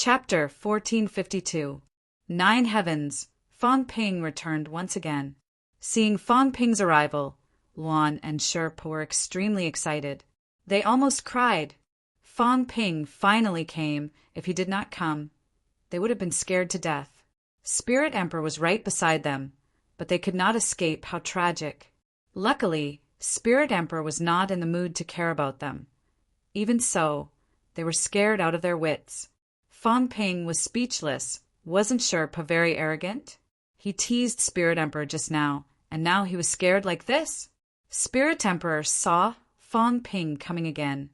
Chapter 1452. 9 Heavens. Fong Ping returned once again. Seeing Fong Ping's arrival, Luan and Sherpa were extremely excited. They almost cried. Fong Ping finally came. If he did not come, they would have been scared to death. Spirit Emperor was right beside them, but they could not escape. How tragic. Luckily, Spirit Emperor was not in the mood to care about them. Even so, they were scared out of their wits. Fong Ping was speechless. Wasn't Sherpa very arrogant? He teased Spirit Emperor just now, and now he was scared like this? Spirit Emperor saw Fong Ping coming again.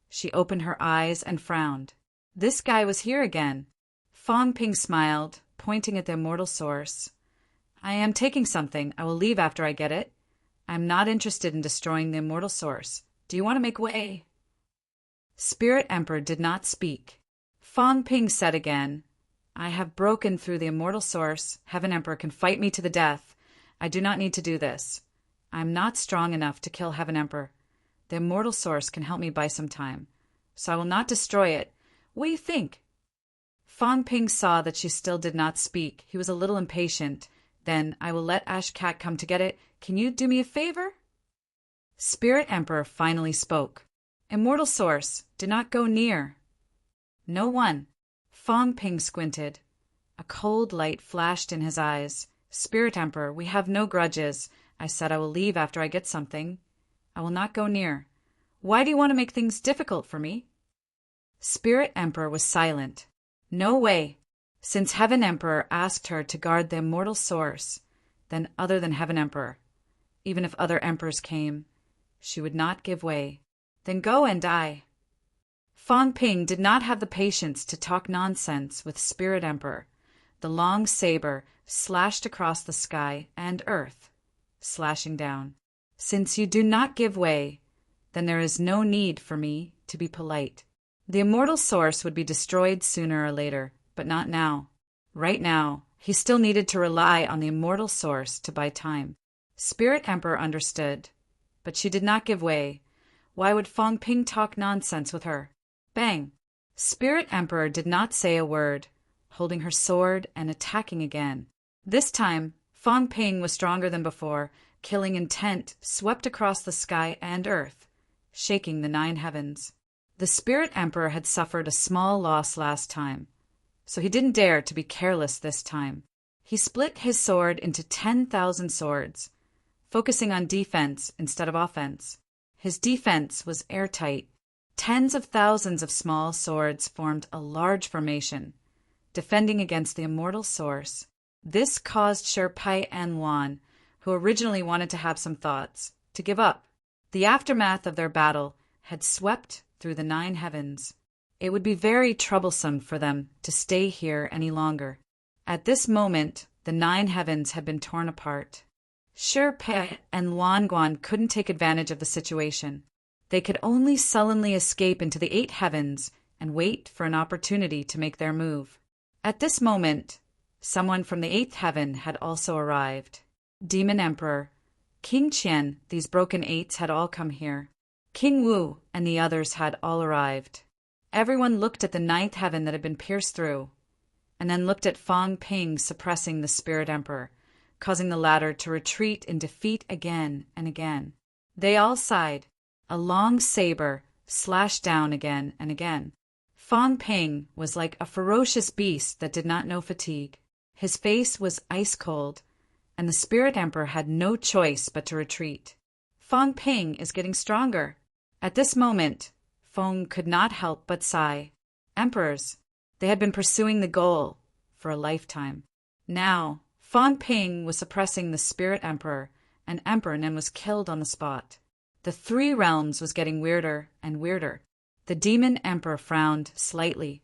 She opened her eyes and frowned. This guy was here again. Fong Ping smiled, pointing at the immortal source. I am taking something. I will leave after I get it. I am not interested in destroying the immortal source. Do you want to make way? Spirit Emperor did not speak. Fong Ping said again, I have broken through the immortal source. Heaven Emperor can fight me to the death. I do not need to do this. I am not strong enough to kill Heaven Emperor. The immortal source can help me buy some time, so I will not destroy it. What do you think? Fong Ping saw that she still did not speak. He was a little impatient. Then, I will let Ash Cat come to get it. Can you do me a favor? Spirit Emperor finally spoke. Immortal source, do not go near. No one. Fong Ping squinted. A cold light flashed in his eyes. Spirit Emperor, we have no grudges. I said I will leave after I get something. I will not go near. Why do you want to make things difficult for me? Spirit Emperor was silent. No way. Since Heaven Emperor asked her to guard the immortal source, then other than Heaven Emperor, even if other emperors came, she would not give way. Then go and die. Fong Ping did not have the patience to talk nonsense with Spirit Emperor. The long saber slashed across the sky and earth, slashing down. Since you do not give way, then there is no need for me to be polite. The immortal source would be destroyed sooner or later, but not now. Right now, he still needed to rely on the immortal source to buy time. Spirit Emperor understood, but she did not give way. Why would Fong Ping talk nonsense with her? Bang! Spirit Emperor did not say a word, holding her sword and attacking again. This time, Fong Ping was stronger than before. Killing intent swept across the sky and earth, shaking the 9 heavens. The Spirit Emperor had suffered a small loss last time, so he didn't dare to be careless this time. He split his sword into 10,000 swords, focusing on defense instead of offense. His defense was airtight. Tens of thousands of small swords formed a large formation, defending against the immortal source. This caused Sherpa and Luan, who originally wanted to have some thoughts, to give up. The aftermath of their battle had swept through the 9 heavens. It would be very troublesome for them to stay here any longer. At this moment, the 9 heavens had been torn apart. Sherpa and Luan couldn't take advantage of the situation. They could only sullenly escape into the 8 heavens and wait for an opportunity to make their move. At this moment, someone from the 8th heaven had also arrived. Demon Emperor, King Qian, these broken 8s had all come here. King Wu and the others had all arrived. Everyone looked at the 9th heaven that had been pierced through, and then looked at Fong Ping suppressing the Spirit Emperor, causing the latter to retreat in defeat again and again. They all sighed. A long saber slashed down again and again. Fong Ping was like a ferocious beast that did not know fatigue. His face was ice cold, and the Spirit Emperor had no choice but to retreat. Fong Ping is getting stronger. At this moment, Fong could not help but sigh. Emperors, they had been pursuing the goal for a lifetime. Now, Fong Ping was suppressing the Spirit Emperor, and Emperor Nen was killed on the spot. The 3 realms was getting weirder and weirder. The Demon Emperor frowned slightly.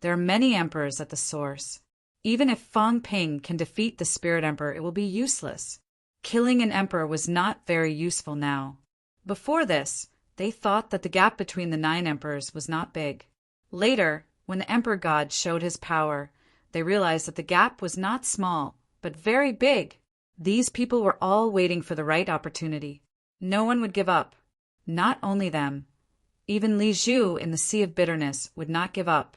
There are many emperors at the source. Even if Fong Ping can defeat the Spirit Emperor, it will be useless. Killing an emperor was not very useful now. Before this, they thought that the gap between the 9 emperors was not big. Later, when the Emperor God showed his power, they realized that the gap was not small, but very big. These people were all waiting for the right opportunity. No one would give up. Not only them. Even Li Zhu in the Sea of Bitterness would not give up.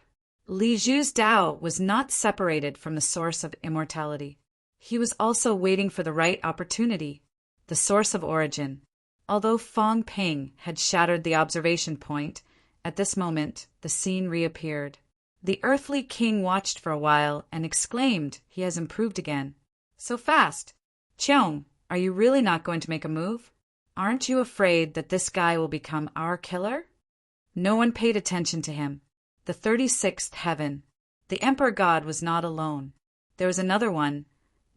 Li Zhu's Tao was not separated from the source of immortality. He was also waiting for the right opportunity, the source of origin. Although Fang Ping had shattered the observation point, at this moment the scene reappeared. The earthly king watched for a while and exclaimed, "He has improved again. So fast! Cheong, are you really not going to make a move? Aren't you afraid that this guy will become our killer?" No one paid attention to him. The 36th heaven. The Emperor God was not alone. There was another one,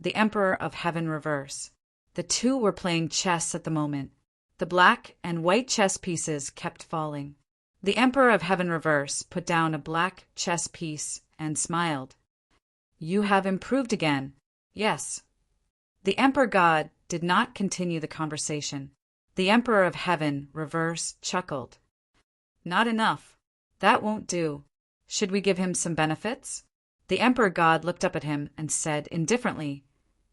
the Emperor of Heaven Reverse. The two were playing chess at the moment. The black and white chess pieces kept falling. The Emperor of Heaven Reverse put down a black chess piece and smiled. "You have improved again." "Yes." The Emperor God did not continue the conversation. The Emperor of Heaven Reverse chuckled. "Not enough. That won't do. Should we give him some benefits?" The Emperor God looked up at him and said indifferently,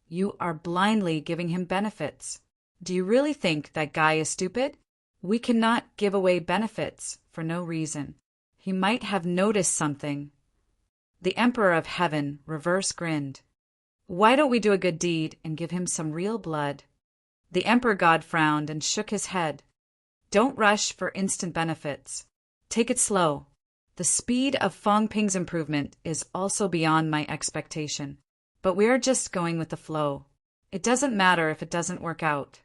"You are blindly giving him benefits. Do you really think that guy is stupid? We cannot give away benefits for no reason. He might have noticed something." The Emperor of Heaven Reverse grinned. "Why don't we do a good deed and give him some real blood?" The Emperor God frowned and shook his head. "Don't rush for instant benefits. Take it slow. The speed of Fang Ping's improvement is also beyond my expectation. But we are just going with the flow. It doesn't matter if it doesn't work out.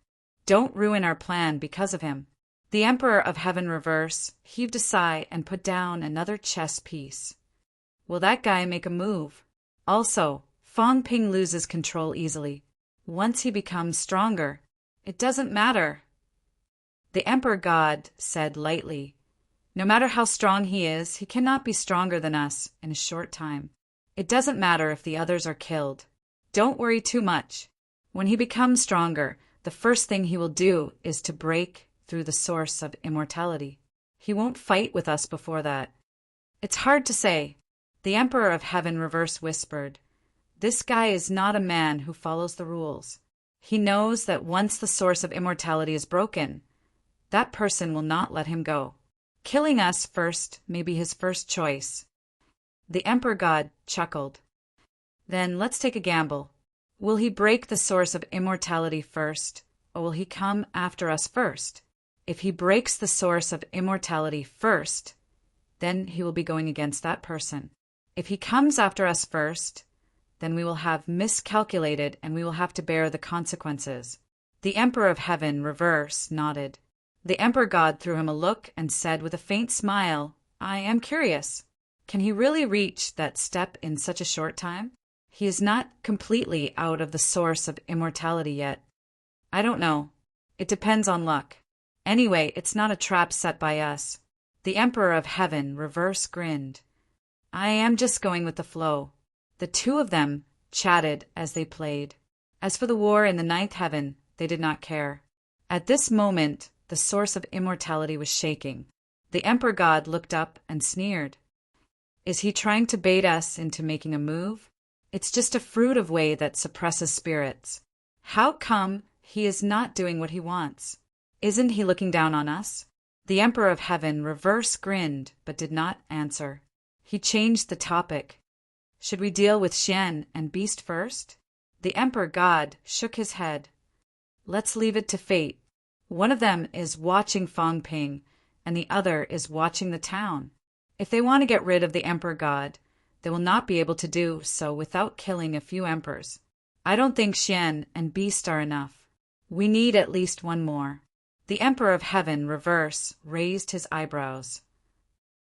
Don't ruin our plan because of him." The Emperor of Heaven Reverse heaved a sigh and put down another chess piece. "Will that guy make a move?" Also, Fang Ping loses control easily. Once he becomes stronger, it doesn't matter. The Emperor God said lightly, "No matter how strong he is, he cannot be stronger than us in a short time. It doesn't matter if the others are killed. Don't worry too much. When he becomes stronger, the first thing he will do is to break through the source of immortality. He won't fight with us before that." "It's hard to say." The Emperor of Heaven Reverse whispered, "This guy is not a man who follows the rules. He knows that once the source of immortality is broken, that person will not let him go. Killing us first may be his first choice." The Emperor God chuckled. "Then let's take a gamble. Will he break the source of immortality first, or will he come after us first? If he breaks the source of immortality first, then he will be going against that person. If he comes after us first, then we will have miscalculated and we will have to bear the consequences." The Emperor of Heaven Reverse nodded. The Emperor God threw him a look and said with a faint smile, "I am curious. Can he really reach that step in such a short time? He is not completely out of the source of immortality yet." "I don't know. It depends on luck. Anyway, it's not a trap set by us." The Emperor of Heaven Reverse grinned. "I am just going with the flow." The two of them chatted as they played. As for the war in the 9th heaven, they did not care. At this moment, the source of immortality was shaking. The Emperor God looked up and sneered. "Is he trying to bait us into making a move? It's just a fruitive way that suppresses spirits. How come he is not doing what he wants? Isn't he looking down on us?" The Emperor of Heaven Reverse grinned, but did not answer. He changed the topic. "Should we deal with Xian and Beast first?" The Emperor God shook his head. "Let's leave it to fate. One of them is watching Fang Ping, and the other is watching the town. If they want to get rid of the Emperor God, they will not be able to do so without killing a few emperors. I don't think Xian and Beast are enough. We need at least one more." The Emperor of Heaven Reverse raised his eyebrows.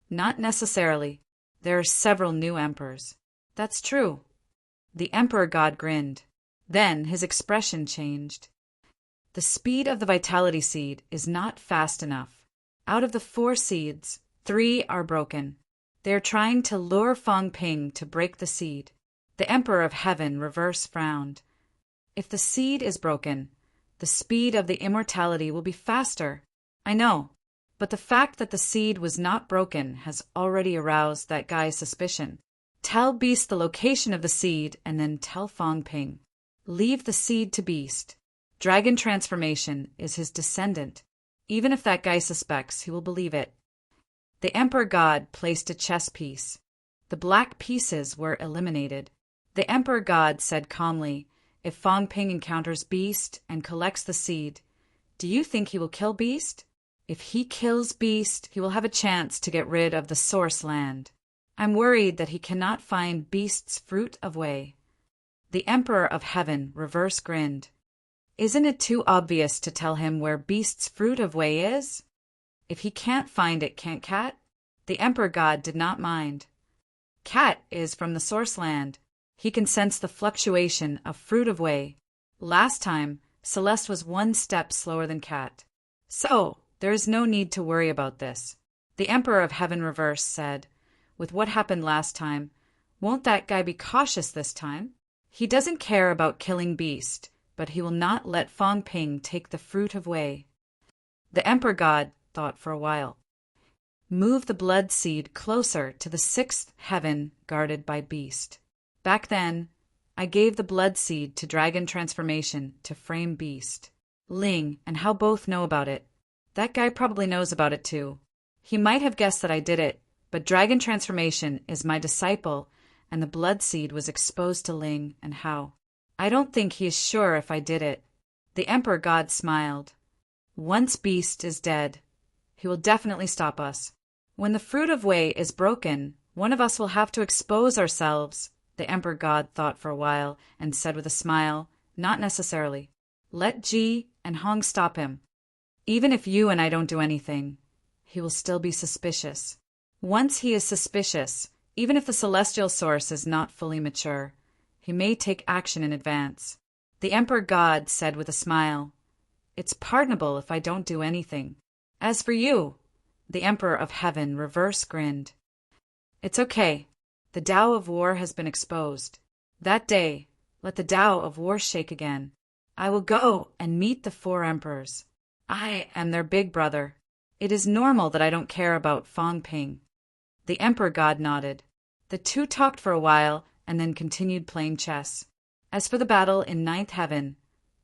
"Not necessarily. There are several new emperors." "That's true." The Emperor God grinned. Then his expression changed. "The speed of the vitality seed is not fast enough. Out of the 4 seeds, 3 are broken. They are trying to lure Fang Ping to break the seed." The Emperor of Heaven Reverse frowned. "If the seed is broken, the speed of the immortality will be faster." "I know, but the fact that the seed was not broken has already aroused that guy's suspicion. Tell Beast the location of the seed and then tell Fang Ping. Leave the seed to Beast. Dragon transformation is his descendant. Even if that guy suspects, he will believe it." The Emperor God placed a chess piece. The black pieces were eliminated. The Emperor God said calmly, "If Fang Ping encounters Beast and collects the seed, do you think he will kill Beast? If he kills Beast, he will have a chance to get rid of the Source Land. I'm worried that he cannot find Beast's fruit of way." The Emperor of Heaven reverse grinned. "Isn't it too obvious to tell him where Beast's fruit of way is? If he can't find it, can't Cat?" The Emperor God did not mind. Cat is from the Source Land. He can sense the fluctuation of fruit of way. Last time, Celeste was one step slower than Cat. So, there is no need to worry about this. The Emperor of Heaven Reverse said, "With what happened last time, won't that guy be cautious this time? He doesn't care about killing Beast, but he will not let Fang Ping take the fruit of way." The Emperor God thought for a while. "Move the blood seed closer to the sixth heaven guarded by Beast. Back then, I gave the blood seed to Dragon Transformation to frame Beast. Ling and How both know about it. That guy probably knows about it too. He might have guessed that I did it, but Dragon Transformation is my disciple, and the blood seed was exposed to Ling and How. I don't think he is sure if I did it." The Emperor God smiled. "Once Beast is dead, he will definitely stop us. When the fruit of way is broken, one of us will have to expose ourselves." The Emperor God thought for a while and said with a smile, "Not necessarily. Let Ji and Hong stop him. Even if you and I don't do anything, he will still be suspicious. Once he is suspicious, even if the celestial source is not fully mature, he may take action in advance." The Emperor God said with a smile, "It's pardonable if I don't do anything. As for you," the Emperor of Heaven reverse grinned. "It's okay. The Tao of War has been exposed. That day, let the Tao of War shake again. I will go and meet the four emperors. I am their big brother. It is normal that I don't care about Fang Ping." The Emperor God nodded. The two talked for a while and then continued playing chess. As for the battle in Ninth Heaven,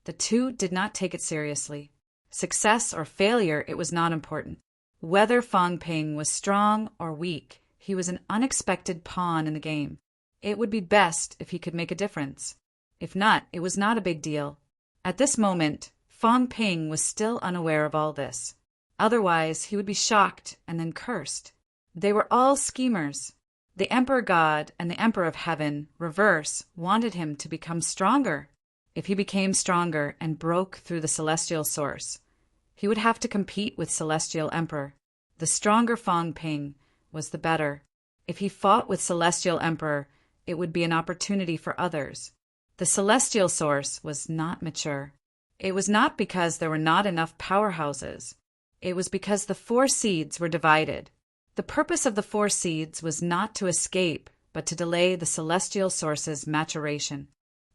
the two did not take it seriously. Success or failure, it was not important. Whether Fang Ping was strong or weak, he was an unexpected pawn in the game. It would be best if he could make a difference. If not, it was not a big deal. At this moment, Fang Ping was still unaware of all this. Otherwise, he would be shocked and then cursed. They were all schemers. The Emperor God and the Emperor of Heaven, Reverse, wanted him to become stronger. If he became stronger and broke through the celestial source, he would have to compete with Celestial Emperor. The stronger Fang Ping was the better. If he fought with Celestial Emperor, it would be an opportunity for others. The celestial source was not mature. It was not because there were not enough powerhouses. It was because the four seeds were divided. The purpose of the four seeds was not to escape, but to delay the celestial source's maturation,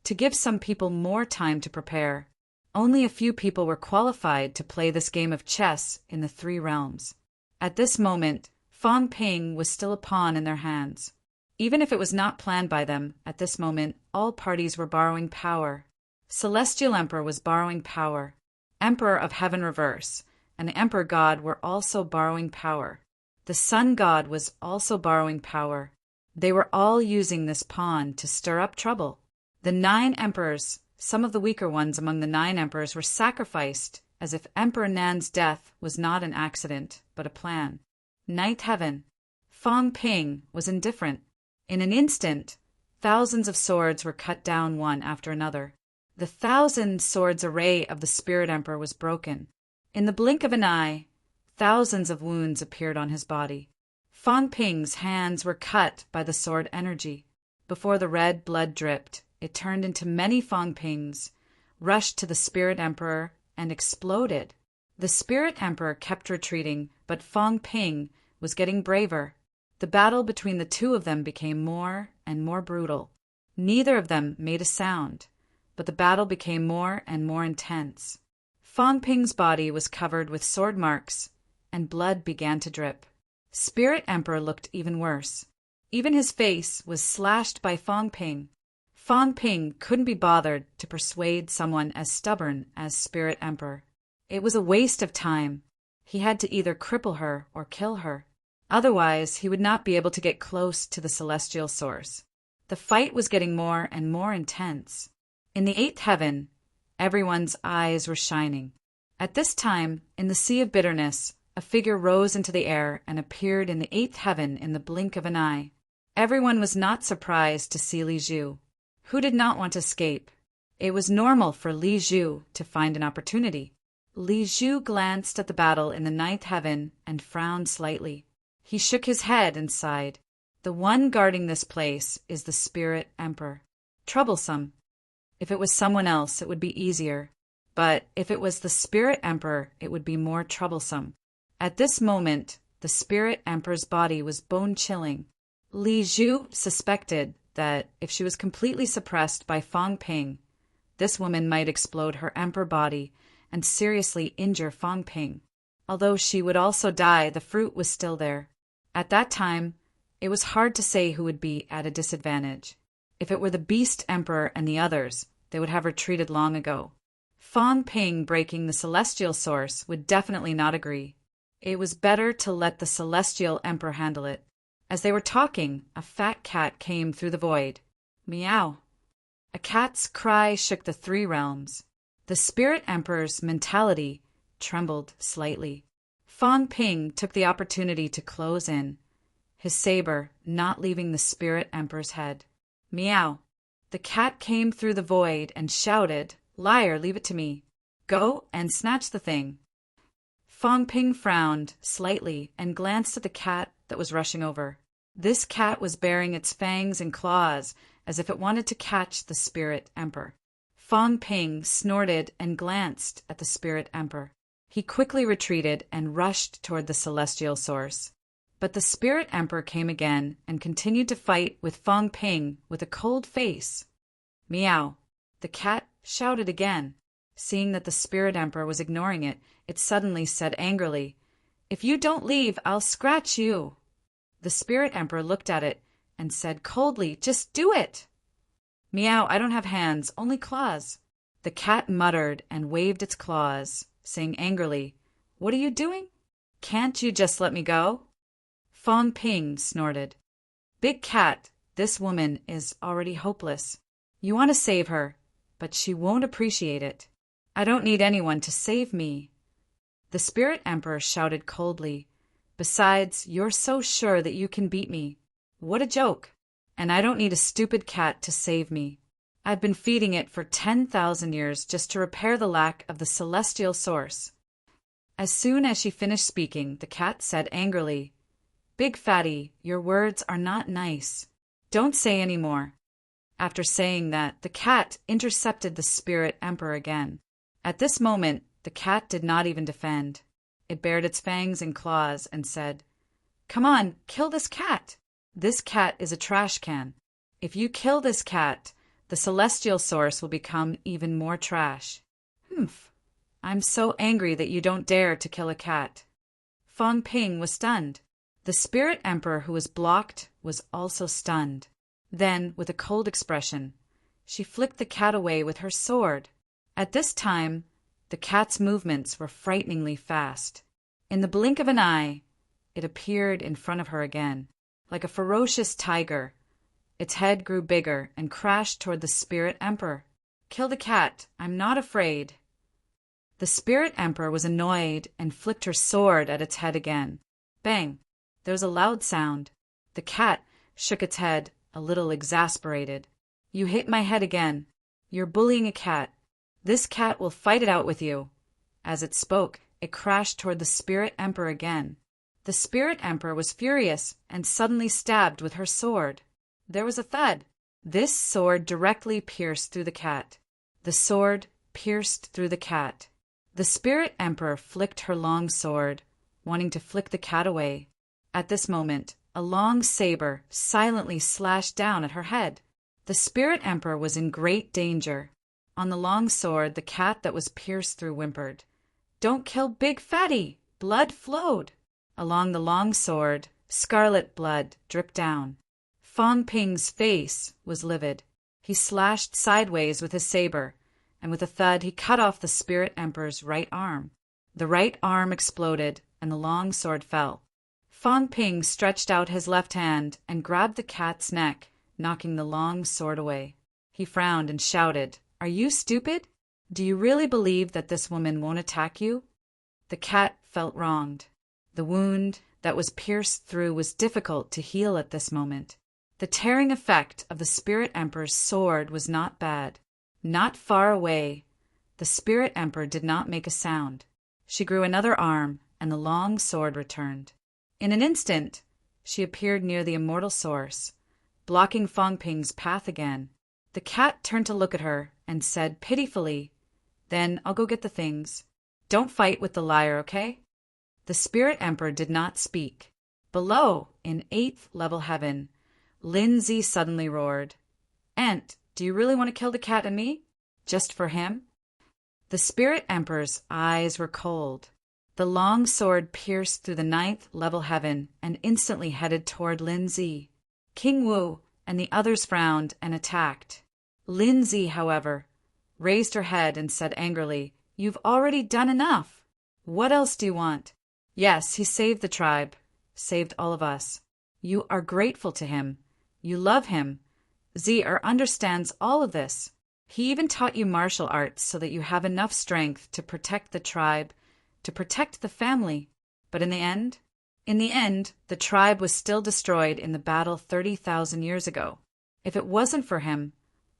to give some people more time to prepare. Only a few people were qualified to play this game of chess in the three realms. At this moment, Fang Ping was still a pawn in their hands. Even if it was not planned by them, at this moment, all parties were borrowing power. Celestial Emperor was borrowing power. Emperor of Heaven Reverse and the Emperor God were also borrowing power. The Sun God was also borrowing power. They were all using this pawn to stir up trouble. The 9 emperors, some of the weaker ones among the 9 emperors, were sacrificed as if Emperor Nan's death was not an accident, but a plan. Ninth Heaven. Fang Ping was indifferent. In an instant, thousands of swords were cut down one after another. The 1,000 swords array of the Spirit Emperor was broken. In the blink of an eye, thousands of wounds appeared on his body. Fang Ping's hands were cut by the sword energy. Before the red blood dripped, it turned into many Fang Pings, rushed to the Spirit Emperor, and exploded. The Spirit Emperor kept retreating, but Fang Ping was getting braver. The battle between the two of them became more and more brutal. Neither of them made a sound, but the battle became more and more intense. Fang Ping's body was covered with sword marks, and blood began to drip. Spirit Emperor looked even worse. Even his face was slashed by Fang Ping. Fang Ping couldn't be bothered to persuade someone as stubborn as Spirit Emperor. It was a waste of time. He had to either cripple her or kill her. Otherwise, he would not be able to get close to the celestial source. The fight was getting more and more intense. In the eighth heaven, everyone's eyes were shining. At this time, in the sea of bitterness, a figure rose into the air and appeared in the eighth heaven in the blink of an eye. Everyone was not surprised to see Li Zhu. Who did not want to escape? It was normal for Li Zhu to find an opportunity. Li Zhu glanced at the battle in the ninth heaven and frowned slightly. He shook his head and sighed. The one guarding this place is the Spirit Emperor. Troublesome. If it was someone else, it would be easier. But if it was the Spirit Emperor, it would be more troublesome. At this moment, the Spirit Emperor's body was bone-chilling. Li Zhu suspected that if she was completely suppressed by Fang Ping, this woman might explode her emperor body and seriously injure Fang Ping. Although she would also die, the fruit was still there. At that time, it was hard to say who would be at a disadvantage. If it were the Beast Emperor and the others, they would have retreated long ago. Fang Ping breaking the celestial source would definitely not agree. It was better to let the celestial emperor handle it. As they were talking, a fat cat came through the void. Meow. A cat's cry shook the three realms. The Spirit Emperor's mentality trembled slightly. Fang Ping took the opportunity to close in, his saber not leaving the Spirit Emperor's head. Meow. The cat came through the void and shouted, "Liar, leave it to me. Go and snatch the thing." Fang Ping frowned slightly and glanced at the cat that was rushing over. This cat was baring its fangs and claws as if it wanted to catch the Spirit Emperor. Fang Ping snorted and glanced at the Spirit Emperor. He quickly retreated and rushed toward the celestial source. But the Spirit Emperor came again and continued to fight with Fang Ping with a cold face. Meow. The cat shouted again. Seeing that the Spirit Emperor was ignoring it, it suddenly said angrily, "If you don't leave, I'll scratch you." The Spirit Emperor looked at it and said coldly, "Just do it." "Meow, I don't have hands, only claws." The cat muttered and waved its claws, saying angrily, "What are you doing? Can't you just let me go?" Fang Ping snorted. "Big cat, this woman is already hopeless. You want to save her, but she won't appreciate it. I don't need anyone to save me." The Spirit Emperor shouted coldly, "Besides, you're so sure that you can beat me. What a joke! And I don't need a stupid cat to save me. I've been feeding it for 10,000 years just to repair the lack of the celestial source." As soon as she finished speaking, the cat said angrily, "Big fatty, your words are not nice. Don't say any more." After saying that, the cat intercepted the Spirit Emperor again. At this moment, the cat did not even defend. It bared its fangs and claws and said, "Come on, kill this cat. This cat is a trash can. If you kill this cat, the celestial source will become even more trash." "Humph. I'm so angry that you don't dare to kill a cat." Fang Ping was stunned. The Spirit Emperor who was blocked was also stunned. Then, with a cold expression, she flicked the cat away with her sword. At this time, the cat's movements were frighteningly fast. In the blink of an eye, it appeared in front of her again, like a ferocious tiger. Its head grew bigger and crashed toward the Spirit Emperor. "Kill the cat. I'm not afraid." The Spirit Emperor was annoyed and flicked her sword at its head again. Bang! There was a loud sound. The cat shook its head, a little exasperated. "You hit my head again. You're bullying a cat. This cat will fight it out with you." As it spoke, it crashed toward the Spirit Emperor again. The Spirit Emperor was furious and suddenly stabbed with her sword. There was a thud. This sword directly pierced through the cat. The sword pierced through the cat. The Spirit Emperor flicked her long sword, wanting to flick the cat away. At this moment, a long saber silently slashed down at her head. The Spirit Emperor was in great danger. On the long sword, the cat that was pierced through whimpered, "Don't kill Big Fatty!" Blood flowed. Along the long sword, scarlet blood dripped down. Fang Ping's face was livid. He slashed sideways with his saber, and with a thud he cut off the Spirit Emperor's right arm. The right arm exploded, and the long sword fell. Fang Ping stretched out his left hand and grabbed the cat's neck, knocking the long sword away. He frowned and shouted, "Are you stupid? Do you really believe that this woman won't attack you?" The cat felt wronged. The wound that was pierced through was difficult to heal at this moment. The tearing effect of the Spirit Emperor's sword was not bad. Not far away, the Spirit Emperor did not make a sound. She grew another arm, and the long sword returned. In an instant, she appeared near the immortal source, blocking Fang Ping's path again. The cat turned to look at her and said pitifully, "Then I'll go get the things. Don't fight with the liar, okay?" The Spirit Emperor did not speak. Below, in 8th level heaven, Lindsay suddenly roared, "Aunt, do you really want to kill the cat and me? Just for him?" The Spirit Emperor's eyes were cold. The long sword pierced through the 9th level heaven and instantly headed toward Lindsay. King Wu and the others frowned and attacked. Lindsay, however, raised her head and said angrily, "You've already done enough. What else do you want? Yes, he saved the tribe, saved all of us. You are grateful to him. You love him. Zr understands all of this. He even taught you martial arts so that you have enough strength to protect the tribe, to protect the family. But in the end, the tribe was still destroyed in the battle 30,000 years ago. If it wasn't for him,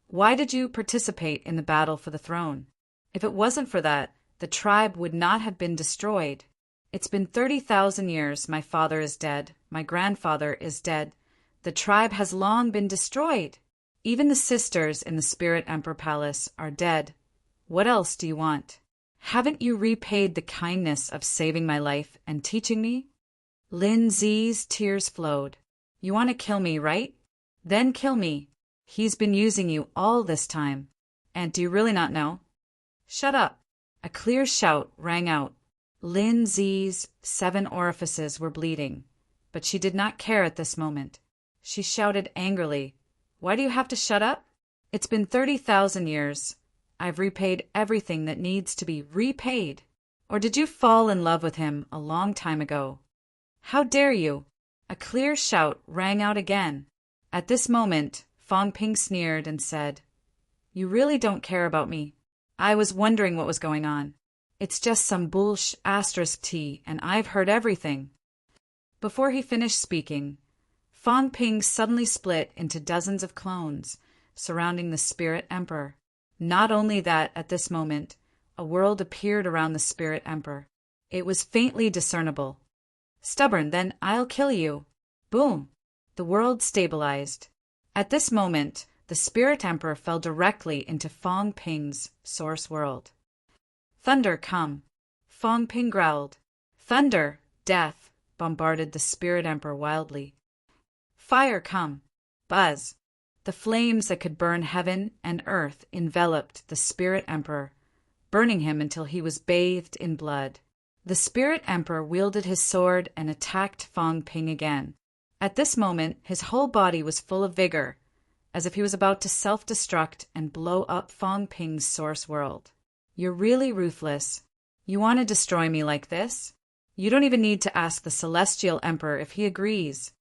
why did you participate in the battle for the throne? If it wasn't for that, the tribe would not have been destroyed. It's been 30,000 years. My father is dead. My grandfather is dead. The tribe has long been destroyed. Even the sisters in the Spirit Emperor Palace are dead. What else do you want? Haven't you repaid the kindness of saving my life and teaching me?" Lin Zi's tears flowed. "You want to kill me, right? Then kill me. He's been using you all this time. And do you really not know?" "Shut up!" A clear shout rang out. Lin Zi's 7 orifices were bleeding, but she did not care at this moment. She shouted angrily, "Why do you have to shut up? It's been 30,000 years. I've repaid everything that needs to be repaid. Or did you fall in love with him a long time ago? How dare you?" A clear shout rang out again. At this moment, Fang Ping sneered and said, "You really don't care about me. I was wondering what was going on. It's just some **T, and I've heard everything." Before he finished speaking, Fang Ping suddenly split into dozens of clones, surrounding the Spirit Emperor. Not only that, at this moment, a world appeared around the Spirit Emperor. It was faintly discernible. "Stubborn, then I'll kill you." Boom! The world stabilized. At this moment, the Spirit Emperor fell directly into Fang Ping's source world. "Thunder, come!" Fang Ping growled. "Thunder, death!" bombarded the Spirit Emperor wildly. "Fire, come!" Buzz! The flames that could burn heaven and earth enveloped the Spirit Emperor, burning him until he was bathed in blood. The Spirit Emperor wielded his sword and attacked Fang Ping again. At this moment, his whole body was full of vigor, as if he was about to self-destruct and blow up Fang Ping's source world. "You're really ruthless. You want to destroy me like this? You don't even need to ask the Celestial Emperor if he agrees."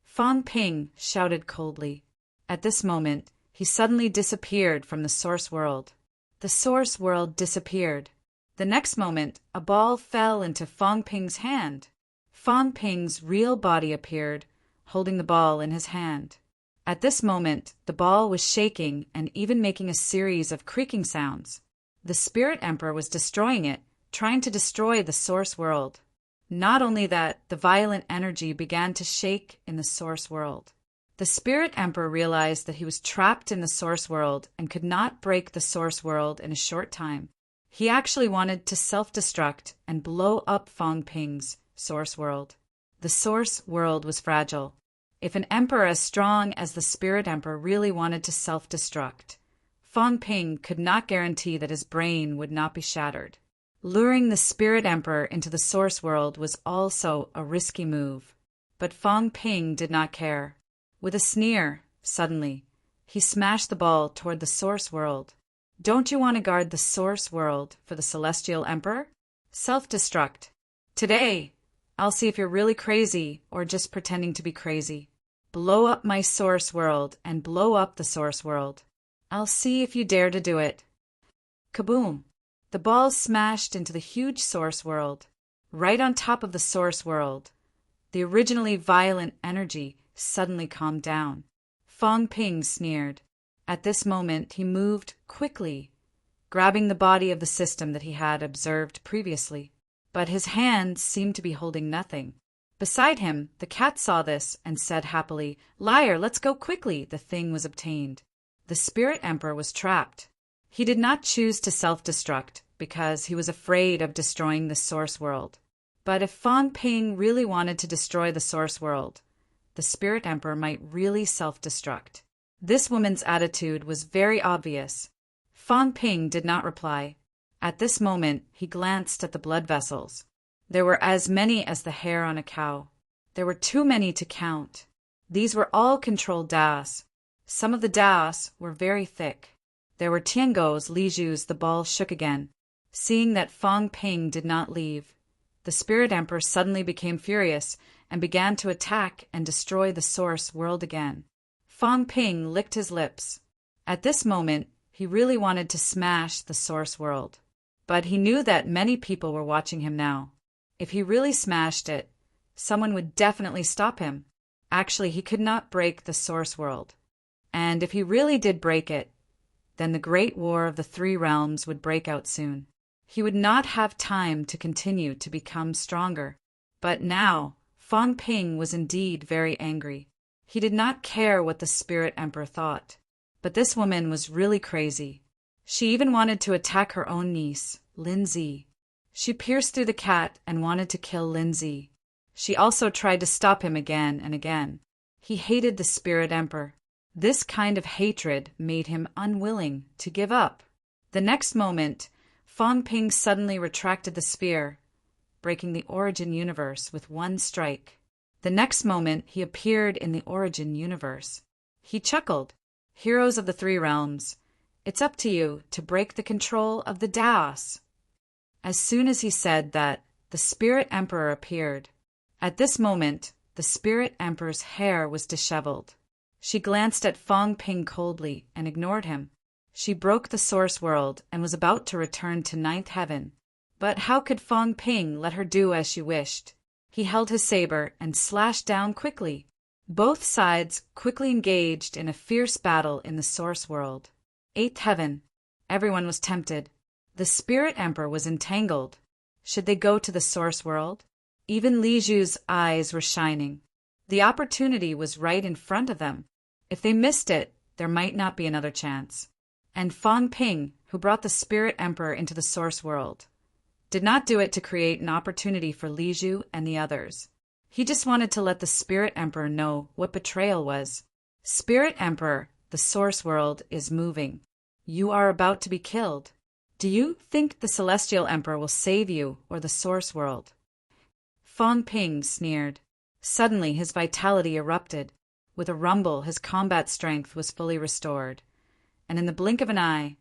Fang Ping shouted coldly. At this moment, he suddenly disappeared from the source world. The source world disappeared. The next moment, a ball fell into Fang Ping's hand. Fang Ping's real body appeared, holding the ball in his hand. At this moment, the ball was shaking and even making a series of creaking sounds. The Spirit Emperor was destroying it, trying to destroy the source world. Not only that, the violent energy began to shake in the source world. The Spirit Emperor realized that he was trapped in the source world and could not break the source world in a short time. He actually wanted to self-destruct and blow up Fang Ping's source world. The source world was fragile. If an emperor as strong as the Spirit Emperor really wanted to self-destruct, Fang Ping could not guarantee that his brain would not be shattered. Luring the Spirit Emperor into the source world was also a risky move. But Fang Ping did not care. With a sneer, suddenly, he smashed the ball toward the source world. "Don't you want to guard the source world for the Celestial Emperor? Self-destruct. Today, I'll see if you're really crazy or just pretending to be crazy. Blow up my source world and blow up the source world. I'll see if you dare to do it. Kaboom! The ball smashed into the huge source world. Right on top of the source world, the originally violent energy suddenly calmed down. Fong Ping sneered. At this moment, he moved quickly, grabbing the body of the system that he had observed previously. But his hands seemed to be holding nothing. Beside him, the cat saw this and said happily, "Liar, let's go quickly." The thing was obtained. The Spirit Emperor was trapped. He did not choose to self-destruct because he was afraid of destroying the source world. But if Fong Ping really wanted to destroy the source world, the Spirit Emperor might really self-destruct. This woman's attitude was very obvious. Fong Ping did not reply. At this moment, he glanced at the blood vessels. There were as many as the hair on a cow. There were too many to count. These were all controlled Daos. Some of the Daos were very thick. There were Tiangos, Lijus. The ball shook again. Seeing that Fong Ping did not leave, the Spirit Emperor suddenly became furious and began to attack and destroy the source world again. Fong Ping licked his lips. At this moment, he really wanted to smash the source world. But he knew that many people were watching him now. If he really smashed it, someone would definitely stop him. Actually, he could not break the source world. And if he really did break it, then the Great War of the Three Realms would break out soon. He would not have time to continue to become stronger. But now, Fong Ping was indeed very angry. He did not care what the Spirit Emperor thought. But this woman was really crazy. She even wanted to attack her own niece, Lindsay. She pierced through the cat and wanted to kill Lindsay. She also tried to stop him again and again. He hated the Spirit Emperor. This kind of hatred made him unwilling to give up. The next moment, Fong Ping suddenly retracted the spear, breaking the Origin universe with one strike. The next moment, he appeared in the Origin universe. He chuckled. "Heroes of the Three Realms, it's up to you to break the control of the Daos." As soon as he said that, the Spirit Emperor appeared. At this moment, the Spirit Emperor's hair was disheveled. She glanced at Fong Ping coldly and ignored him. She broke the source world and was about to return to ninth heaven. But how could Fong Ping let her do as she wished? He held his saber and slashed down quickly. Both sides quickly engaged in a fierce battle in the source world. Eighth heaven. Everyone was tempted. The Spirit Emperor was entangled. Should they go to the source world? Even Li Zhu's eyes were shining. The opportunity was right in front of them. If they missed it, there might not be another chance. And Fong Ping, who brought the Spirit Emperor into the source world, did not do it to create an opportunity for Li Zhu and the others. He just wanted to let the Spirit Emperor know what betrayal was. Spirit Emperor, the source world is moving. You are about to be killed. Do you think the Celestial Emperor will save you or the source world? Fong Ping sneered. Suddenly his vitality erupted. With a rumble, his combat strength was fully restored. And in the blink of an eye,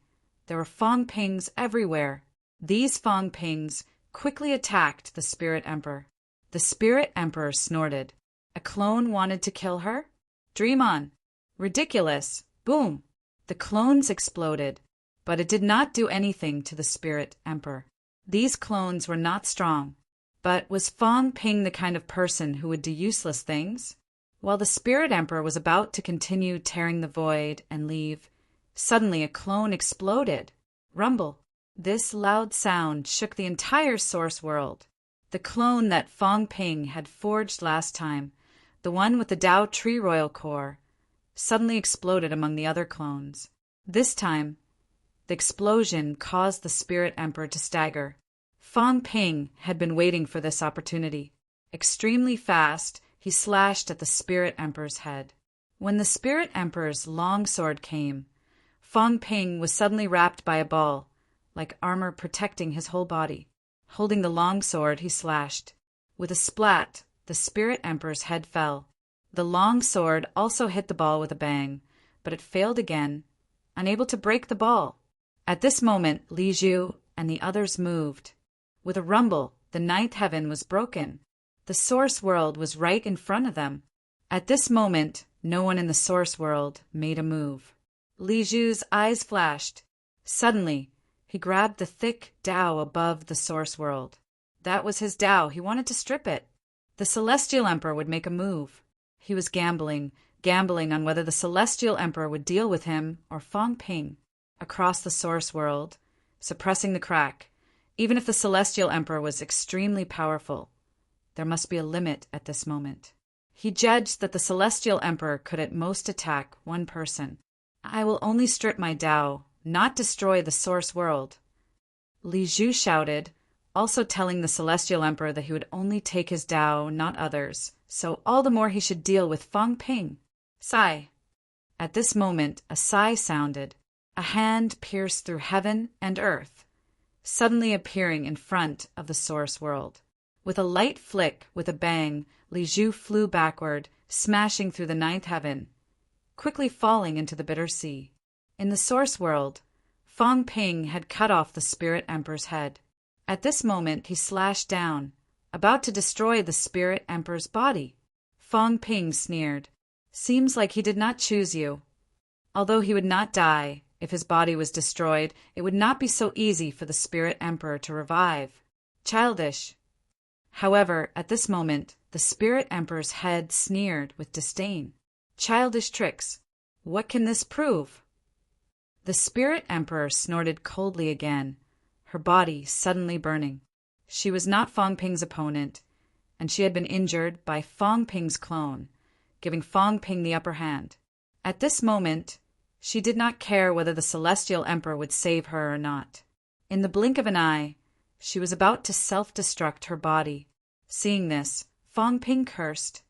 there were Fong Pings everywhere. These Fong Pings quickly attacked the Spirit Emperor. The Spirit Emperor snorted. A clone wanted to kill her? Dream on. Ridiculous. Boom. The clones exploded, but it did not do anything to the Spirit Emperor. These clones were not strong. But was Fong Ping the kind of person who would do useless things? While the Spirit Emperor was about to continue tearing the void and leave, suddenly a clone exploded. Rumble. This loud sound shook the entire source world. The clone that Fong Ping had forged last time, the one with the Dao Tree Royal core, suddenly exploded among the other clones. This time, the explosion caused the Spirit Emperor to stagger. Fong Ping had been waiting for this opportunity. Extremely fast, he slashed at the Spirit Emperor's head. When the Spirit Emperor's long sword came, Fong Ping was suddenly wrapped by a ball, like armor protecting his whole body. Holding the long sword, he slashed. With a splat, the Spirit Emperor's head fell. The long sword also hit the ball with a bang, but it failed again, unable to break the ball. At this moment, Li Zhu and the others moved. With a rumble, the ninth heaven was broken. The source world was right in front of them. At this moment, no one in the source world made a move. Li Zhu's eyes flashed. Suddenly, he grabbed the thick Tao above the source world. That was his Tao. He wanted to strip it. The Celestial Emperor would make a move. He was gambling on whether the Celestial Emperor would deal with him or Fang Ping across the source world, suppressing the crack. Even if the Celestial Emperor was extremely powerful, there must be a limit at this moment. He judged that the Celestial Emperor could at most attack one person. I will only strip my Tao, not destroy the source world. Li Zhu shouted, also telling the Celestial Emperor that he would only take his Tao, not others, so all the more he should deal with Fang Ping. Sigh. At this moment, a sigh sounded. A hand pierced through heaven and earth, suddenly appearing in front of the source world. With a light flick, with a bang, Li Zhu flew backward, smashing through the ninth heaven, quickly falling into the bitter sea. In the source world, Fang Ping had cut off the Spirit Emperor's head. At this moment, he slashed down, about to destroy the Spirit Emperor's body. Fang Ping sneered. Seems like he did not choose you. Although he would not die, if his body was destroyed, it would not be so easy for the Spirit Emperor to revive. Childish. However, at this moment, the Spirit Emperor's head sneered with disdain. Childish tricks. What can this prove? The Spirit Emperor snorted coldly again, her body suddenly burning. She was not Fang Ping's opponent, and she had been injured by Fang Ping's clone, giving Fang Ping the upper hand. At this moment, she did not care whether the Celestial Emperor would save her or not. In the blink of an eye, she was about to self-destruct her body. Seeing this, Fang Ping cursed,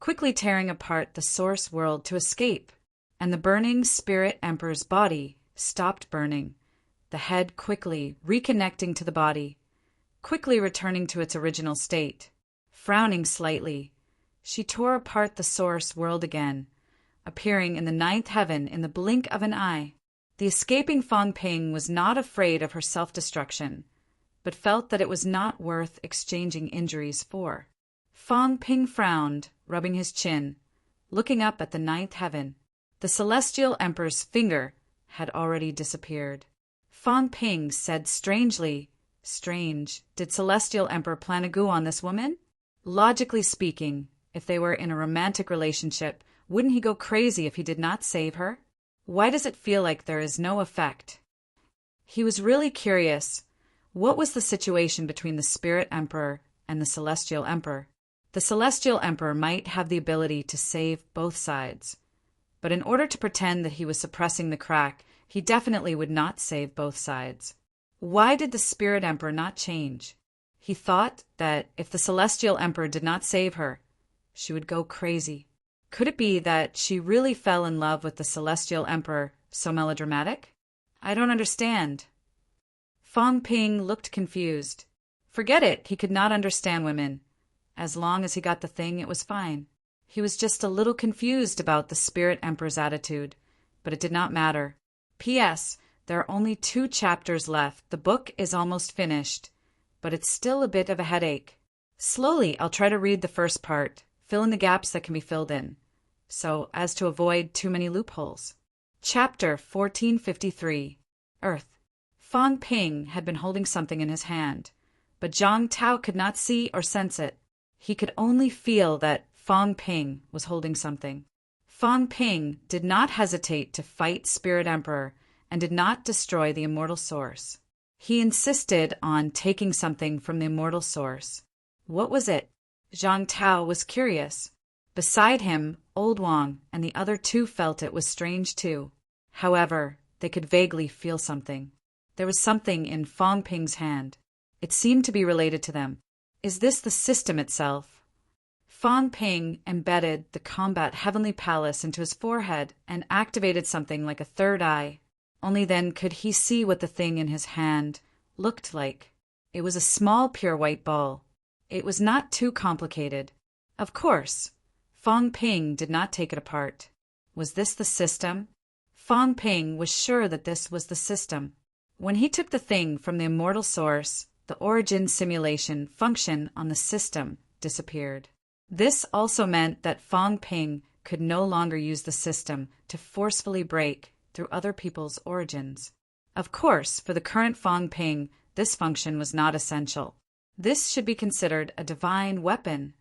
quickly tearing apart the source world to escape, and the burning Spirit Emperor's body stopped burning, the head quickly reconnecting to the body, quickly returning to its original state. Frowning slightly, she tore apart the source world again, appearing in the ninth heaven in the blink of an eye. The escaping Fang Ping was not afraid of her self-destruction, but felt that it was not worth exchanging injuries for. Fang Ping frowned, rubbing his chin, looking up at the ninth heaven. The Celestial Emperor's finger had already disappeared. Fang Ping said strangely, "Strange. Did Celestial Emperor plan a coup on this woman? Logically speaking, if they were in a romantic relationship, wouldn't he go crazy if he did not save her? Why does it feel like there is no effect?" He was really curious. What was the situation between the Spirit Emperor and the Celestial Emperor? The Celestial Emperor might have the ability to save both sides, but in order to pretend that he was suppressing the crack, he definitely would not save both sides. Why did the Spirit Emperor not change? He thought that if the Celestial Emperor did not save her, she would go crazy. Could it be that she really fell in love with the Celestial Emperor, so melodramatic? I don't understand. Fang Ping looked confused. Forget it, he could not understand women. As long as he got the thing, it was fine. He was just a little confused about the Spirit Emperor's attitude, but it did not matter. P.S. There are only 2 chapters left. The book is almost finished, but it's still a bit of a headache. Slowly, I'll try to read the first part, fill in the gaps that can be filled in, so as to avoid too many loopholes. Chapter 1453. Earth. Fang Ping had been holding something in his hand, but Zhang Tao could not see or sense it. He could only feel that Fang Ping was holding something. Fang Ping did not hesitate to fight Spirit Emperor and did not destroy the immortal source. He insisted on taking something from the immortal source. What was it? Zhang Tao was curious. Beside him, Old Wang and the other 2 felt it was strange too. However, they could vaguely feel something. There was something in Fang Ping's hand. It seemed to be related to them. Is this the system itself? Fang Ping embedded the combat heavenly palace into his forehead and activated something like a third eye. Only then could he see what the thing in his hand looked like. It was a small pure white ball. It was not too complicated. Of course, Fang Ping did not take it apart. Was this the system? Fang Ping was sure that this was the system. When he took the thing from the immortal source, the origin simulation function on the system disappeared. This also meant that Fang Ping could no longer use the system to forcefully break through other people's origins. Of course, for the current Fang Ping, this function was not essential. This should be considered a divine weapon.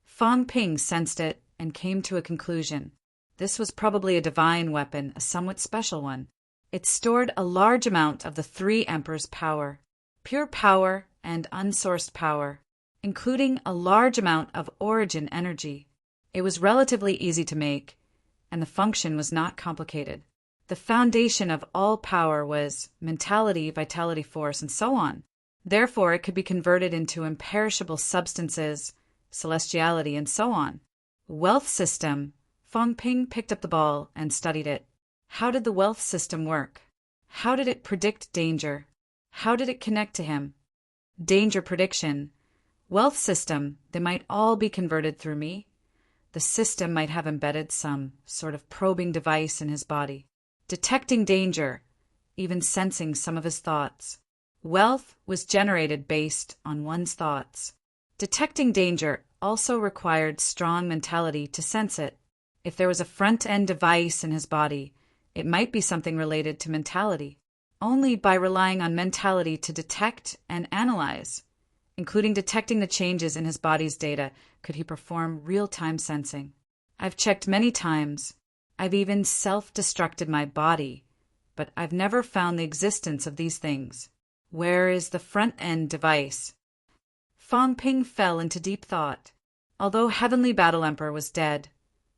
Fang Ping sensed it and came to a conclusion. This was probably a divine weapon, a somewhat special one. It stored a large amount of the three emperors' power, pure power and unsourced power, including a large amount of origin energy. It was relatively easy to make, and the function was not complicated. The foundation of all power was mentality, vitality, force, and so on. Therefore, it could be converted into imperishable substances, celestiality, and so on. Wealth system. Fang Ping picked up the ball and studied it. How did the wealth system work? How did it predict danger? How did it connect to him? Danger prediction. Wealth system, they might all be converted through me. The system might have embedded some sort of probing device in his body, detecting danger, even sensing some of his thoughts. Wealth was generated based on one's thoughts. Detecting danger also required strong mentality to sense it. If there was a front-end device in his body, it might be something related to mentality. Only by relying on mentality to detect and analyze, including detecting the changes in his body's data, could he perform real-time sensing. I've checked many times. I've even self-destructed my body, but I've never found the existence of these things. Where is the front-end device? Fang Ping fell into deep thought. Although Heavenly Battle Emperor was dead,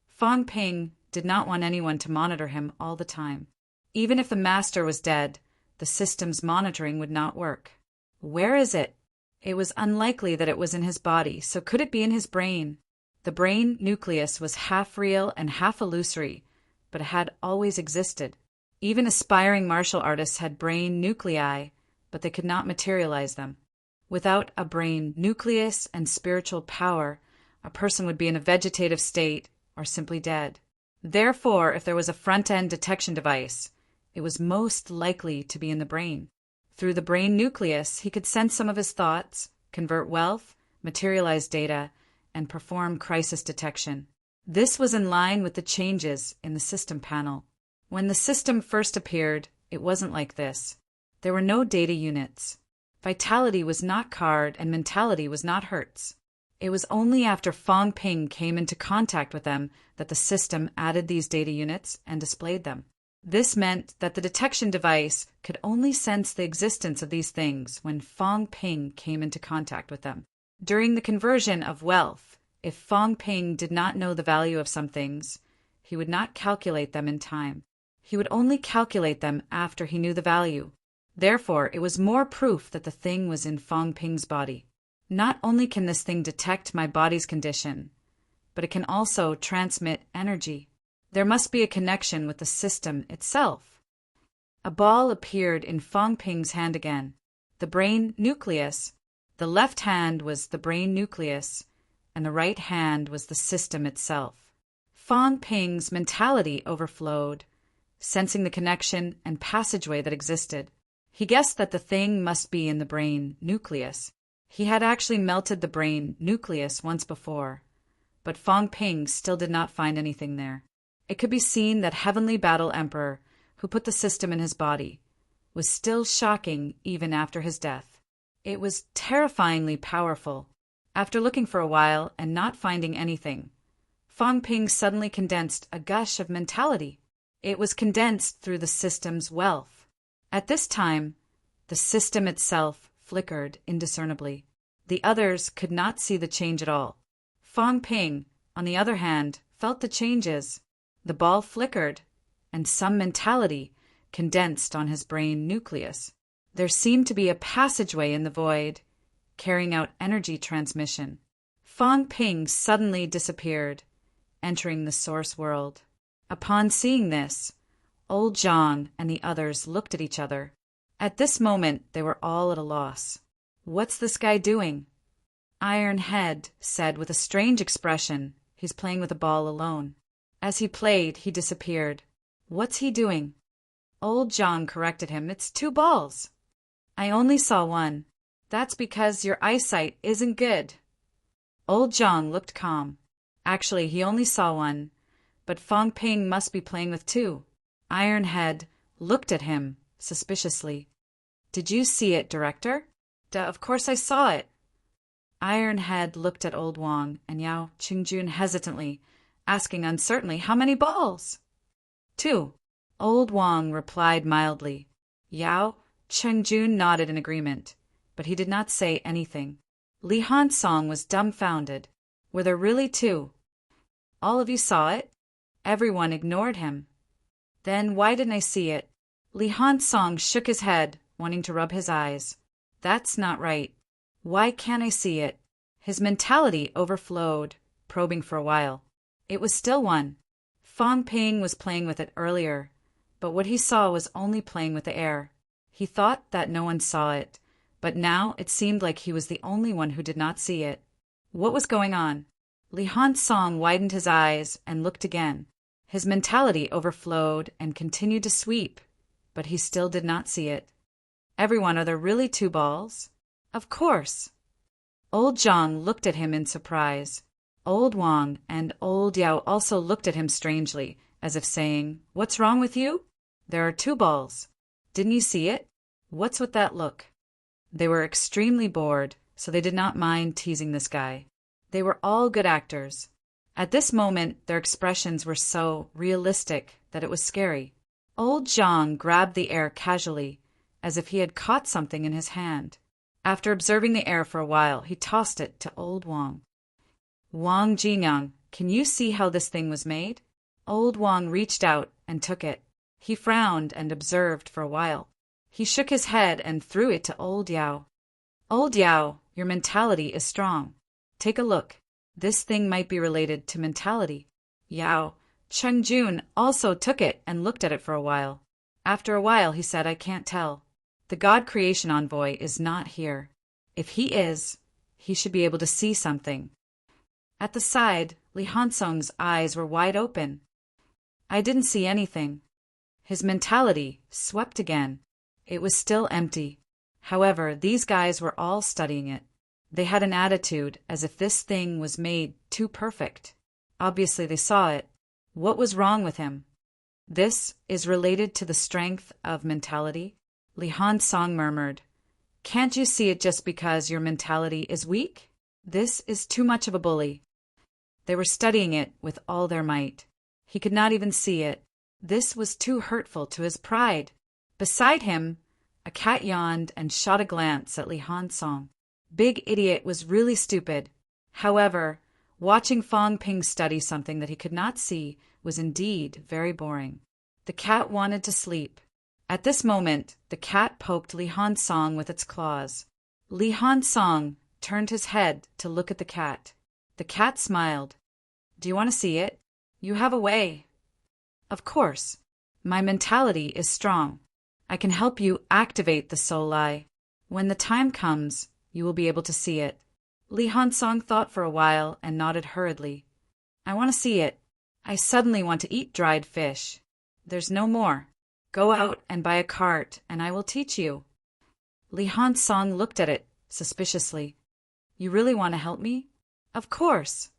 Fang Ping did not want anyone to monitor him all the time. Even if the master was dead, the system's monitoring would not work. Where is it? It was unlikely that it was in his body, so could it be in his brain? The brain nucleus was half real and half illusory, but it had always existed. Even aspiring martial artists had brain nuclei, but they could not materialize them. Without a brain nucleus and spiritual power, a person would be in a vegetative state or simply dead. Therefore, if there was a front-end detection device, it was most likely to be in the brain. Through the brain nucleus, he could sense some of his thoughts, convert wealth, materialize data, and perform crisis detection. This was in line with the changes in the system panel. When the system first appeared, it wasn't like this. There were no data units. Vitality was not card and mentality was not hertz. It was only after Fang Ping came into contact with them that the system added these data units and displayed them. This meant that the detection device could only sense the existence of these things when Fang Ping came into contact with them. During the conversion of wealth, if Fang Ping did not know the value of some things, he would not calculate them in time. He would only calculate them after he knew the value. Therefore, it was more proof that the thing was in Fang Ping's body. Not only can this thing detect my body's condition, but it can also transmit energy. There must be a connection with the system itself. A ball appeared in Fang Ping's hand again. The brain nucleus. The left hand was the brain nucleus, and the right hand was the system itself. Fang Ping's mentality overflowed, sensing the connection and passageway that existed. He guessed that the thing must be in the brain nucleus. He had actually melted the brain nucleus once before, but Fang Ping still did not find anything there. It could be seen that Heavenly Battle Emperor, who put the system in his body, was still shocking even after his death. It was terrifyingly powerful. After looking for a while and not finding anything, Fang Ping suddenly condensed a gush of mentality. It was condensed through the system's wealth. At this time, the system itself flickered indiscernibly. The others could not see the change at all. Fang Ping, on the other hand, felt the changes. The ball flickered, and some mentality condensed on his brain nucleus. There seemed to be a passageway in the void, carrying out energy transmission. Fang Ping suddenly disappeared, entering the source world. Upon seeing this, old Zhang and the others looked at each other. At this moment, they were all at a loss. "What's this guy doing?" Iron Head said with a strange expression. "He's playing with a ball alone." As he played, he disappeared. "What's he doing?" Old Zhang corrected him. "It's 2 balls." "I only saw one." "That's because your eyesight isn't good." Old Zhang looked calm. Actually, he only saw one, but Fang Ping must be playing with two. Ironhead looked at him suspiciously. Did you see it, Director? Of course I saw it. Ironhead looked at Old Wang and Yao Qingjun hesitantly, asking uncertainly, how many balls? 2. Old Wang replied mildly. Yao Qingjun nodded in agreement, but he did not say anything. Li Hansong was dumbfounded. Were there really 2? All of you saw it? Everyone ignored him. Then why didn't I see it? Li Hansong shook his head, wanting to rub his eyes. That's not right. Why can't I see it? His mentality overflowed, probing for a while. It was still 1. Fang Ping was playing with it earlier, but what he saw was only playing with the air. He thought that no one saw it, but now it seemed like he was the only one who did not see it. What was going on? Li Hansong widened his eyes and looked again. His mentality overflowed and continued to sweep, but he still did not see it. Everyone, are there really 2 balls? Of course. Old Zhang looked at him in surprise. Old Wang and Old Yao also looked at him strangely, as if saying, What's wrong with you? There are 2 balls. Didn't you see it? What's with that look? They were extremely bored, so they did not mind teasing this guy. They were all good actors. At this moment, their expressions were so realistic that it was scary. Old Zhang grabbed the air casually, as if he had caught something in his hand. After observing the air for a while, he tossed it to Old Wang. Wang Jinyang, can you see how this thing was made? Old Wang reached out and took it. He frowned and observed for a while. He shook his head and threw it to Old Yao. Old Yao, your mentality is strong. Take a look. This thing might be related to mentality. Yao Chengjun also took it and looked at it for a while. After a while, he said, I can't tell. The God Creation Envoy is not here. If he is, he should be able to see something. At the side, Li Hansong's eyes were wide open. I didn't see anything. His mentality swept again. It was still empty. However, these guys were all studying it. They had an attitude as if this thing was made too perfect. Obviously, they saw it. What was wrong with him? This is related to the strength of mentality? Li Hansong murmured. Can't you see it just because your mentality is weak? This is too much of a bully. They were studying it with all their might. He could not even see it. This was too hurtful to his pride. Beside him, a cat yawned and shot a glance at Li Hansong. Big Idiot was really stupid. However, watching Fang Ping study something that he could not see was indeed very boring. The cat wanted to sleep. At this moment, the cat poked Li Hansong with its claws. Li Hansong turned his head to look at the cat. The cat smiled. Do you want to see it? You have a way. Of course. My mentality is strong. I can help you activate the soul eye. When the time comes, you will be able to see it. Li Hansong thought for a while and nodded hurriedly. I want to see it. I suddenly want to eat dried fish. There's no more. Go out and buy a cart, and I will teach you. Li Hansong looked at it suspiciously. You really want to help me? Of course.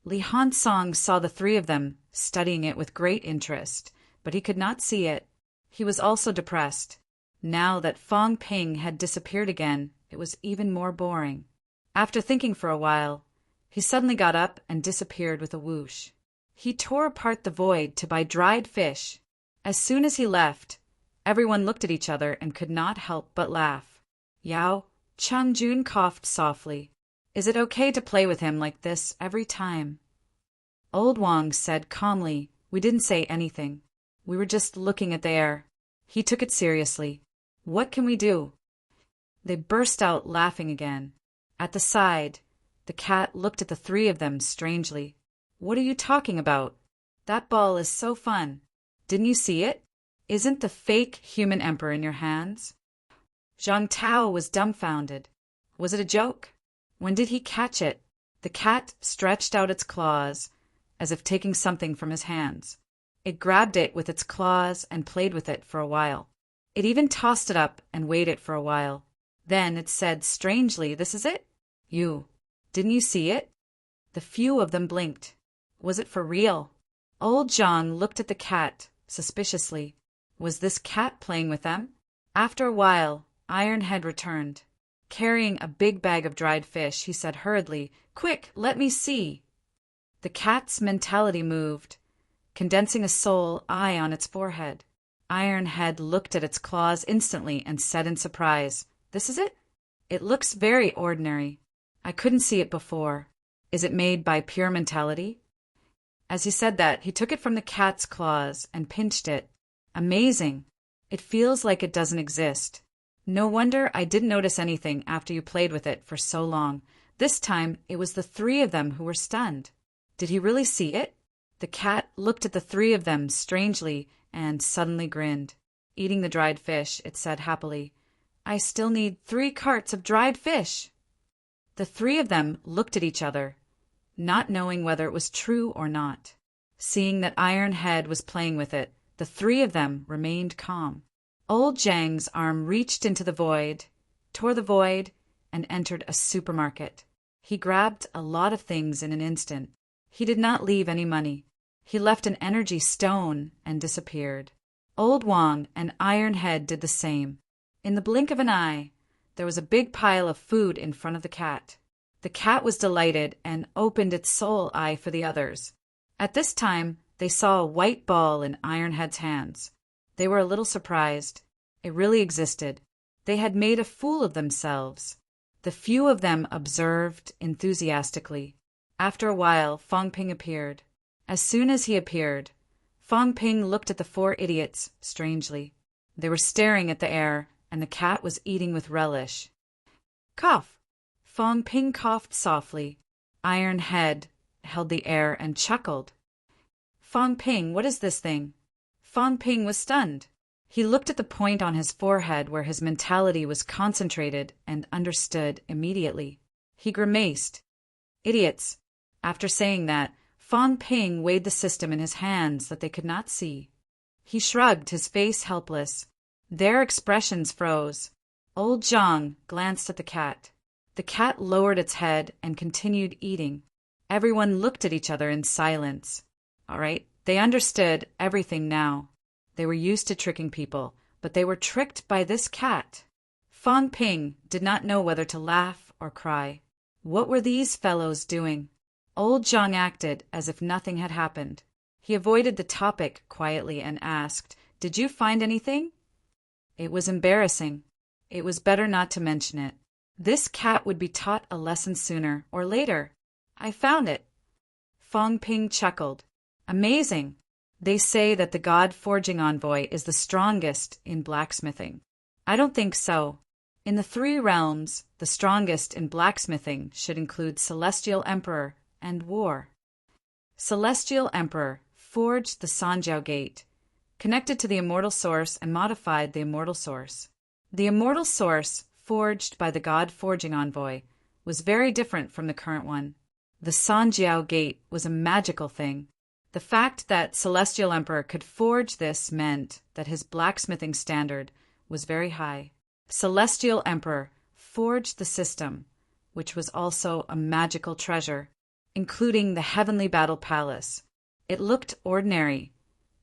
Li Hansong saw the 3 of them studying it with great interest, but he could not see it. He was also depressed. Now that Fang Ping had disappeared again, it was even more boring. After thinking for a while, he suddenly got up and disappeared with a whoosh. He tore apart the void to buy dried fish. As soon as he left, everyone looked at each other and could not help but laugh. Yao Chengjun coughed softly. Is it okay to play with him like this every time? Old Wang said calmly, We didn't say anything. We were just looking at the air. He took it seriously. What can we do? They burst out laughing again. At the side, the cat looked at the 3 of them strangely. What are you talking about? That ball is so fun. Didn't you see it? Isn't the fake human emperor in your hands? Zhang Tao was dumbfounded. Was it a joke? When did he catch it? The cat stretched out its claws, as if taking something from his hands. It grabbed it with its claws and played with it for a while. It even tossed it up and weighed it for a while. Then it said strangely, This is it? You. Didn't you see it? The few of them blinked. Was it for real? Old Zhang looked at the cat suspiciously. Was this cat playing with them? After a while, Ironhead returned. Carrying a big bag of dried fish, he said hurriedly, "Quick, let me see." The cat's mentality moved, condensing a soul eye on its forehead. Ironhead looked at its claws instantly and said in surprise, "This is it? It looks very ordinary. I couldn't see it before. Is it made by pure mentality?" As he said that, he took it from the cat's claws and pinched it. "Amazing. It feels like it doesn't exist. No wonder I didn't notice anything after you played with it for so long." This time, it was the three of them who were stunned. Did he really see it? The cat looked at the three of them strangely and suddenly grinned. Eating the dried fish, it said happily, "I still need 3 carts of dried fish." The three of them looked at each other, not knowing whether it was true or not. Seeing that Ironhead was playing with it, the three of them remained calm. Old Zhang's arm reached into the void, tore the void, and entered a supermarket. He grabbed a lot of things in an instant. He did not leave any money. He left an energy stone and disappeared. Old Wang and Ironhead did the same. In the blink of an eye, there was a big pile of food in front of the cat. The cat was delighted and opened its soul eye for the others. At this time, they saw a white ball in Ironhead's hands. They were a little surprised. It really existed. They had made a fool of themselves. The few of them observed enthusiastically. After a while, Fangping appeared. As soon as he appeared, Fangping looked at the 4 idiots strangely. They were staring at the air, and the cat was eating with relish. "Cough!" Fangping coughed softly. Ironhead held the air and chuckled. "Fangping, what is this thing?" Fangping was stunned. He looked at the point on his forehead where his mentality was concentrated and understood immediately. He grimaced. "Idiots!" After saying that, Fangping weighed the system in his hands that they could not see. He shrugged, his face helpless. Their expressions froze. Old Zhang glanced at the cat. The cat lowered its head and continued eating. Everyone looked at each other in silence. All right, they understood everything now. They were used to tricking people, but they were tricked by this cat. Fangping did not know whether to laugh or cry. What were these fellows doing? Old Zhang acted as if nothing had happened. He avoided the topic quietly and asked, "Did you find anything?" It was embarrassing. It was better not to mention it. This cat would be taught a lesson sooner or later. "I found it." Fangping chuckled. "Amazing. They say that the god forging envoy is the strongest in blacksmithing. I don't think so. In the 3 realms, the strongest in blacksmithing should include Celestial Emperor and War. Celestial Emperor forged the Sanjiao Gate, connected to the Immortal Source and modified the Immortal Source. The Immortal Source, forged by the God Forging Envoy, was very different from the current one. The Sanjiao Gate was a magical thing. The fact that Celestial Emperor could forge this meant that his blacksmithing standard was very high. Celestial Emperor forged the system, which was also a magical treasure, including the Heavenly Battle Palace. It looked ordinary,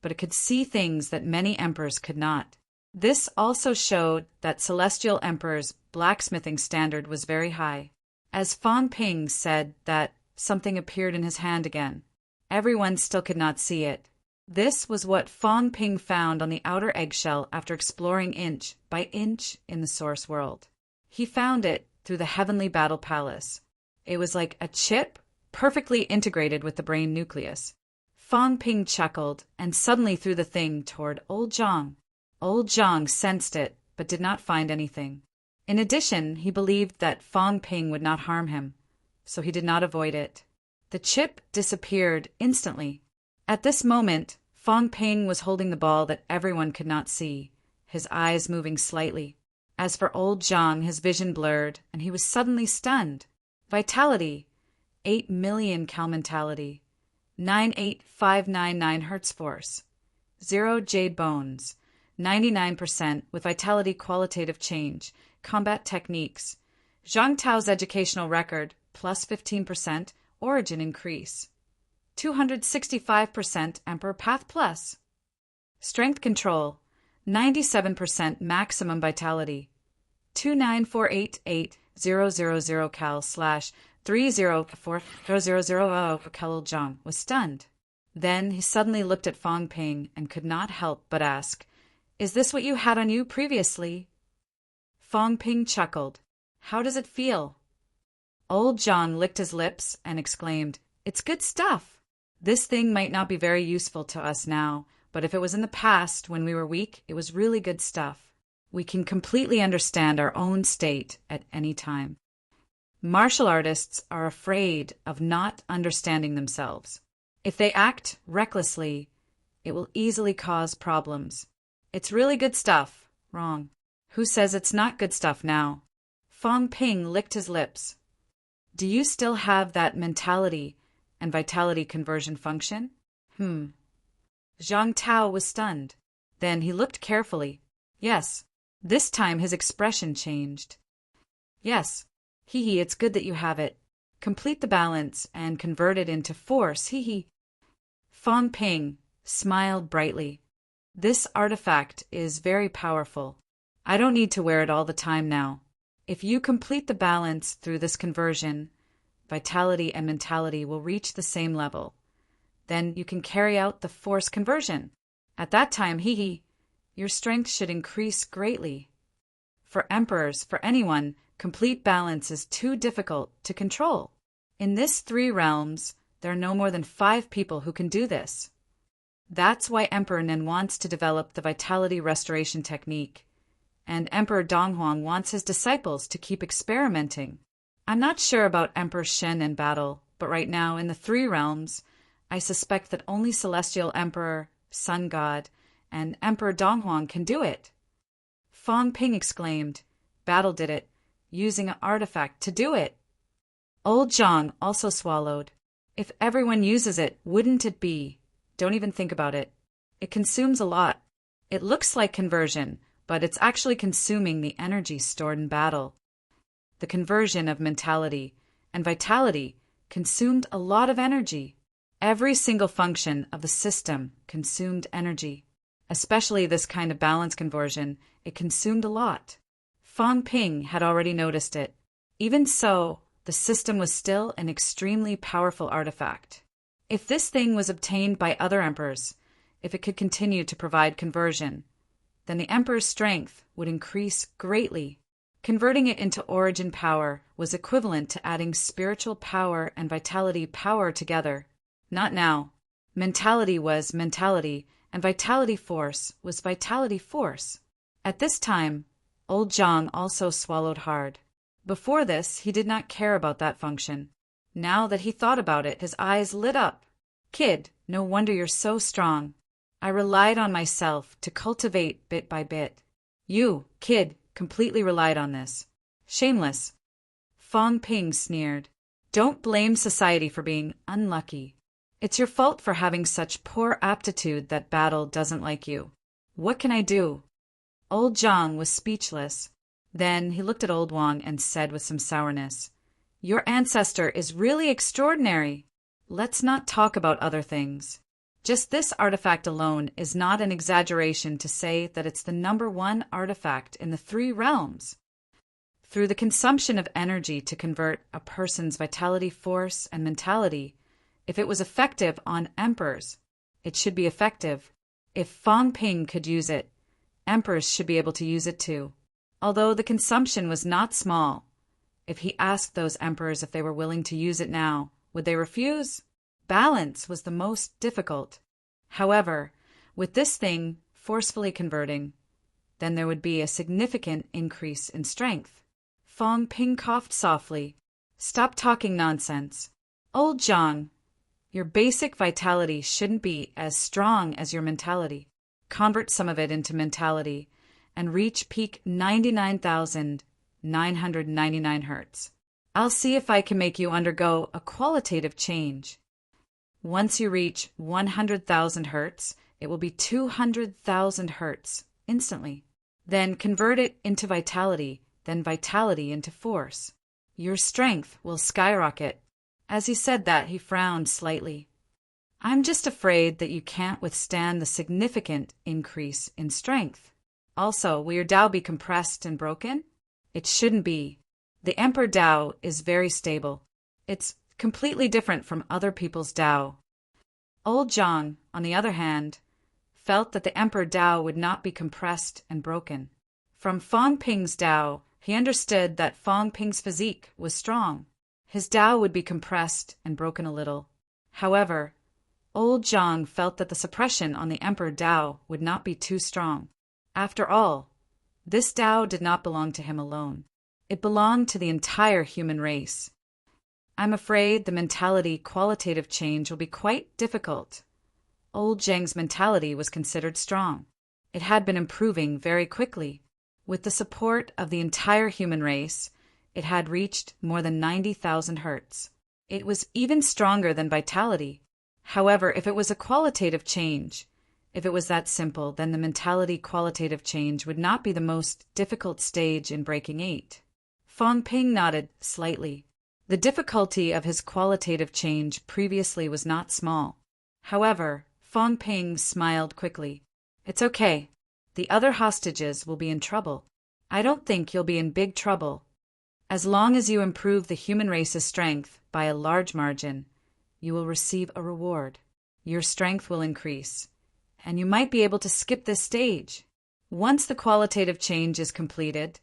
but it could see things that many emperors could not. This also showed that Celestial Emperor's blacksmithing standard was very high. As Fangping said that something appeared in his hand again, everyone still could not see it. This was what Fangping found on the outer eggshell after exploring inch by inch in the source world. He found it through the Heavenly Battle Palace. It was like a chip perfectly integrated with the brain nucleus. Fangping chuckled and suddenly threw the thing toward Old Zhang. Old Zhang sensed it, but did not find anything. In addition, he believed that Fangping would not harm him, so he did not avoid it. The chip disappeared instantly. At this moment, Fangping was holding the ball that everyone could not see, his eyes moving slightly. As for Old Zhang, his vision blurred, and he was suddenly stunned. Vitality, 8 million cal mentality, 98599 Hertz force, 0 jade bones, 99% with vitality qualitative change, combat techniques. Zhang Tao's educational record, plus 15%, origin increase. 265% Emperor Path Plus. Strength control, 97% maximum vitality. 29488,000 cal slash 304,000 cal. Zhang was stunned. Then he suddenly looked at Fang Ping and could not help but ask, "Is this what you had on you previously?" Fang Ping chuckled. "How does it feel?" Old Zhang licked his lips and exclaimed, "It's good stuff. This thing might not be very useful to us now, but if it was in the past when we were weak, it was really good stuff. We can completely understand our own state at any time." Martial artists are afraid of not understanding themselves. If they act recklessly, it will easily cause problems. It's really good stuff. Wrong. Who says it's not good stuff now? Fang Ping licked his lips. Do you still have that mentality and vitality conversion function? Zhang Tao was stunned. Then he looked carefully. Yes. This time his expression changed. Yes. Hee, it's good that you have it. Complete the balance and convert it into force. Hee. Fang Ping smiled brightly. This artifact is very powerful. I don't need to wear it all the time now. If you complete the balance through this conversion, vitality and mentality will reach the same level. Then you can carry out the force conversion. At that time, your strength should increase greatly. For emperors, for anyone, complete balance is too difficult to control. In this 3 realms, there are no more than 5 people who can do this. That's why Emperor Nen wants to develop the vitality restoration technique, and Emperor Donghuang wants his disciples to keep experimenting. I'm not sure about Emperor Shen in battle, but right now in the 3 realms, I suspect that only Celestial Emperor, Sun God, and Emperor Donghuang can do it. Fang Ping exclaimed, "Battle did it, using an artifact to do it." Old Zhang also swallowed. If everyone uses it, wouldn't it be? Don't even think about it. It consumes a lot. It looks like conversion, but it's actually consuming the energy stored in battle. The conversion of mentality and vitality consumed a lot of energy. Every single function of the system consumed energy. Especially this kind of balance conversion, it consumed a lot. Fang Ping had already noticed it. Even so, the system was still an extremely powerful artifact. If this thing was obtained by other emperors, if it could continue to provide conversion, then the emperor's strength would increase greatly. Converting it into origin power was equivalent to adding spiritual power and vitality power together. Not now. Mentality was mentality, and vitality force was vitality force. At this time, old Zhang also swallowed hard. Before this, he did not care about that function. Now that he thought about it, his eyes lit up. "Kid, no wonder you're so strong. I relied on myself to cultivate bit by bit. You, kid, completely relied on this. Shameless." Fang Ping sneered. "Don't blame society for being unlucky. It's your fault for having such poor aptitude that battle doesn't like you. What can I do?" Old Zhang was speechless. Then he looked at old Wang and said with some sourness, "Your ancestor is really extraordinary. Let's not talk about other things. Just this artifact alone is not an exaggeration to say that it's the #1 artifact in the 3 realms. Through the consumption of energy to convert a person's vitality force and mentality, if it was effective on emperors, it should be effective. If Fang Ping could use it, emperors should be able to use it too. Although the consumption was not small, if he asked those emperors if they were willing to use it now, would they refuse? Balance was the most difficult. However, with this thing forcefully converting, then there would be a significant increase in strength. Fang Ping coughed softly. "Stop talking nonsense. Old Zhang, your basic vitality shouldn't be as strong as your mentality. Convert some of it into mentality and reach peak 99,999 hertz. I'll see if I can make you undergo a qualitative change. Once you reach 100,000 hertz, it will be 200,000 hertz instantly. Then convert it into vitality, then vitality into force. Your strength will skyrocket. As he said that, he frowned slightly. I'm just afraid that you can't withstand the significant increase in strength. Also, will your Tao be compressed and broken? It shouldn't be. The Emperor Tao is very stable. It's completely different from other people's Tao. Old Zhang, on the other hand, felt that the Emperor Tao would not be compressed and broken. From Fang Ping's Tao, he understood that Fang Ping's physique was strong. His Tao would be compressed and broken a little. However, old Zhang felt that the suppression on the Emperor Tao would not be too strong. After all, this Tao did not belong to him alone. It belonged to the entire human race. I'm afraid the mentality qualitative change will be quite difficult. Old Zhang's mentality was considered strong. It had been improving very quickly. With the support of the entire human race, it had reached more than 90,000 hertz. It was even stronger than vitality. However, if it was a qualitative change, if it was that simple, then the mentality qualitative change would not be the most difficult stage in Breaking 8. Fang Ping nodded slightly. The difficulty of his qualitative change previously was not small. However, Fang Ping smiled quickly. It's okay. The other hostages will be in trouble. I don't think you'll be in big trouble. As long as you improve the human race's strength by a large margin, you will receive a reward. Your strength will increase, and you might be able to skip this stage. Once the qualitative change is completed,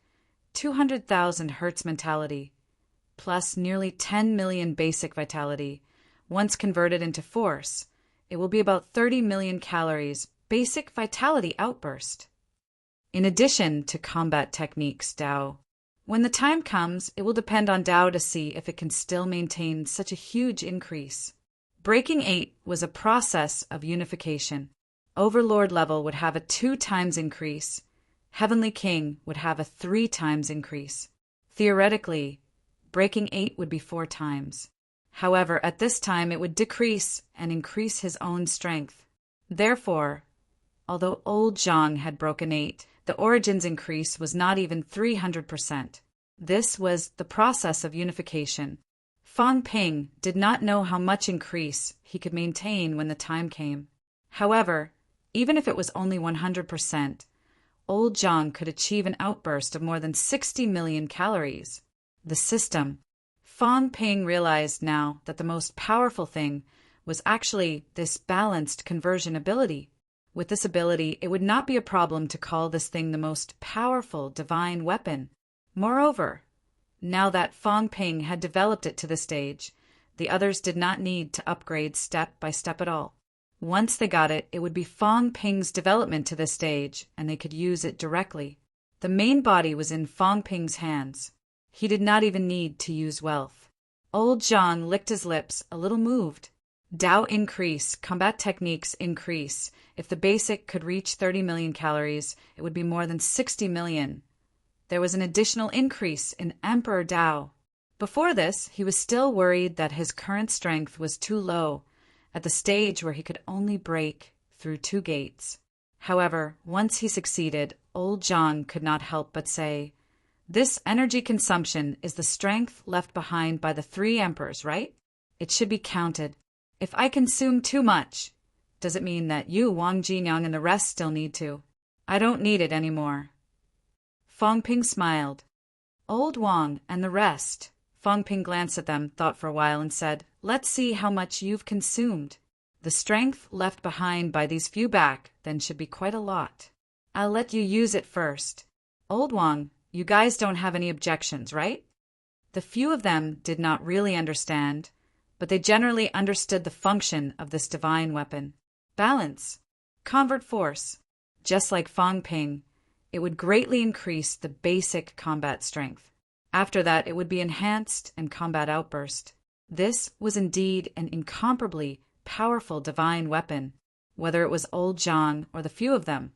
200,000 hertz mentality, plus nearly 10 million basic vitality, once converted into force, it will be about 30 million calories basic vitality outburst. In addition to combat techniques, Tao. When the time comes, it will depend on Tao to see if it can still maintain such a huge increase. Breaking 8 was a process of unification. Overlord level would have a 2 times increase. Heavenly King would have a 3 times increase. Theoretically, Breaking 8 would be 4 times. However, at this time it would decrease and increase his own strength. Therefore, although old Zhang had broken 8, the Origin's increase was not even 300%. This was the process of unification. Fang Ping did not know how much increase he could maintain when the time came. However, even if it was only 100%, old Zhang could achieve an outburst of more than 60 million calories. The system. Fang Ping realized now that the most powerful thing was actually this balanced conversion ability. With this ability, it would not be a problem to call this thing the most powerful divine weapon. Moreover, now that Fang Ping had developed it to this stage, the others did not need to upgrade step by step at all. Once they got it, it would be Fang Ping's development to this stage, and they could use it directly. The main body was in Fang Ping's hands. He did not even need to use wealth. Old Zhang licked his lips, a little moved. Tao increase, combat techniques increase. If the basic could reach 30 million calories, it would be more than 60 million. There was an additional increase in Emperor Tao. Before this, he was still worried that his current strength was too low, at the stage where he could only break through 2 gates. However, once he succeeded, old Zhang could not help but say, "This energy consumption is the strength left behind by the 3 emperors, right? It should be counted. If I consume too much, does it mean that you, Wang Jinyang, and the rest still need to? I don't need it anymore." Fang Ping smiled. Old Wang and the rest. Fang Ping glanced at them, thought for a while, and said, "Let's see how much you've consumed. The strength left behind by these few back then should be quite a lot. I'll let you use it first. Old Wang, you guys don't have any objections, right?" The few of them did not really understand, but they generally understood the function of this divine weapon. Balance. Convert force. Just like Fang Ping, it would greatly increase the basic combat strength. After that, it would be enhanced and combat outburst. This was indeed an incomparably powerful divine weapon. Whether it was old Zhang or the few of them,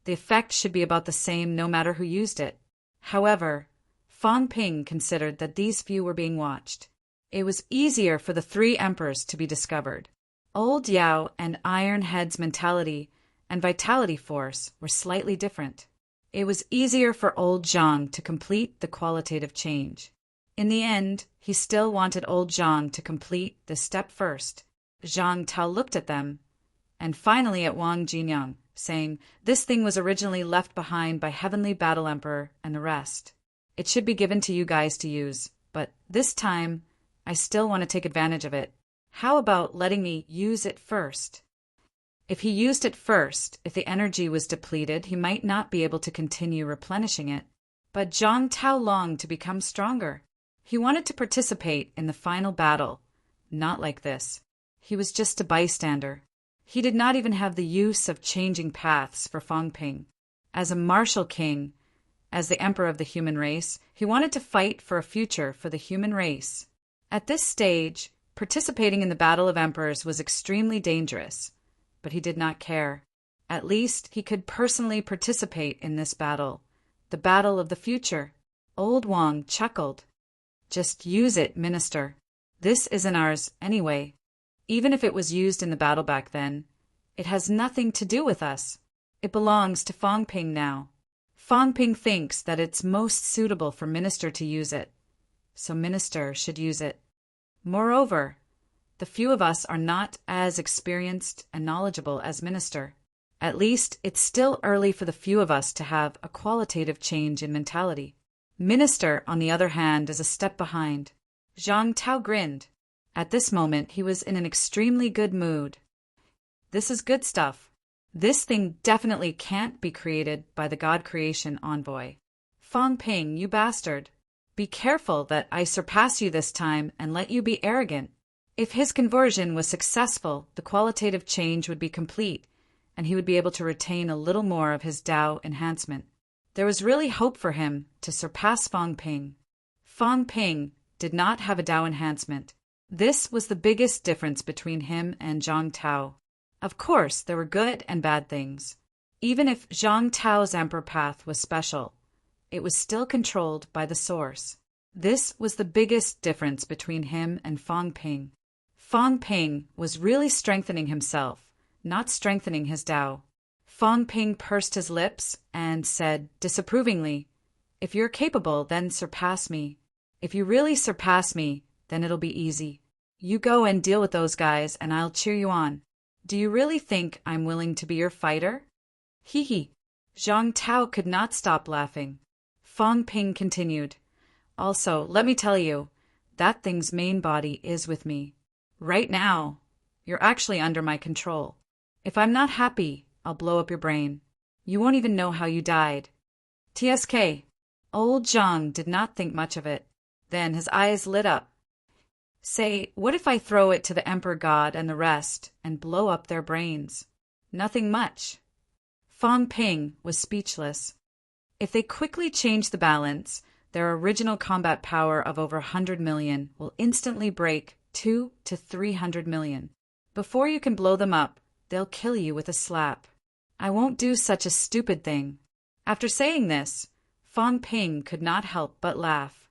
the effect should be about the same no matter who used it. However, Fang Ping considered that these few were being watched. It was easier for the 3 emperors to be discovered. Old Yao and Iron Head's mentality and vitality force were slightly different. It was easier for old Zhang to complete the qualitative change. In the end, he still wanted old Zhang to complete this step first. Zhang Tao looked at them, and finally at Wang Jinyang, saying, "This thing was originally left behind by Heavenly Battle Emperor and the rest. It should be given to you guys to use, but this time, I still want to take advantage of it. How about letting me use it first?" If he used it first, if the energy was depleted, he might not be able to continue replenishing it. But Zhang Tao longed to become stronger. He wanted to participate in the final battle. Not like this. He was just a bystander. He did not even have the use of changing paths for Fangping. As a martial king, as the emperor of the human race, he wanted to fight for a future for the human race. At this stage, participating in the Battle of Emperors was extremely dangerous, but he did not care. At least he could personally participate in this battle, the battle of the future. Old Wang chuckled. "Just use it, minister. This isn't ours anyway. Even if it was used in the battle back then, it has nothing to do with us. It belongs to Fangping now. Fangping thinks that it's most suitable for minister to use it, so minister should use it. Moreover, the few of us are not as experienced and knowledgeable as minister. At least it's still early for the few of us to have a qualitative change in mentality. Minister, on the other hand, is a step behind." Zhang Tao grinned. At this moment, he was in an extremely good mood. This is good stuff. This thing definitely can't be created by the God Creation Envoy. Fangping, you bastard. Be careful that I surpass you this time and let you be arrogant. If his conversion was successful, the qualitative change would be complete, and he would be able to retain a little more of his Tao enhancement. There was really hope for him to surpass Fangping. Fangping did not have a Tao enhancement. This was the biggest difference between him and Zhang Tao. Of course, there were good and bad things. Even if Zhang Tao's emperor path was special, it was still controlled by the source. This was the biggest difference between him and Fangping. Fangping was really strengthening himself, not strengthening his Tao. Fangping pursed his lips and said disapprovingly, "If you're capable, then surpass me. If you really surpass me, then it'll be easy. You go and deal with those guys and I'll cheer you on. Do you really think I'm willing to be your fighter?" Hee hee. Zhang Tao could not stop laughing. Fangping continued, "Also, let me tell you, that thing's main body is with me. Right now, you're actually under my control. If I'm not happy, I'll blow up your brain. You won't even know how you died." TSK. Old Zhang did not think much of it. Then his eyes lit up. "Say, what if I throw it to the Emperor God and the rest and blow up their brains?" "Nothing much." Fangping was speechless. If they quickly change the balance, their original combat power of over 100 million will instantly break 2 to 300 million. Before you can blow them up, they'll kill you with a slap. I won't do such a stupid thing. After saying this, Fangping could not help but laugh.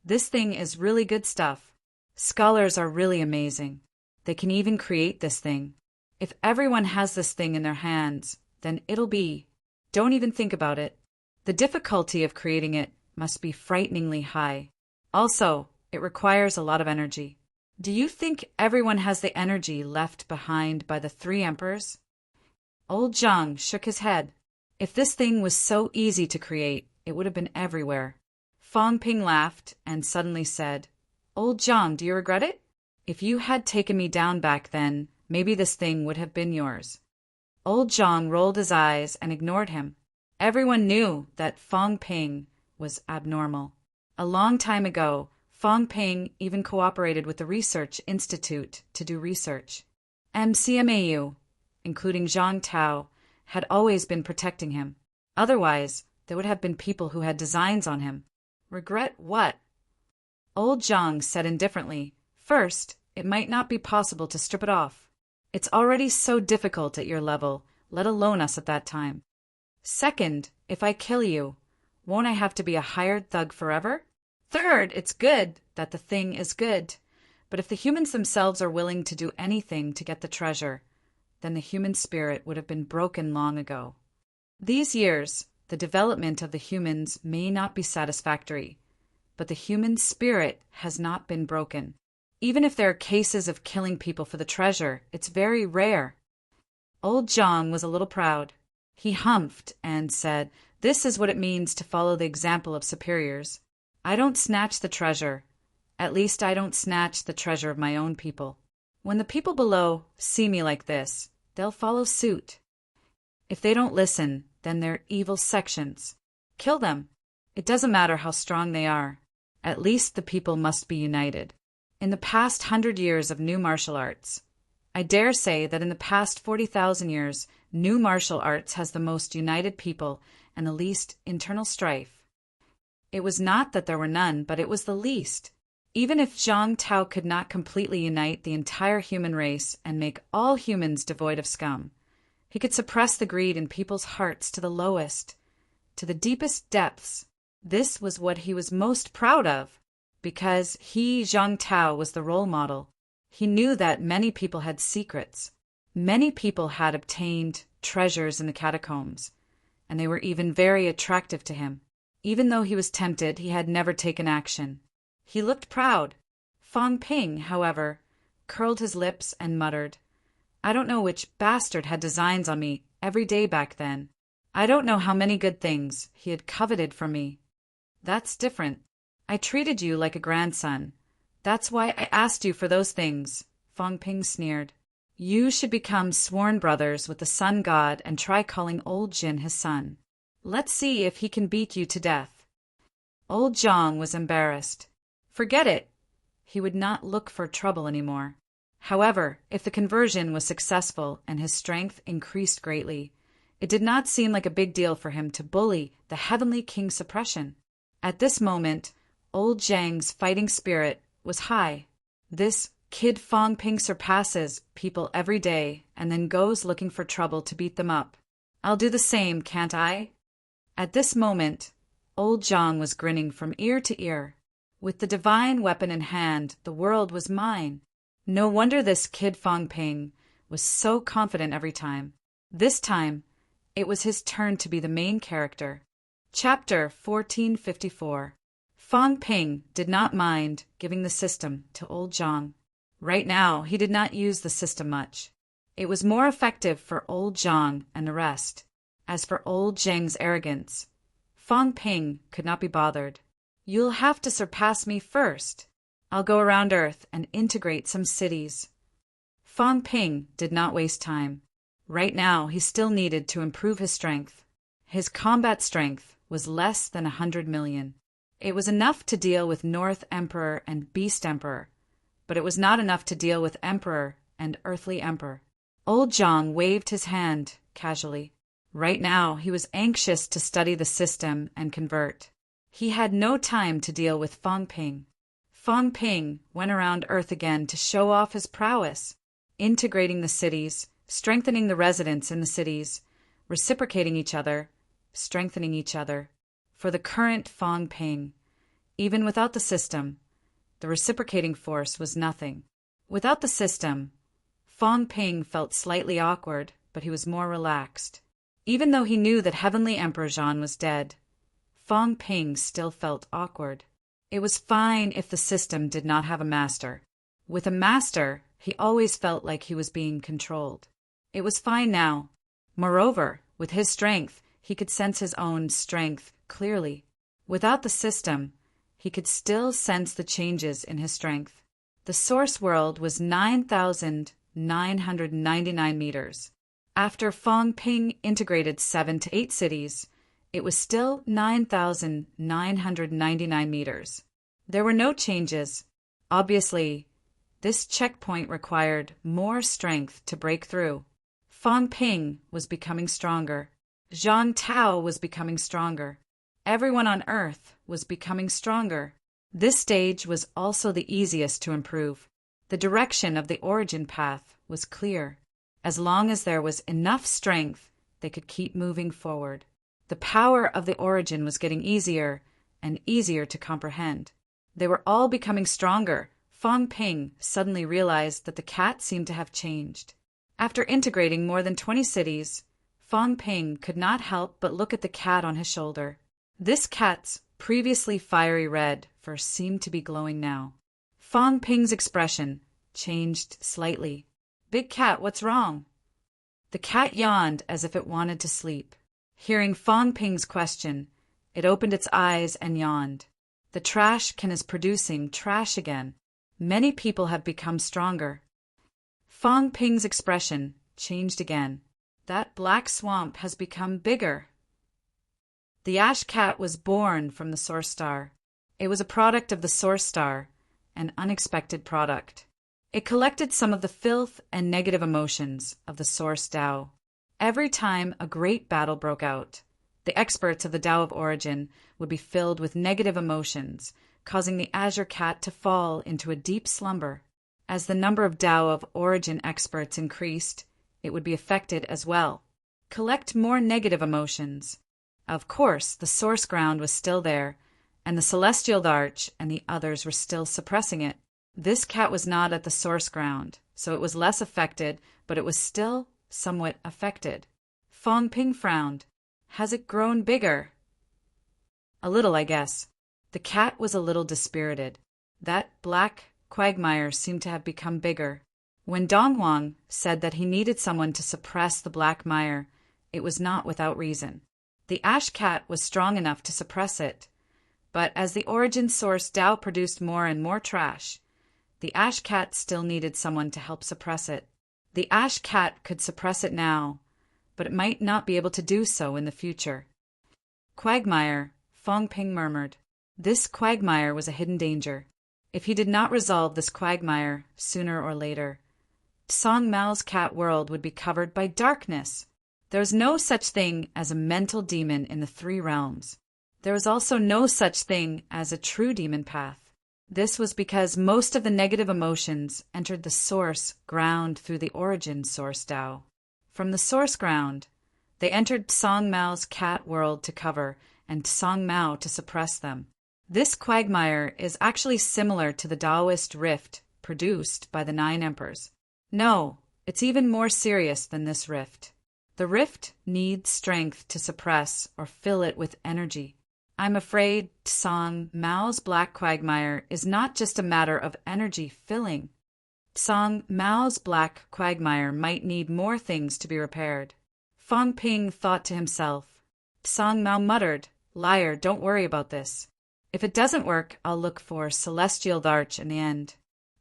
This thing is really good stuff. Scholars are really amazing. They can even create this thing. If everyone has this thing in their hands, then it'll be. Don't even think about it. The difficulty of creating it must be frighteningly high. Also, it requires a lot of energy. Do you think everyone has the energy left behind by the 3 emperors? Old Zhang shook his head. If this thing was so easy to create, it would have been everywhere. Fangping laughed and suddenly said, "Old Zhang, do you regret it? If you had taken me down back then, maybe this thing would have been yours." Old Zhang rolled his eyes and ignored him. Everyone knew that Fangping was abnormal. A long time ago, Fangping even cooperated with the Research Institute to do research. MCMAU, including Zhang Tao, had always been protecting him. Otherwise, there would have been people who had designs on him. Regret what? Old Zhang said indifferently, "First, it might not be possible to strip it off. It's already so difficult at your level, let alone us at that time. Second, if I kill you, won't I have to be a hired thug forever? Third, it's good that the thing is good. But if the humans themselves are willing to do anything to get the treasure, then the human spirit would have been broken long ago. These years, the development of the humans may not be satisfactory, but the human spirit has not been broken. Even if there are cases of killing people for the treasure, it's very rare. Old Zhang was a little proud. He humphed and said, "This is what it means to follow the example of superiors. I don't snatch the treasure. At least I don't snatch the treasure of my own people. When the people below see me like this, they'll follow suit. If they don't listen, then they're evil sections. Kill them. It doesn't matter how strong they are. At least the people must be united." In the past 100 years of new martial arts, I dare say that in the past 40,000 years, new martial arts has the most united people and the least internal strife. It was not that there were none, but it was the least. Even if Zhang Tao could not completely unite the entire human race and make all humans devoid of scum, he could suppress the greed in people's hearts to the lowest, to the deepest depths. This was what he was most proud of, because he, Zhang Tao, was the role model. He knew that many people had secrets. Many people had obtained treasures in the catacombs, and they were even very attractive to him. Even though he was tempted, he had never taken action. He looked proud. Fang Ping, however, curled his lips and muttered, "I don't know which bastard had designs on me every day back then. I don't know how many good things he had coveted from me. That's different. I treated you like a grandson. That's why I asked you for those things," Fang Ping sneered. "You should become sworn brothers with the sun god and try calling old Jin his son. Let's see if he can beat you to death." Old Zhang was embarrassed. Forget it. He would not look for trouble anymore. However, if the conversion was successful and his strength increased greatly, it did not seem like a big deal for him to bully the heavenly king's suppression. At this moment, old Zhang's fighting spirit was high. This kid Fang Ping surpasses people every day and then goes looking for trouble to beat them up. I'll do the same, can't I? At this moment, old Zhang was grinning from ear to ear. With the divine weapon in hand, the world was mine. No wonder this kid Fang Ping was so confident every time. This time, it was his turn to be the main character. Chapter 1454. Fang Ping did not mind giving the system to old Zhang. Right now, he did not use the system much. It was more effective for old Zhang and the rest. As for old Zhang's arrogance, Fang Ping could not be bothered. "You'll have to surpass me first. I'll go around Earth and integrate some cities." Fang Ping did not waste time. Right now, he still needed to improve his strength. His combat strength was less than 100 million. It was enough to deal with North Emperor and Beast Emperor, but it was not enough to deal with Emperor and Earthly Emperor. Old Zhang waved his hand casually. Right now, he was anxious to study the system and convert. He had no time to deal with Fang Ping. Fang Ping went around Earth again to show off his prowess, integrating the cities, strengthening the residents in the cities, reciprocating each other, strengthening each other. For the current Fang Ping, even without the system, the reciprocating force was nothing. Without the system, Fang Ping felt slightly awkward, but he was more relaxed. Even though he knew that Heavenly Emperor Zhan was dead, Fang Ping still felt awkward. It was fine if the system did not have a master. With a master, he always felt like he was being controlled. It was fine now. Moreover, with his strength, he could sense his own strength clearly. Without the system, he could still sense the changes in his strength. The source world was 9,999 meters. After Fang Ping integrated 7 to 8 cities, it was still 9,999 meters. There were no changes. Obviously, this checkpoint required more strength to break through. Fang Ping was becoming stronger. Zhang Tao was becoming stronger. Everyone on Earth was becoming stronger. This stage was also the easiest to improve. The direction of the origin path was clear. As long as there was enough strength, they could keep moving forward. The power of the origin was getting easier and easier to comprehend. They were all becoming stronger. Fang Ping suddenly realized that the cat seemed to have changed. After integrating more than 20 cities, Fang Ping could not help but look at the cat on his shoulder. This cat's previously fiery red first seemed to be glowing now. Fang Ping's expression changed slightly. Big cat, what's wrong? The cat yawned as if it wanted to sleep. Hearing Fang Ping's question, it opened its eyes and yawned. The trash can is producing trash again. Many people have become stronger. Fang Ping's expression changed again. That black swamp has become bigger. The ash cat was born from the source star. It was a product of the source star, an unexpected product. It collected some of the filth and negative emotions of the source Tao. Every time a great battle broke out, the experts of the Tao of Origin would be filled with negative emotions, causing the azure cat to fall into a deep slumber. As the number of Tao of Origin experts increased, it would be affected as well. Collect more negative emotions. Of course, the source ground was still there, and the celestial arch and the others were still suppressing it. This cat was not at the source ground, so it was less affected, but it was still somewhat affected. Fang Ping frowned. Has it grown bigger? A little, I guess. The cat was a little dispirited. That black quagmire seemed to have become bigger. When Dong Huang said that he needed someone to suppress the black mire, it was not without reason. The ash cat was strong enough to suppress it, but as the origin source Tao produced more and more trash, the ash cat still needed someone to help suppress it. The ash cat could suppress it now, but it might not be able to do so in the future. Quagmire, Fang Ping murmured. This quagmire was a hidden danger. If he did not resolve this quagmire sooner or later, Song Mao's cat world would be covered by darkness. There was no such thing as a mental demon in the three realms. There was also no such thing as a true demon path. This was because most of the negative emotions entered the source ground through the origin source Tao. From the source ground, they entered Song Mao's cat world to cover and Song Mao to suppress them. This quagmire is actually similar to the Taoist rift produced by the 9 emperors. No, it's even more serious than this rift. The rift needs strength to suppress or fill it with energy. I'm afraid Song Mao's black quagmire is not just a matter of energy filling. Song Mao's black quagmire might need more things to be repaired. Fang Ping thought to himself. Song Mao muttered, "Liar, don't worry about this. If it doesn't work, I'll look for celestial arch in the end.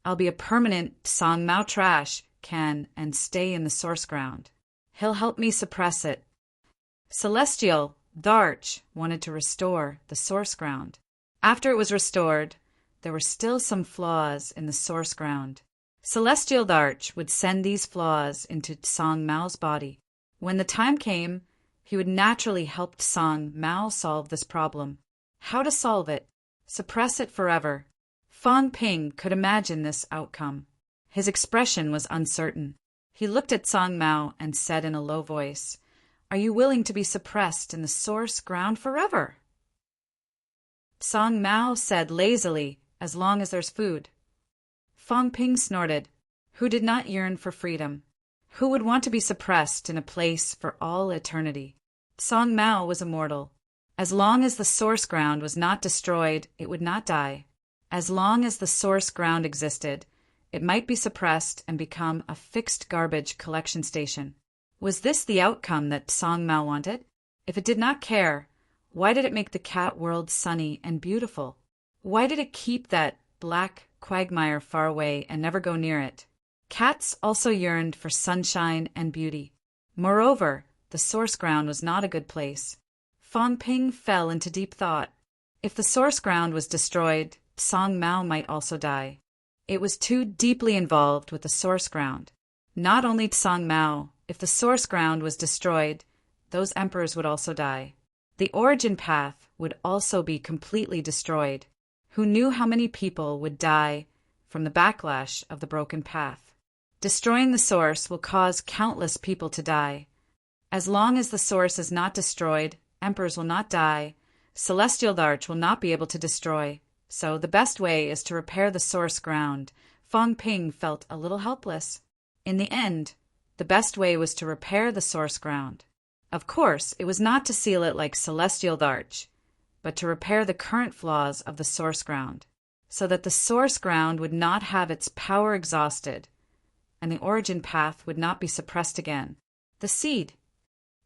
I'll be a permanent Song Mao trash can and stay in the source ground. He'll help me suppress it." Celestial Darch wanted to restore the source ground. After it was restored, there were still some flaws in the source ground. Celestial Darch would send these flaws into Song Mao's body. When the time came, he would naturally help Song Mao solve this problem. How to solve it? Suppress it forever. Fang Ping could imagine this outcome. His expression was uncertain. He looked at Song Mao and said in a low voice, "Are you willing to be suppressed in the source ground forever?" Song Mao said lazily, "As long as there's food." Fang Ping snorted. Who did not yearn for freedom? Who would want to be suppressed in a place for all eternity? Song Mao was immortal. As long as the source ground was not destroyed, it would not die. As long as the source ground existed, it might be suppressed and become a fixed garbage collection station. Was this the outcome that Song Mao wanted? If it did not care, why did it make the cat world sunny and beautiful? Why did it keep that black quagmire far away and never go near it? Cats also yearned for sunshine and beauty. Moreover, the source ground was not a good place. Fang Ping fell into deep thought. If the source ground was destroyed, Song Mao might also die. It was too deeply involved with the source ground. Not only Song Mao, if the source ground was destroyed, those emperors would also die. The origin path would also be completely destroyed. Who knew how many people would die from the backlash of the broken path? Destroying the source will cause countless people to die. As long as the source is not destroyed, emperors will not die, celestial arch will not be able to destroy. So the best way is to repair the source ground. Fang Ping felt a little helpless. In the end, the best way was to repair the source ground. Of course, it was not to seal it like celestial arch, but to repair the current flaws of the source ground, so that the source ground would not have its power exhausted, and the origin path would not be suppressed again. The seed.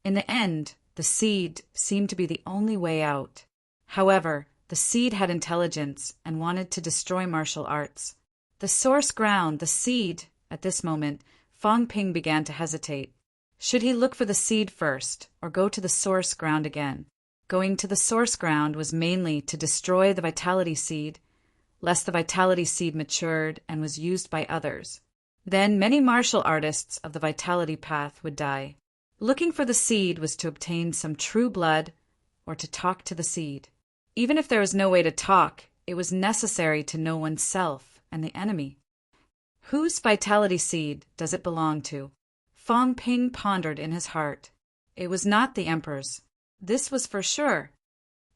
In the end, the seed seemed to be the only way out. However, the seed had intelligence and wanted to destroy martial arts. The source ground, the seed. At this moment, Fang Ping began to hesitate. Should he look for the seed first, or go to the source ground again? Going to the source ground was mainly to destroy the vitality seed, lest the vitality seed matured and was used by others. Then many martial artists of the vitality path would die. Looking for the seed was to obtain some true blood or to talk to the seed. Even if there was no way to talk, it was necessary to know oneself and the enemy. Whose vitality seed does it belong to? Fang Ping pondered in his heart. It was not the Emperor's. This was for sure.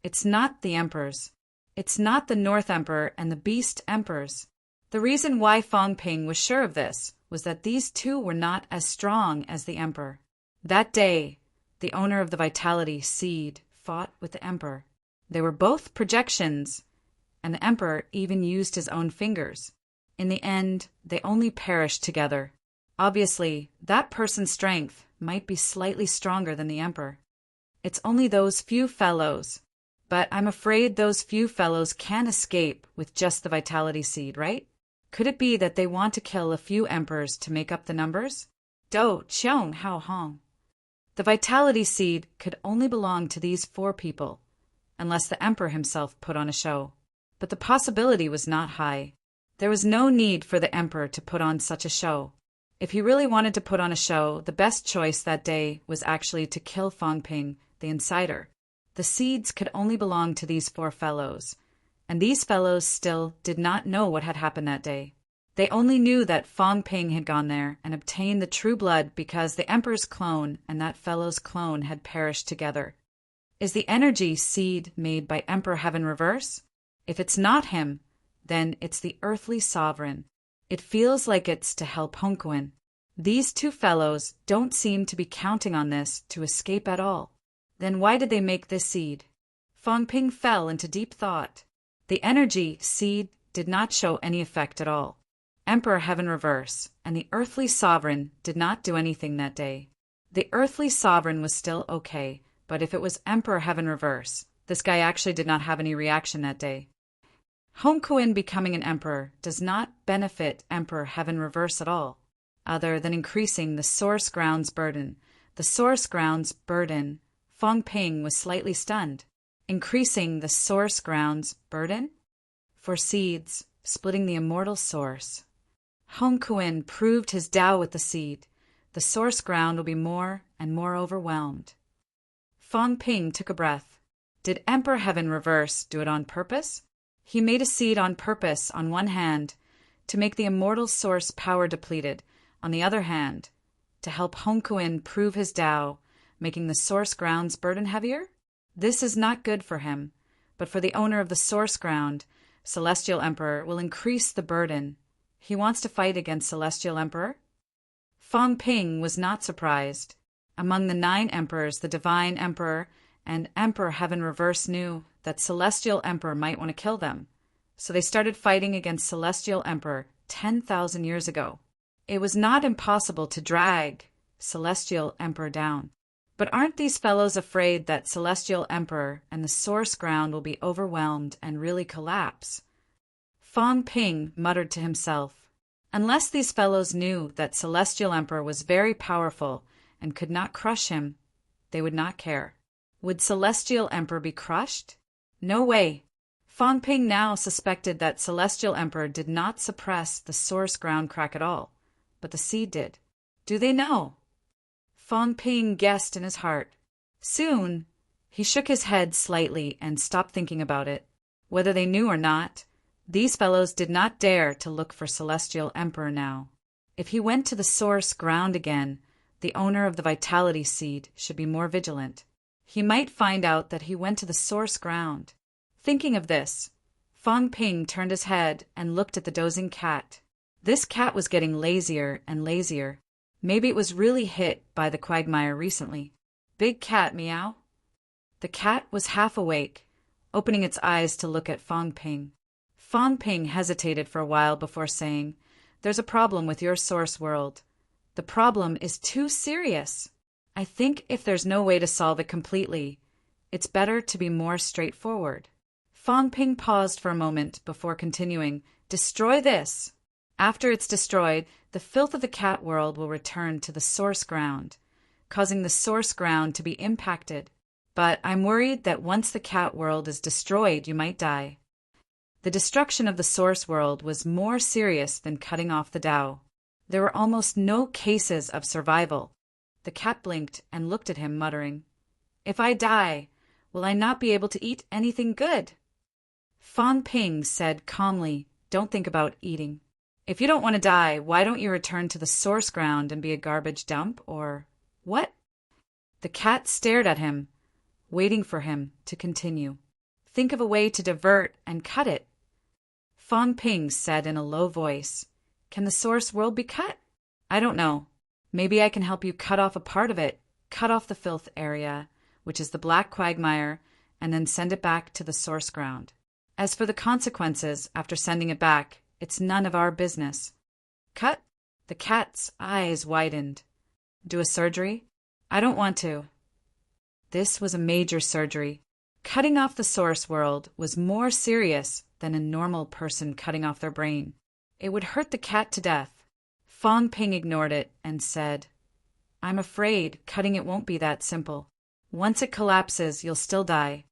It's not the Emperor's. It's not the North Emperor and the Beast Emperor's. The reason why Fang Ping was sure of this was that these two were not as strong as the Emperor. That day, the owner of the vitality seed fought with the Emperor. They were both projections, and the Emperor even used his own fingers. In the end, they only perished together. Obviously, that person's strength might be slightly stronger than the Emperor. It's only those few fellows, but I'm afraid those few fellows can't escape with just the vitality seed, right? Could it be that they want to kill a few emperors to make up the numbers? Do Qiong Hao Hong. The vitality seed could only belong to these 4 people, unless the Emperor himself put on a show. But the possibility was not high. There was no need for the Emperor to put on such a show. If he really wanted to put on a show, the best choice that day was actually to kill Fang Ping, the insider. The seeds could only belong to these 4 fellows, and these fellows still did not know what had happened that day. They only knew that Fang Ping had gone there and obtained the true blood because the Emperor's clone and that fellow's clone had perished together. Is the energy seed made by Emperor Heaven Reverse? If it's not him, then it's the earthly sovereign. It feels like it's to help Hongquan. These 2 fellows don't seem to be counting on this to escape at all. Then why did they make this seed? Fang Ping fell into deep thought. The energy seed did not show any effect at all. Emperor Heaven Reverse and the earthly sovereign did not do anything that day. The earthly sovereign was still okay, but if it was Emperor Heaven Reverse, this guy actually did not have any reaction that day. Hongquan becoming an emperor does not benefit Emperor Heaven Reverse at all, other than increasing the source ground's burden. The source ground's burden. Fang Ping was slightly stunned. Increasing the source ground's burden? For seeds, splitting the immortal source. Hongquan proved his Tao with the seed. The source ground will be more and more overwhelmed. Fang Ping took a breath. Did Emperor Heaven Reverse do it on purpose? He made a seed on purpose on one hand, to make the immortal source power depleted, on the other hand, to help Hongquan prove his Tao, making the source ground's burden heavier? This is not good for him, but for the owner of the source ground, Celestial Emperor will increase the burden. He wants to fight against Celestial Emperor? Fang Ping was not surprised. Among the 9 emperors, the Divine Emperor and Emperor Heaven Reverse knew that Celestial Emperor might want to kill them, so they started fighting against Celestial Emperor 10,000 years ago. It was not impossible to drag Celestial Emperor down. But aren't these fellows afraid that Celestial Emperor and the source ground will be overwhelmed and really collapse? Fang Ping muttered to himself, unless these fellows knew that Celestial Emperor was very powerful and could not crush him, they would not care. Would Celestial Emperor be crushed? No way. Fang Ping now suspected that Celestial Emperor did not suppress the source ground crack at all, but the seed did. Do they know? Fang Ping guessed in his heart. Soon, he shook his head slightly and stopped thinking about it. Whether they knew or not, these fellows did not dare to look for Celestial Emperor now. If he went to the source ground again, the owner of the vitality seed should be more vigilant. He might find out that he went to the source ground. Thinking of this, Fang Ping turned his head and looked at the dozing cat. This cat was getting lazier and lazier. Maybe it was really hit by the quagmire recently. Big cat, meow. The cat was half awake, opening its eyes to look at Fong Ping. Fong Ping hesitated for a while before saying, "There's a problem with your source world. The problem is too serious. I think if there's no way to solve it completely, it's better to be more straightforward." Fong Ping paused for a moment before continuing, "Destroy this. After it's destroyed, the filth of the cat world will return to the source ground, causing the source ground to be impacted. But I'm worried that once the cat world is destroyed, you might die." The destruction of the source world was more serious than cutting off the Tao. There were almost no cases of survival. The cat blinked and looked at him, muttering, "If I die, will I not be able to eat anything good?" Fong Ping said calmly, "Don't think about eating. If you don't want to die, why don't you return to the source ground and be a garbage dump, or what?" The cat stared at him, waiting for him to continue. "Think of a way to divert and cut it." Fong Ping said in a low voice, "Can the source world be cut? I don't know. Maybe I can help you cut off a part of it, cut off the filth area, which is the black quagmire, and then send it back to the source ground. As for the consequences after sending it back, it's none of our business." "Cut?" The cat's eyes widened. "Do a surgery?" "I don't want to." This was a major surgery. Cutting off the source world was more serious than a normal person cutting off their brain. It would hurt the cat to death. Fong Ping ignored it and said, "I'm afraid cutting it won't be that simple. Once it collapses, you'll still die."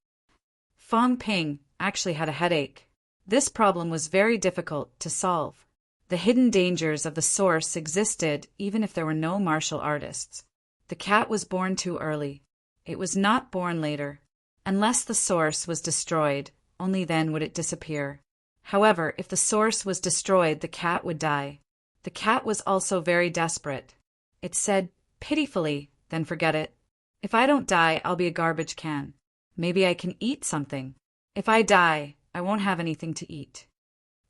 Fong Ping actually had a headache. This problem was very difficult to solve. The hidden dangers of the source existed even if there were no martial artists. The cat was born too early. It was not born later. Unless the source was destroyed, only then would it disappear. However, if the source was destroyed, the cat would die. The cat was also very desperate. It said pitifully, "Then forget it. If I don't die, I'll be a garbage can. Maybe I can eat something. If I die, I won't have anything to eat."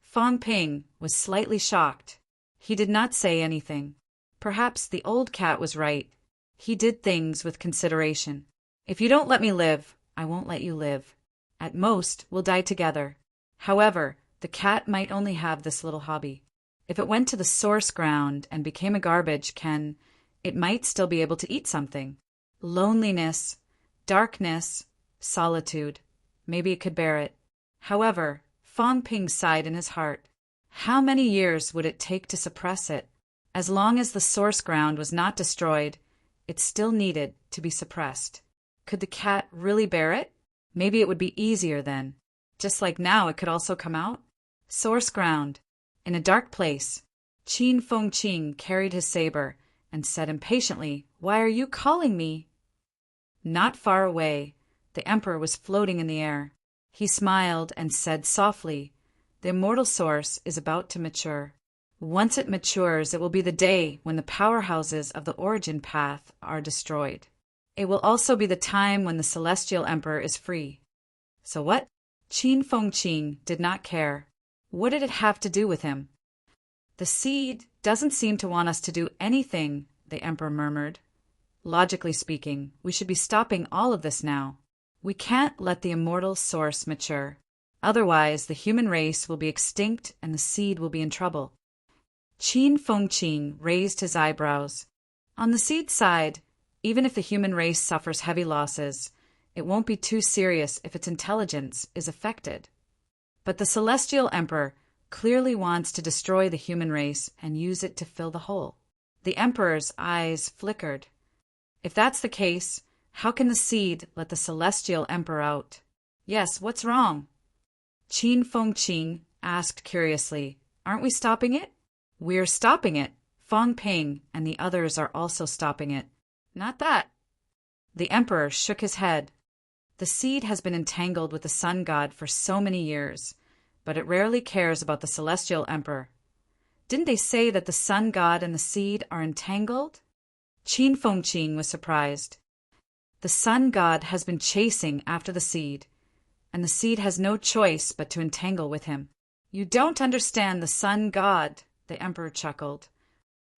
Fong Ping was slightly shocked. He did not say anything. Perhaps the old cat was right. He did things with consideration. "If you don't let me live, I won't let you live. At most, we'll die together." However, the cat might only have this little hobby. If it went to the source ground and became a garbage can, it might still be able to eat something. Loneliness, darkness, solitude. Maybe it could bear it. However, Fong Ping sighed in his heart. How many years would it take to suppress it? As long as the source ground was not destroyed, it still needed to be suppressed. Could the cat really bear it? Maybe it would be easier then. Just like now, it could also come out. Source ground. In a dark place, Qin Feng Qing carried his saber and said impatiently, "Why are you calling me?" Not far away, the emperor was floating in the air. He smiled and said softly, "The immortal source is about to mature. Once it matures, it will be the day when the powerhouses of the origin path are destroyed. It will also be the time when the celestial emperor is free." So what? Qin Feng Qing did not care. What did it have to do with him? "The seed doesn't seem to want us to do anything," the emperor murmured. "Logically speaking, we should be stopping all of this now. We can't let the immortal source mature. Otherwise, the human race will be extinct and the seed will be in trouble." Qin Feng Qing raised his eyebrows. "On the seed side, even if the human race suffers heavy losses, it won't be too serious if its intelligence is affected. But the celestial emperor clearly wants to destroy the human race and use it to fill the hole." The emperor's eyes flickered. "If that's the case, how can the seed let the celestial emperor out?" "Yes, what's wrong?" Qin Feng Qing asked curiously. "Aren't we stopping it?" "We're stopping it. Fong Ping and the others are also stopping it." "Not that." The emperor shook his head. "The seed has been entangled with the sun god for so many years, but it rarely cares about the celestial emperor." "Didn't they say that the sun god and the seed are entangled?" Qin Feng Qing was surprised. "The sun god has been chasing after the seed, and the seed has no choice but to entangle with him." "You don't understand the sun god," the emperor chuckled.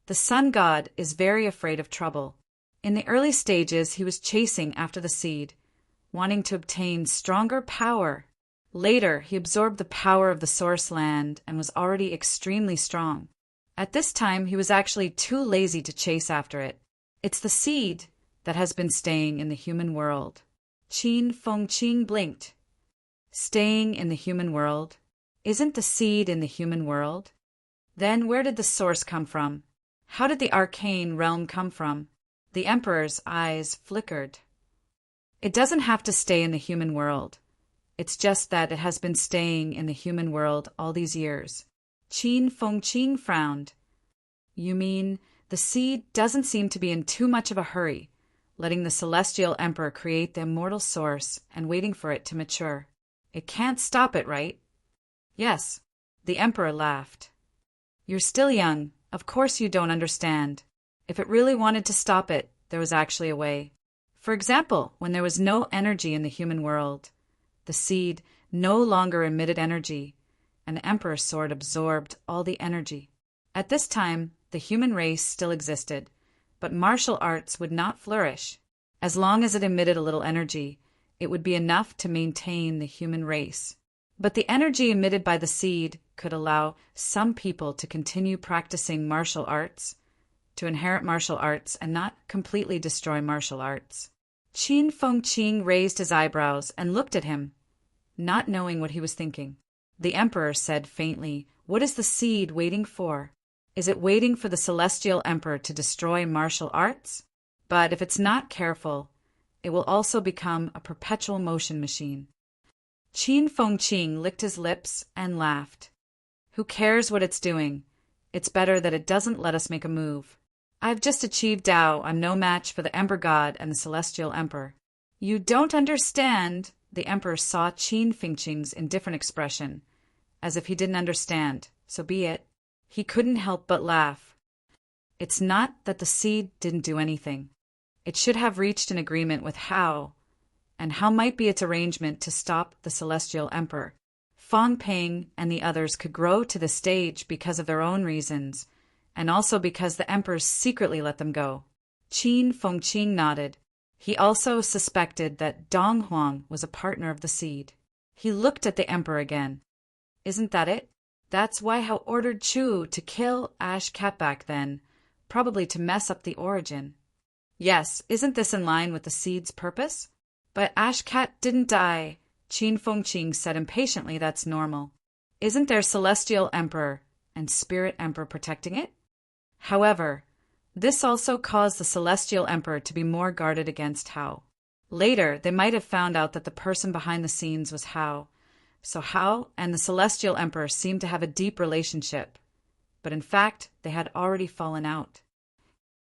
"The sun god is very afraid of trouble. In the early stages, he was chasing after the seed. wanting to obtain stronger power. Later, he absorbed the power of the source land and was already extremely strong. At this time, he was actually too lazy to chase after it. It's the seed that has been staying in the human world. Qin Feng Qing blinked. Staying in the human world? Isn't the seed in the human world? Then where did the source come from? How did the arcane realm come from? The emperor's eyes flickered. It doesn't have to stay in the human world. It's just that it has been staying in the human world all these years. Qin Feng Qing frowned. You mean the seed doesn't seem to be in too much of a hurry, letting the celestial emperor create the immortal source and waiting for it to mature. It can't stop it, right? Yes, the emperor laughed. You're still young. Of course you don't understand. If it really wanted to stop it, there was actually a way. For example, when there was no energy in the human world, the seed no longer emitted energy, and the emperor's sword absorbed all the energy. At this time, the human race still existed, but martial arts would not flourish. As long as it emitted a little energy, it would be enough to maintain the human race. But the energy emitted by the seed could allow some people to continue practicing martial arts, to inherit martial arts and not completely destroy martial arts. Qin Feng Qing raised his eyebrows and looked at him, not knowing what he was thinking. The emperor said faintly, "What is the seed waiting for? Is it waiting for the celestial emperor to destroy martial arts? But if it's not careful, it will also become a perpetual motion machine." Qin Feng Qing licked his lips and laughed. Who cares what it's doing? It's better that it doesn't let us make a move. I've just achieved Tao. I'm no match for the Emperor God and the Celestial Emperor. You don't understand. The Emperor saw Qin Feng Qing's indifferent expression, as if he didn't understand. So be it. He couldn't help but laugh. It's not that the seed didn't do anything. It should have reached an agreement with Hao, and how might be its arrangement to stop the Celestial Emperor. Fang Ping and the others could grow to the stage because of their own reasons, and also because the Emperor secretly let them go. Qin Feng Qing nodded. He also suspected that Dong Huang was a partner of the seed. He looked at the Emperor again. Isn't that it? That's why Hao ordered Chu to kill Ash Cat back then, probably to mess up the origin. Yes, isn't this in line with the seed's purpose? But Ash Cat didn't die. Qin Feng Qing said impatiently, that's normal. Isn't there Celestial Emperor and Spirit Emperor protecting it? However, this also caused the Celestial Emperor to be more guarded against Hao. Later, they might have found out that the person behind the scenes was Hao. So Hao and the Celestial Emperor seemed to have a deep relationship. But in fact, they had already fallen out.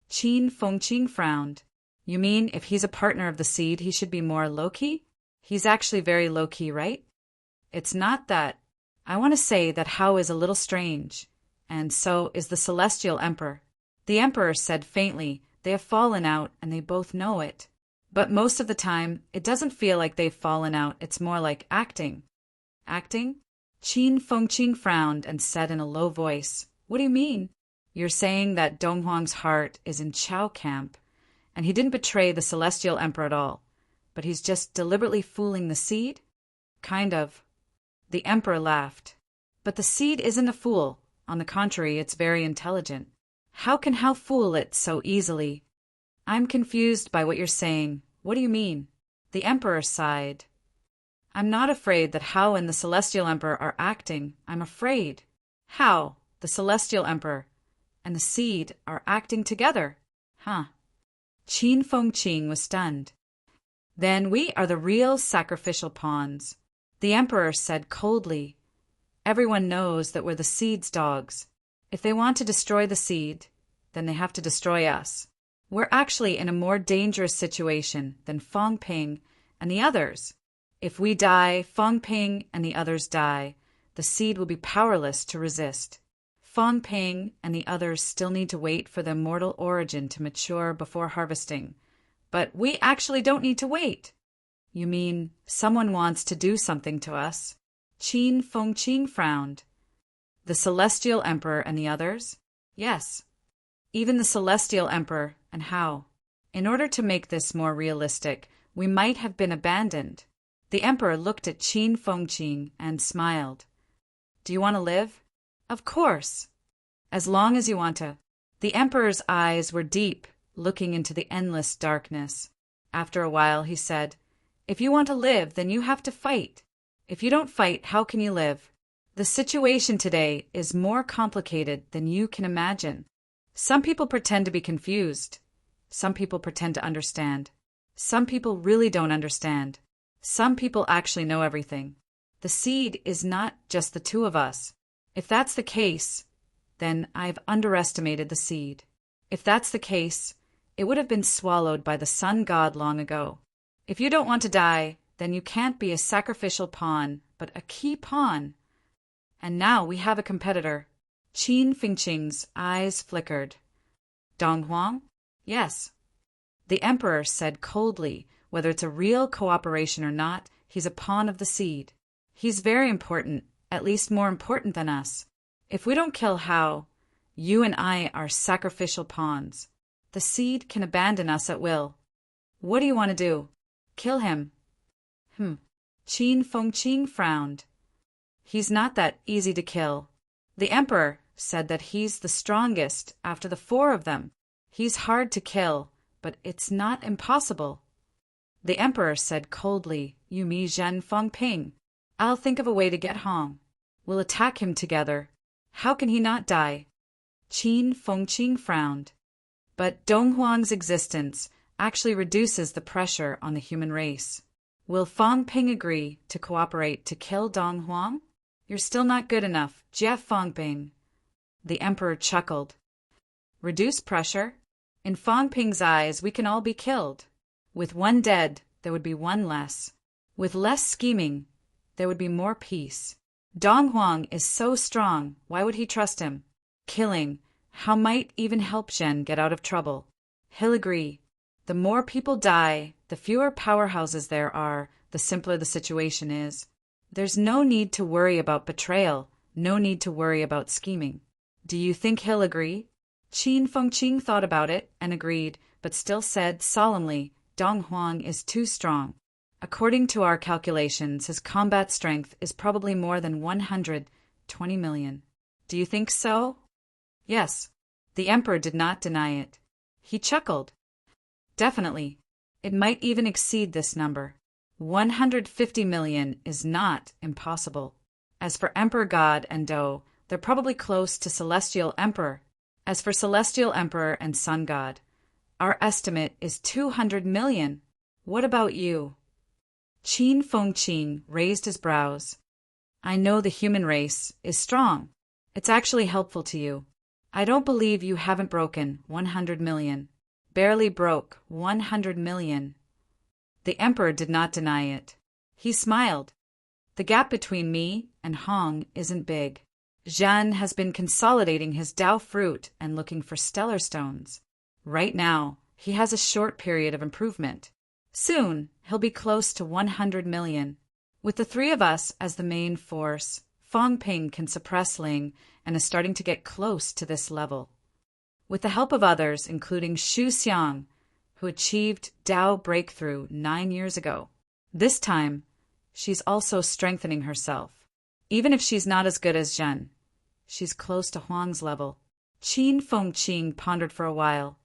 Qin Feng Qing frowned. You mean if he's a partner of the seed, he should be more low-key? He's actually very low-key, right? It's not that. I want to say that Hao is a little strange, and so is the Celestial Emperor. The Emperor said faintly, they have fallen out and they both know it. But most of the time, it doesn't feel like they've fallen out, it's more like acting. Acting? Qin Feng Qing frowned and said in a low voice, What do you mean? You're saying that Dong Huang's heart is in Chao camp, and he didn't betray the Celestial Emperor at all, but he's just deliberately fooling the seed? Kind of. The Emperor laughed. But the seed isn't a fool. On the contrary, it's very intelligent. How can Hao fool it so easily? I'm confused by what you're saying. What do you mean? The Emperor sighed. I'm not afraid that Hao and the Celestial Emperor are acting. I'm afraid Hao, the Celestial Emperor, and the seed are acting together. Huh. Qin Feng Qing was stunned. Then we are the real sacrificial pawns, the Emperor said coldly. Everyone knows that we're the seed's dogs. If they want to destroy the seed, then they have to destroy us. We're actually in a more dangerous situation than Fang Ping and the others. If we die, Fang Ping and the others die, the seed will be powerless to resist. Fang Ping and the others still need to wait for the immortal origin to mature before harvesting. But we actually don't need to wait. You mean someone wants to do something to us? Qin Feng Qing frowned. The Celestial Emperor and the others? Yes. Even the Celestial Emperor and Hao. In order to make this more realistic, We might have been abandoned. The emperor looked at Qin Fengqing and smiled. Do you want to live? Of course. As long as you want to. The emperor's eyes were deep, looking into the endless darkness. After a while, he said, If you want to live, then you have to fight. If you don't fight, how can you live? The situation today is more complicated than you can imagine. Some people pretend to be confused. Some people pretend to understand. Some people really don't understand. Some people actually know everything. The seed is not just the two of us. If that's the case, then I've underestimated the seed. If that's the case, it would have been swallowed by the sun god long ago. If you don't want to die, then you can't be a sacrificial pawn, but a key pawn. And now we have a competitor. Qin Fengqing's eyes flickered. Dong Huang? Yes. The emperor said coldly, whether it's a real cooperation or not, he's a pawn of the seed. He's very important, at least more important than us. If we don't kill Hao, you and I are sacrificial pawns. The seed can abandon us at will. What do you want to do? Kill him. Qin Fengqing frowned. He's not that easy to kill. The emperor said that he's the strongest after the four of them. He's hard to kill, but it's not impossible. The emperor said coldly, You me Zhen Fengping. I'll think of a way to get Hong. We'll attack him together. How can he not die? Qin Fengqing frowned. But Dong Huang's existence actually reduces the pressure on the human race. Will Fengping agree to cooperate to kill Dong Huang? You're still not good enough, Jeff Fengping. The emperor chuckled. Reduce pressure? In Fengping's eyes, we can all be killed. With one dead, there would be one less. With less scheming, there would be more peace. Dong Huang is so strong, why would he trust him? Killing Hao might even help Zhen get out of trouble. He'll agree. The more people die, the fewer powerhouses there are, the simpler the situation is. There's no need to worry about betrayal, no need to worry about scheming. Do you think he'll agree? Qin Fengqing thought about it and agreed, but still said solemnly, Dong Huang is too strong. According to our calculations, his combat strength is probably more than 120 million. Do you think so? Yes. The emperor did not deny it. He chuckled. Definitely. It might even exceed this number. 150 million is not impossible. As for Emperor God and Do, they're probably close to Celestial Emperor. As for Celestial Emperor and Sun God, our estimate is 200 million. What about you? Qin Fengqing raised his brows. I know the human race is strong. It's actually helpful to you. I don't believe you haven't broken 100 million. Barely broke 100 million. The emperor did not deny it. He smiled. The gap between me and Hong isn't big. Zhan has been consolidating his Dao fruit and looking for stellar stones. Right now, he has a short period of improvement. Soon, he'll be close to 100 million. With the three of us as the main force, Fengping can suppress Ling and is starting to get close to this level. With the help of others, including Xu Xiang, who achieved Dao breakthrough 9 years ago. This time, she's also strengthening herself. Even if she's not as good as Zhen, she's close to Huang's level. Qin Fengqing pondered for a while.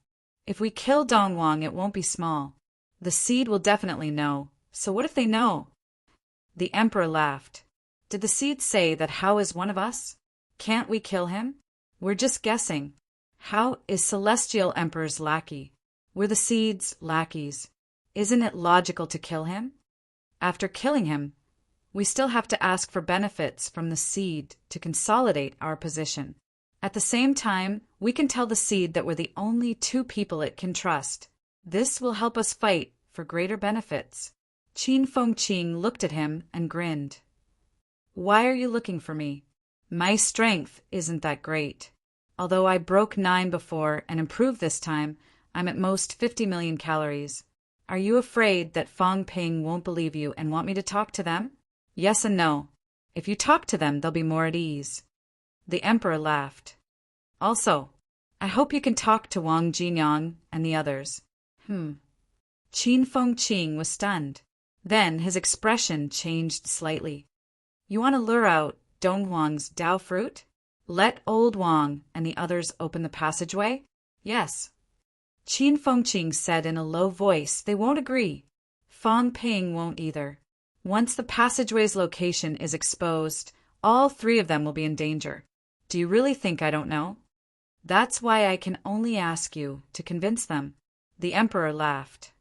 If we kill Dong Huang, it won't be small. The seed will definitely know. So what if they know? The emperor laughed. Did the seed say that Hao is one of us? Can't we kill him? We're just guessing. Hao is Celestial Emperor's lackey. We're the seed's lackeys. Isn't it logical to kill him? After killing him, we still have to ask for benefits from the seed to consolidate our position. At the same time, we can tell the seed that we're the only two people it can trust. This will help us fight for greater benefits. Qin Fengqing looked at him and grinned. Why are you looking for me? My strength isn't that great. Although I broke 9 before and improved this time, I'm at most 50 million calories. Are you afraid that Fengping won't believe you and want me to talk to them? Yes and no. If you talk to them, they'll be more at ease. The emperor laughed. Also, I hope you can talk to Wang Jinyang and the others. Qin Fengqing was stunned. Then his expression changed slightly. You want to lure out Dong Huang's Dao fruit? Let old Wang and the others open the passageway? Yes. Qin Fengqing said in a low voice. They won't agree. Fang Ping won't either. Once the passageway's location is exposed, all three of them will be in danger. Do you really think I don't know? That's why I can only ask you to convince them. The emperor laughed.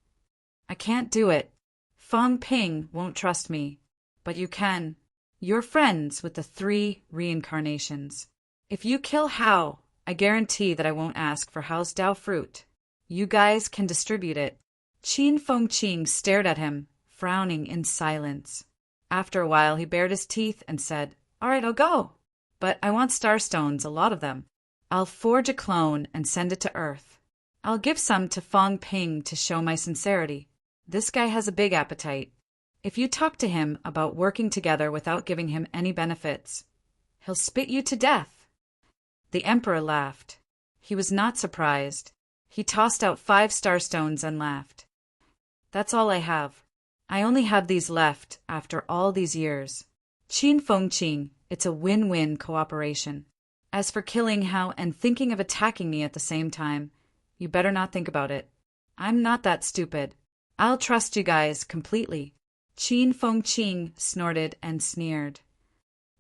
I can't do it. Fang Ping won't trust me. But you can. You're friends with the 3 reincarnations. If you kill Hao, I guarantee that I won't ask for Hao's Dao fruit. You guys can distribute it. Qin Fengqing stared at him, frowning in silence. After a while, he bared his teeth and said, All right, I'll go. But I want starstones, a lot of them. I'll forge a clone and send it to Earth. I'll give some to Fang Ping to show my sincerity. This guy has a big appetite. If you talk to him about working together without giving him any benefits, he'll spit you to death. The emperor laughed. He was not surprised. He tossed out 5 starstones and laughed. That's all I have. I only have these left after all these years. Qin Fengqing, it's a win-win cooperation. As for killing Hao and thinking of attacking me at the same time, you better not think about it. I'm not that stupid. I'll trust you guys completely. Qin Fengqing snorted and sneered.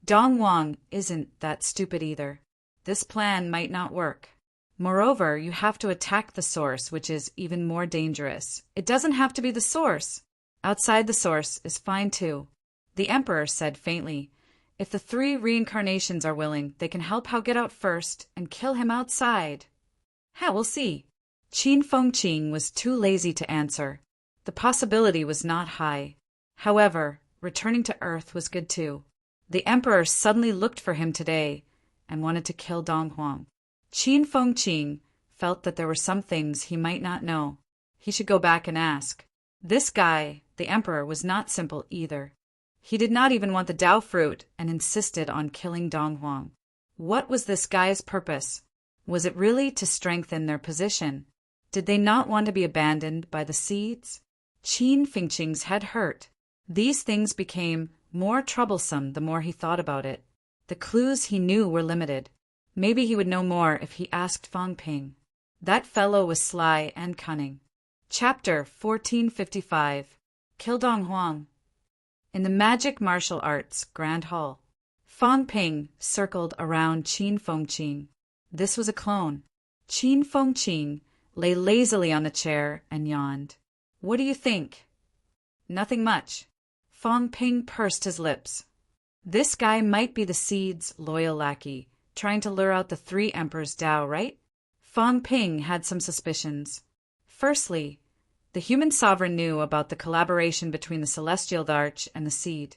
Dong Huang isn't that stupid either. This plan might not work. Moreover, you have to attack the source, which is even more dangerous. It doesn't have to be the source. Outside the source is fine too. The emperor said faintly, If the 3 reincarnations are willing, they can help Hao get out first and kill him outside. Hell, we'll see. Qin Fengqing was too lazy to answer. The possibility was not high. However, returning to Earth was good too. The emperor suddenly looked for him today and wanted to kill Dong Huang. Qin Fengqing felt that there were some things he might not know. He should go back and ask. This guy, the emperor, was not simple either. He did not even want the Dao fruit and insisted on killing Dong Huang. What was this guy's purpose? Was it really to strengthen their position? Did they not want to be abandoned by the seeds? Qin Fengqing's head hurt. These things became more troublesome the more he thought about it. The clues he knew were limited. Maybe he would know more if he asked Fang Ping. That fellow was sly and cunning. Chapter 1455. Kill Dong Huang. In the Magic Martial Arts Grand Hall, Fang Ping circled around Qin Fengqing. This was a clone. Qin Fengqing lay lazily on the chair and yawned. What do you think? Nothing much. Fang Ping pursed his lips. This guy might be the seed's loyal lackey, trying to lure out the 3 emperors' Dao, right? Fang Ping had some suspicions. Firstly, the human sovereign knew about the collaboration between the Celestial Arch and the Seed,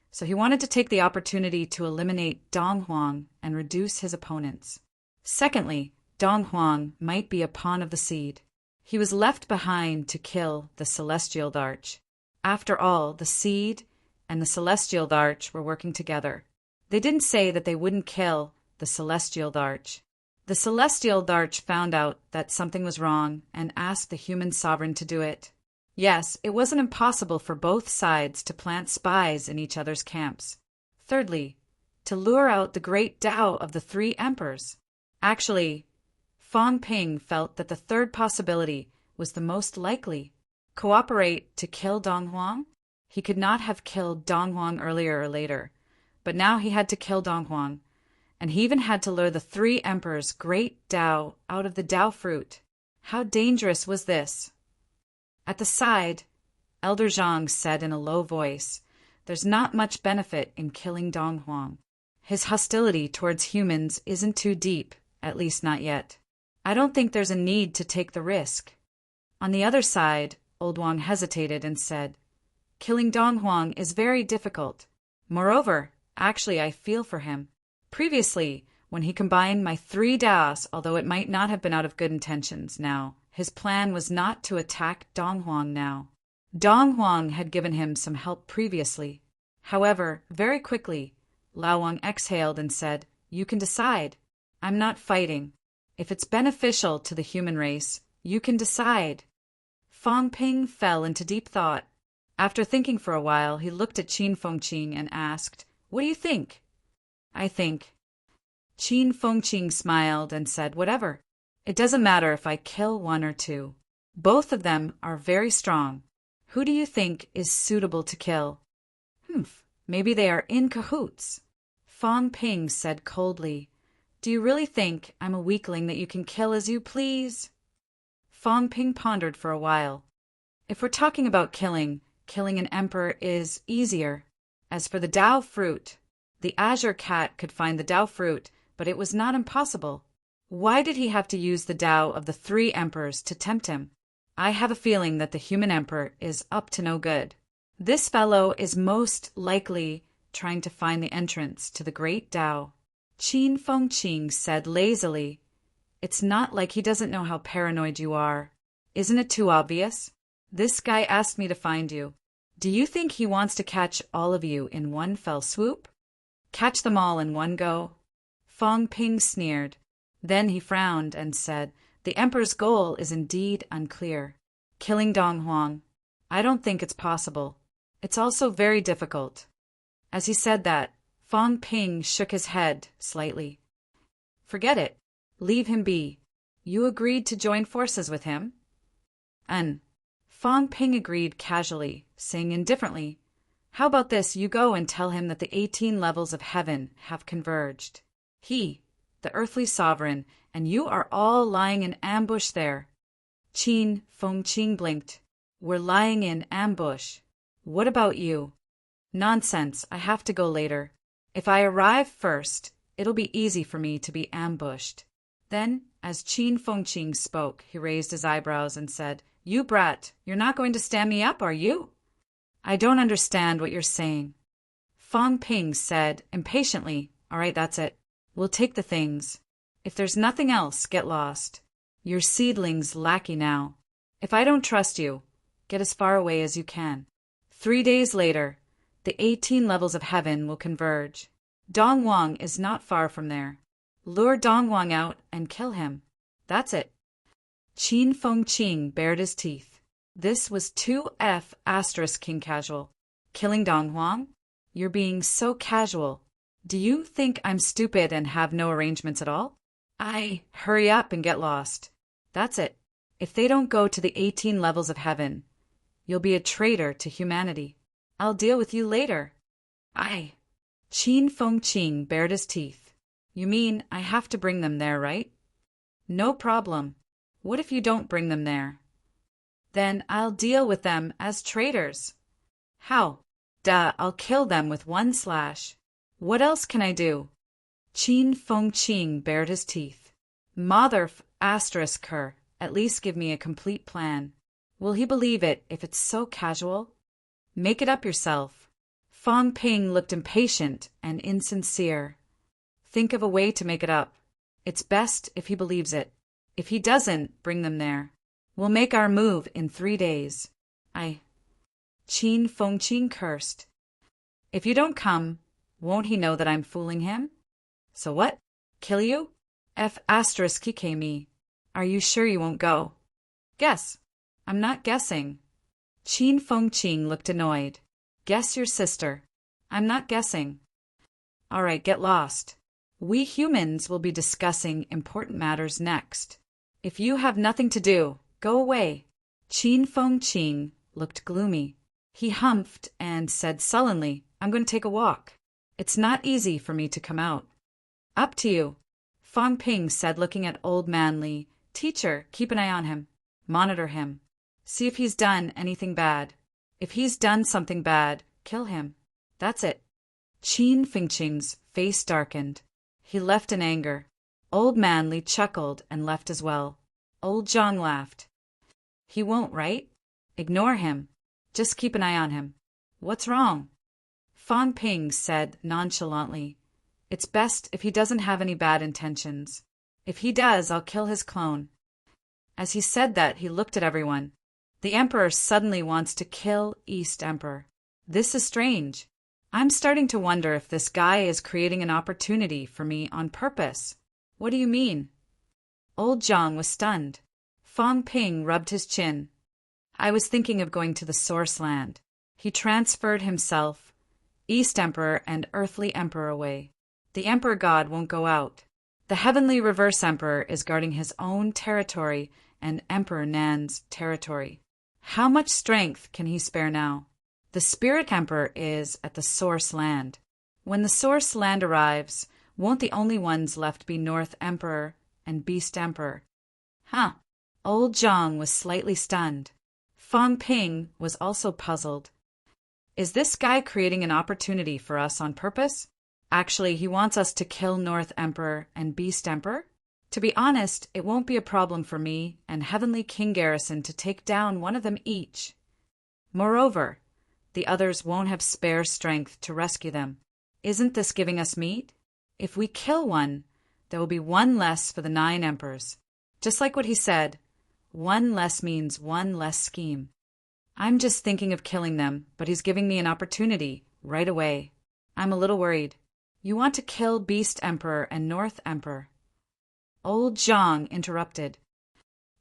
so he wanted to take the opportunity to eliminate Dong Huang and reduce his opponents. Secondly, Dong Huang might be a pawn of the Seed. He was left behind to kill the Celestial Arch. After all, the Seed and the Celestial Arch were working together. They didn't say that they wouldn't kill the Celestial Arch. The Celestial Arch found out that something was wrong and asked the human sovereign to do it. Yes, it wasn't impossible for both sides to plant spies in each other's camps. Thirdly, to lure out the great Dao of the 3 emperors. Actually, Fang Ping felt that the third possibility was the most likely. Cooperate to kill Dong Huang? He could not have killed Dong Huang earlier or later, but now he had to kill Dong Huang, and he even had to lure the 3 emperors' great Dao out of the Dao fruit. How dangerous was this? At the side, Elder Zhang said in a low voice, There's not much benefit in killing Dong Huang. His hostility towards humans isn't too deep, at least not yet. I don't think there's a need to take the risk. On the other side, Old Wang hesitated and said, Killing Dong Huang is very difficult. Moreover, actually I feel for him. Previously, when he combined my 3 Daos, although it might not have been out of good intentions now, his plan was not to attack Dong Huang now. Dong Huang had given him some help previously. However, very quickly, Lao Wang exhaled and said, You can decide. I'm not fighting. If it's beneficial to the human race, you can decide. Fang Ping fell into deep thought. After thinking for a while, he looked at Qin Fengqing and asked, "What do you think?" "I think." Qin Fengqing smiled and said, "Whatever. It doesn't matter if I kill one or two. Both of them are very strong. Who do you think is suitable to kill?" "Humph, maybe they are in cahoots." Fang Ping said coldly, "Do you really think I'm a weakling that you can kill as you please?" Fang Ping pondered for a while. "If we're talking about killing an emperor is easier. As for the Dao fruit, the azure cat could find the Dao fruit, but it was not impossible. Why did he have to use the Dao of the 3 emperors to tempt him? I have a feeling that the human emperor is up to no good. This fellow is most likely trying to find the entrance to the great Dao." Qin Fengqing said lazily, "It's not like he doesn't know how paranoid you are. Isn't it too obvious? This guy asked me to find you. Do you think he wants to catch all of you in one fell swoop? Catch them all in one go?" Fang Ping sneered. Then he frowned and said, "The emperor's goal is indeed unclear. Killing Dong Huang. I don't think it's possible. It's also very difficult." As he said that, Fang Ping shook his head slightly. "Forget it. Leave him be. You agreed to join forces with him?" Fang Ping agreed casually, saying indifferently, "How about this, you go and tell him that the 18 levels of heaven have converged. He, the earthly sovereign, and you are all lying in ambush there." Qin Fengqing blinked. "We're lying in ambush. What about you?" "Nonsense, I have to go later. If I arrive first, it'll be easy for me to be ambushed." Then, as Qin Fengqing spoke, he raised his eyebrows and said, "You brat, you're not going to stand me up, are you?" "I don't understand what you're saying." Fang Ping said impatiently, "All right, that's it. We'll take the things. If there's nothing else, get lost. Your seedling's lackey now. If I don't trust you, get as far away as you can. 3 days later, the 18 levels of heaven will converge. Dong Huang is not far from there. Lure Dong Huang out and kill him. That's it." Qin Fengqing bared his teeth. This was 2F asterisk king casual. "Killing Dong Huang? You're being so casual. Do you think I'm stupid and have no arrangements at all? Hurry up and get lost. That's it. If they don't go to the 18 levels of heaven, you'll be a traitor to humanity. I'll deal with you later." Qin Fengqing bared his teeth. "You mean I have to bring them there, right?" "No problem. What if you don't bring them there?" "Then I'll deal with them as traitors." "How?" "Duh, I'll kill them with one slash. What else can I do?" Qin Fengqing bared his teeth. "Mother asterisk her, at least give me a complete plan. Will he believe it if it's so casual? Make it up yourself." Fang Ping looked impatient and insincere. "Think of a way to make it up. It's best if he believes it. If he doesn't, bring them there. We'll make our move in 3 days." Qin Fengqing cursed. "If you don't come, won't he know that I'm fooling him? So what? Kill you? F asterisk kike me. Are you sure you won't go?" "Guess." "I'm not guessing." Qin Fengqing looked annoyed. "Guess your sister." "I'm not guessing." "All right, get lost. We humans will be discussing important matters next. If you have nothing to do, go away." Qin Fengqing looked gloomy. He humphed and said sullenly, "I'm going to take a walk. It's not easy for me to come out." "Up to you." Fang Ping said, looking at Old Man Li. "Teacher, keep an eye on him. Monitor him. See if he's done anything bad. If he's done something bad, kill him. That's it." Qin Fengqing's face darkened. He left in anger. Old Man Li chuckled and left as well. Old Zhang laughed. "He won't, right? Ignore him. Just keep an eye on him. What's wrong?" Fang Ping said nonchalantly, "It's best if he doesn't have any bad intentions. If he does, I'll kill his clone." As he said that, he looked at everyone. The Emperor suddenly wants to kill East Emperor. This is strange. I'm starting to wonder if this guy is creating an opportunity for me on purpose. "What do you mean?" Old Zhang was stunned. Fang Ping rubbed his chin. I was thinking of going to the Source Land. He transferred himself, East Emperor and Earthly Emperor away. The Emperor God won't go out. The Heavenly Reverse Emperor is guarding his own territory and Emperor Nan's territory. How much strength can he spare now? The Spirit Emperor is at the Source Land. When the Source Land arrives, won't the only ones left be North Emperor and Beast Emperor? Huh. Old Zhang was slightly stunned. Fang Ping was also puzzled. Is this guy creating an opportunity for us on purpose? Actually, he wants us to kill North Emperor and Beast Emperor? To be honest, it won't be a problem for me and Heavenly King Garrison to take down one of them each. Moreover, the others won't have spare strength to rescue them. Isn't this giving us meat? If we kill one, there will be one less for the 9 emperors. Just like what he said, one less means one less scheme. I'm just thinking of killing them, but he's giving me an opportunity right away. I'm a little worried. You want to kill Beast Emperor and North Emperor? Old Zhang interrupted.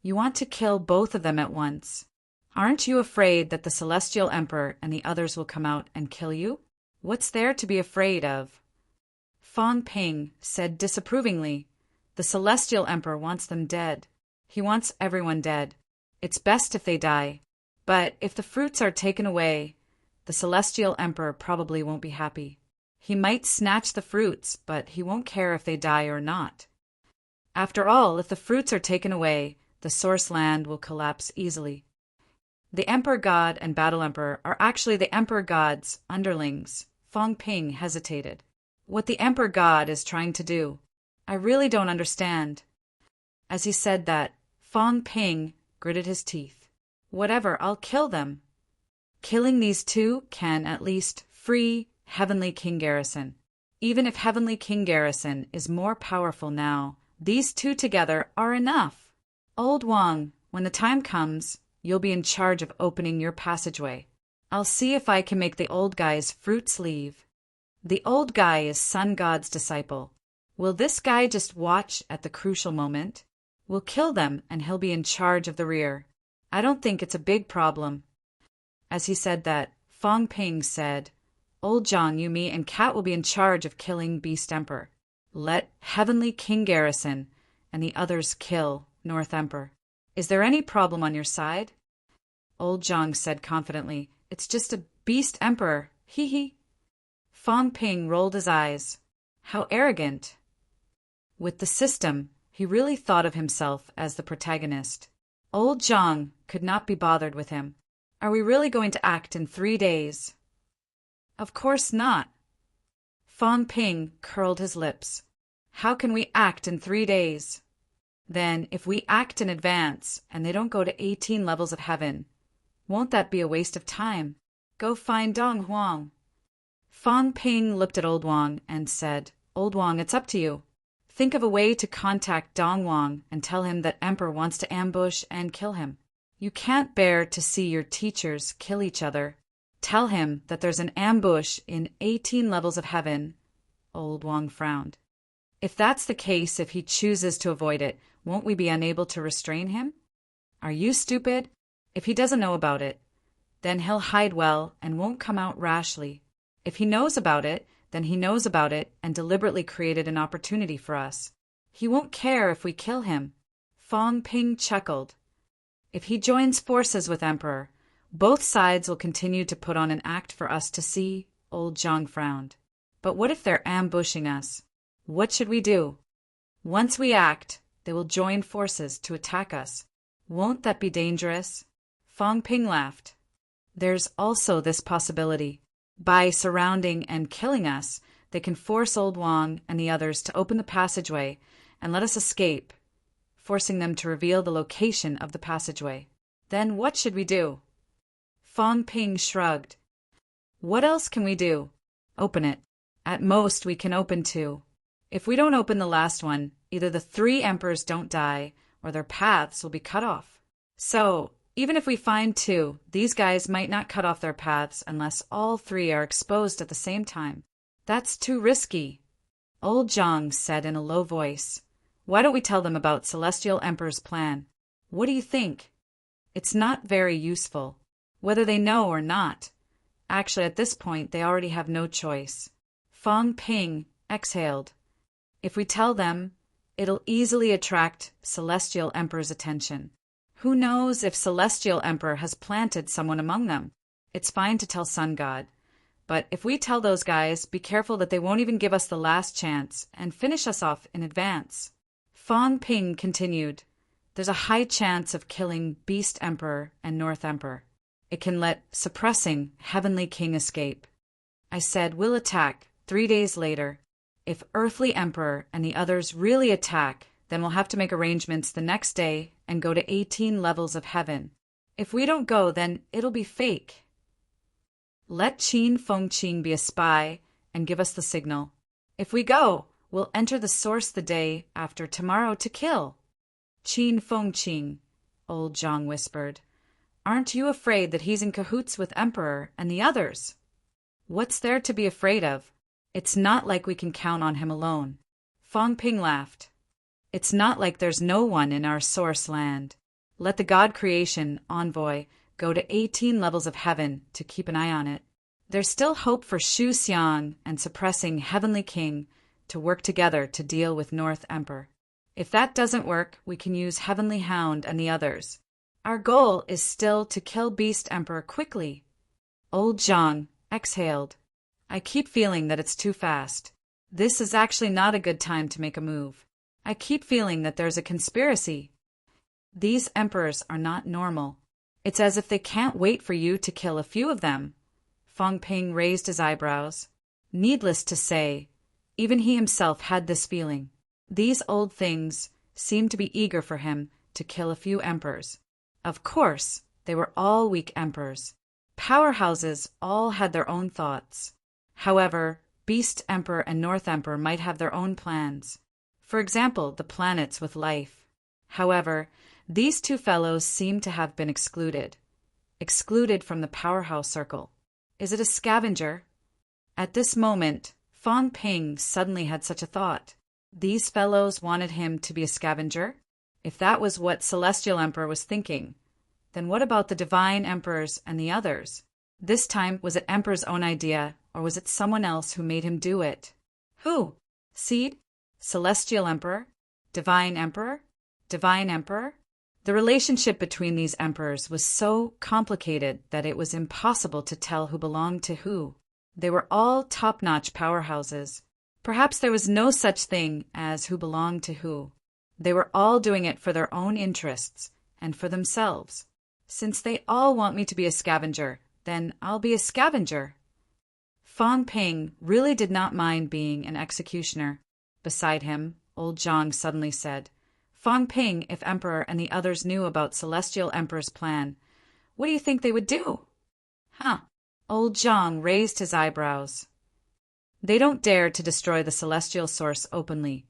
You want to kill both of them at once. Aren't you afraid that the Celestial Emperor and the others will come out and kill you? What's there to be afraid of? Fang Ping said disapprovingly. The Celestial Emperor wants them dead. He wants everyone dead. It's best if they die. But if the fruits are taken away, the Celestial Emperor probably won't be happy. He might snatch the fruits, but he won't care if they die or not. After all, if the fruits are taken away, the Source Land will collapse easily. The Emperor God and Battle Emperor are actually the Emperor God's underlings. Fang Ping hesitated. What the Emperor God is trying to do, I really don't understand. As he said that, Fang Ping gritted his teeth. Whatever, I'll kill them. Killing these 2 can at least free Heavenly King Garrison. Even if Heavenly King Garrison is more powerful now, these 2 together are enough. Old Wang, when the time comes, you'll be in charge of opening your passageway. I'll see if I can make the old guy's fruits leave. The old guy is Sun God's disciple. Will this guy just watch at the crucial moment? We'll kill them and he'll be in charge of the rear. I don't think it's a big problem. As he said that, Fang Ping said, Old Zhang, you, me, and Cat will be in charge of killing Beast Emperor. Let Heavenly King Garrison and the others kill North Emperor. Is there any problem on your side? Old Zhang said confidently, It's just a Beast Emperor, hee hee. Fang Ping rolled his eyes. How arrogant. With the system, he really thought of himself as the protagonist. Old Zhang could not be bothered with him. Are we really going to act in 3 days? Of course not. Fang Ping curled his lips. How can we act in 3 days? Then, if we act in advance and they don't go to 18 levels of heaven, won't that be a waste of time? Go find Dong Huang. Fang Ping looked at Old Wang and said, Old Wang, it's up to you. Think of a way to contact Dong Wang and tell him that Emperor wants to ambush and kill him. You can't bear to see your teachers kill each other. Tell him that there's an ambush in 18 levels of heaven. Old Wang frowned. If that's the case, if he chooses to avoid it, won't we be unable to restrain him? Are you stupid? If he doesn't know about it, then he'll hide well and won't come out rashly. If he knows about it, then he knows about it and deliberately created an opportunity for us. He won't care if we kill him. Fang Ping chuckled. If he joins forces with Emperor, both sides will continue to put on an act for us to see. Old Zhang frowned. But what if they're ambushing us? What should we do? Once we act, they will join forces to attack us. Won't that be dangerous? Fang Ping laughed. There's also this possibility. By surrounding and killing us, they can force Old Wang and the others to open the passageway and let us escape, forcing them to reveal the location of the passageway. Then what should we do? Fang Ping shrugged. What else can we do? Open it. At most, we can open 2. If we don't open the last one, either the 3 emperors don't die, or their paths will be cut off. So, even if we find 2, these guys might not cut off their paths unless all 3 are exposed at the same time. That's too risky. Old Zhang said in a low voice. Why don't we tell them about Celestial Emperor's plan? What do you think? It's not very useful, whether they know or not. Actually, at this point, they already have no choice. Fang Ping exhaled. If we tell them, it'll easily attract Celestial Emperor's attention. Who knows if Celestial Emperor has planted someone among them? It's fine to tell Sun God, but if we tell those guys, be careful that they won't even give us the last chance and finish us off in advance. Fang Ping continued, there's a high chance of killing Beast Emperor and North Emperor. It can let suppressing Heavenly King escape. I said, we'll attack 3 days later. If Earthly Emperor and the others really attack, then we'll have to make arrangements the next day and go to 18 levels of heaven. If we don't go, then it'll be fake. Let Qin Fengqing be a spy and give us the signal. If we go, we'll enter the source the day after tomorrow to kill. Qin Fengqing, old Zhang whispered. Aren't you afraid that he's in cahoots with Emperor and the others? What's there to be afraid of? It's not like we can count on him alone. Fang Ping laughed. It's not like there's no one in our source land. Let the God Creation envoy go to 18 levels of heaven to keep an eye on it. There's still hope for Shu Xiang and suppressing Heavenly King to work together to deal with North Emperor. If that doesn't work, we can use Heavenly Hound and the others. Our goal is still to kill Beast Emperor quickly. Old Zhang exhaled. I keep feeling that it's too fast. This is actually not a good time to make a move. I keep feeling that there's a conspiracy. These emperors are not normal. It's as if they can't wait for you to kill a few of them. Fang Ping raised his eyebrows. Needless to say, even he himself had this feeling. These old things seemed to be eager for him to kill a few emperors. Of course, they were all weak emperors. Powerhouses all had their own thoughts. However, Beast Emperor and North Emperor might have their own plans. For example, the planets with life. However, these two fellows seem to have been excluded. Excluded from the powerhouse circle. Is it a scavenger? At this moment, Fang Ping suddenly had such a thought. These fellows wanted him to be a scavenger? If that was what Celestial Emperor was thinking, then what about the Divine Emperors and the others? This time, was it Emperor's own idea, or was it someone else who made him do it? Who? Seed? Celestial Emperor? Divine Emperor? Divine Emperor? The relationship between these emperors was so complicated that it was impossible to tell who belonged to who. They were all top-notch powerhouses. Perhaps there was no such thing as who belonged to who. They were all doing it for their own interests and for themselves. Since they all want me to be a scavenger, then I'll be a scavenger. Fang Ping really did not mind being an executioner. Beside him, old Zhang suddenly said, Fang Ping, if Emperor and the others knew about Celestial Emperor's plan, what do you think they would do? Huh. Old Zhang raised his eyebrows. They don't dare to destroy the celestial source openly,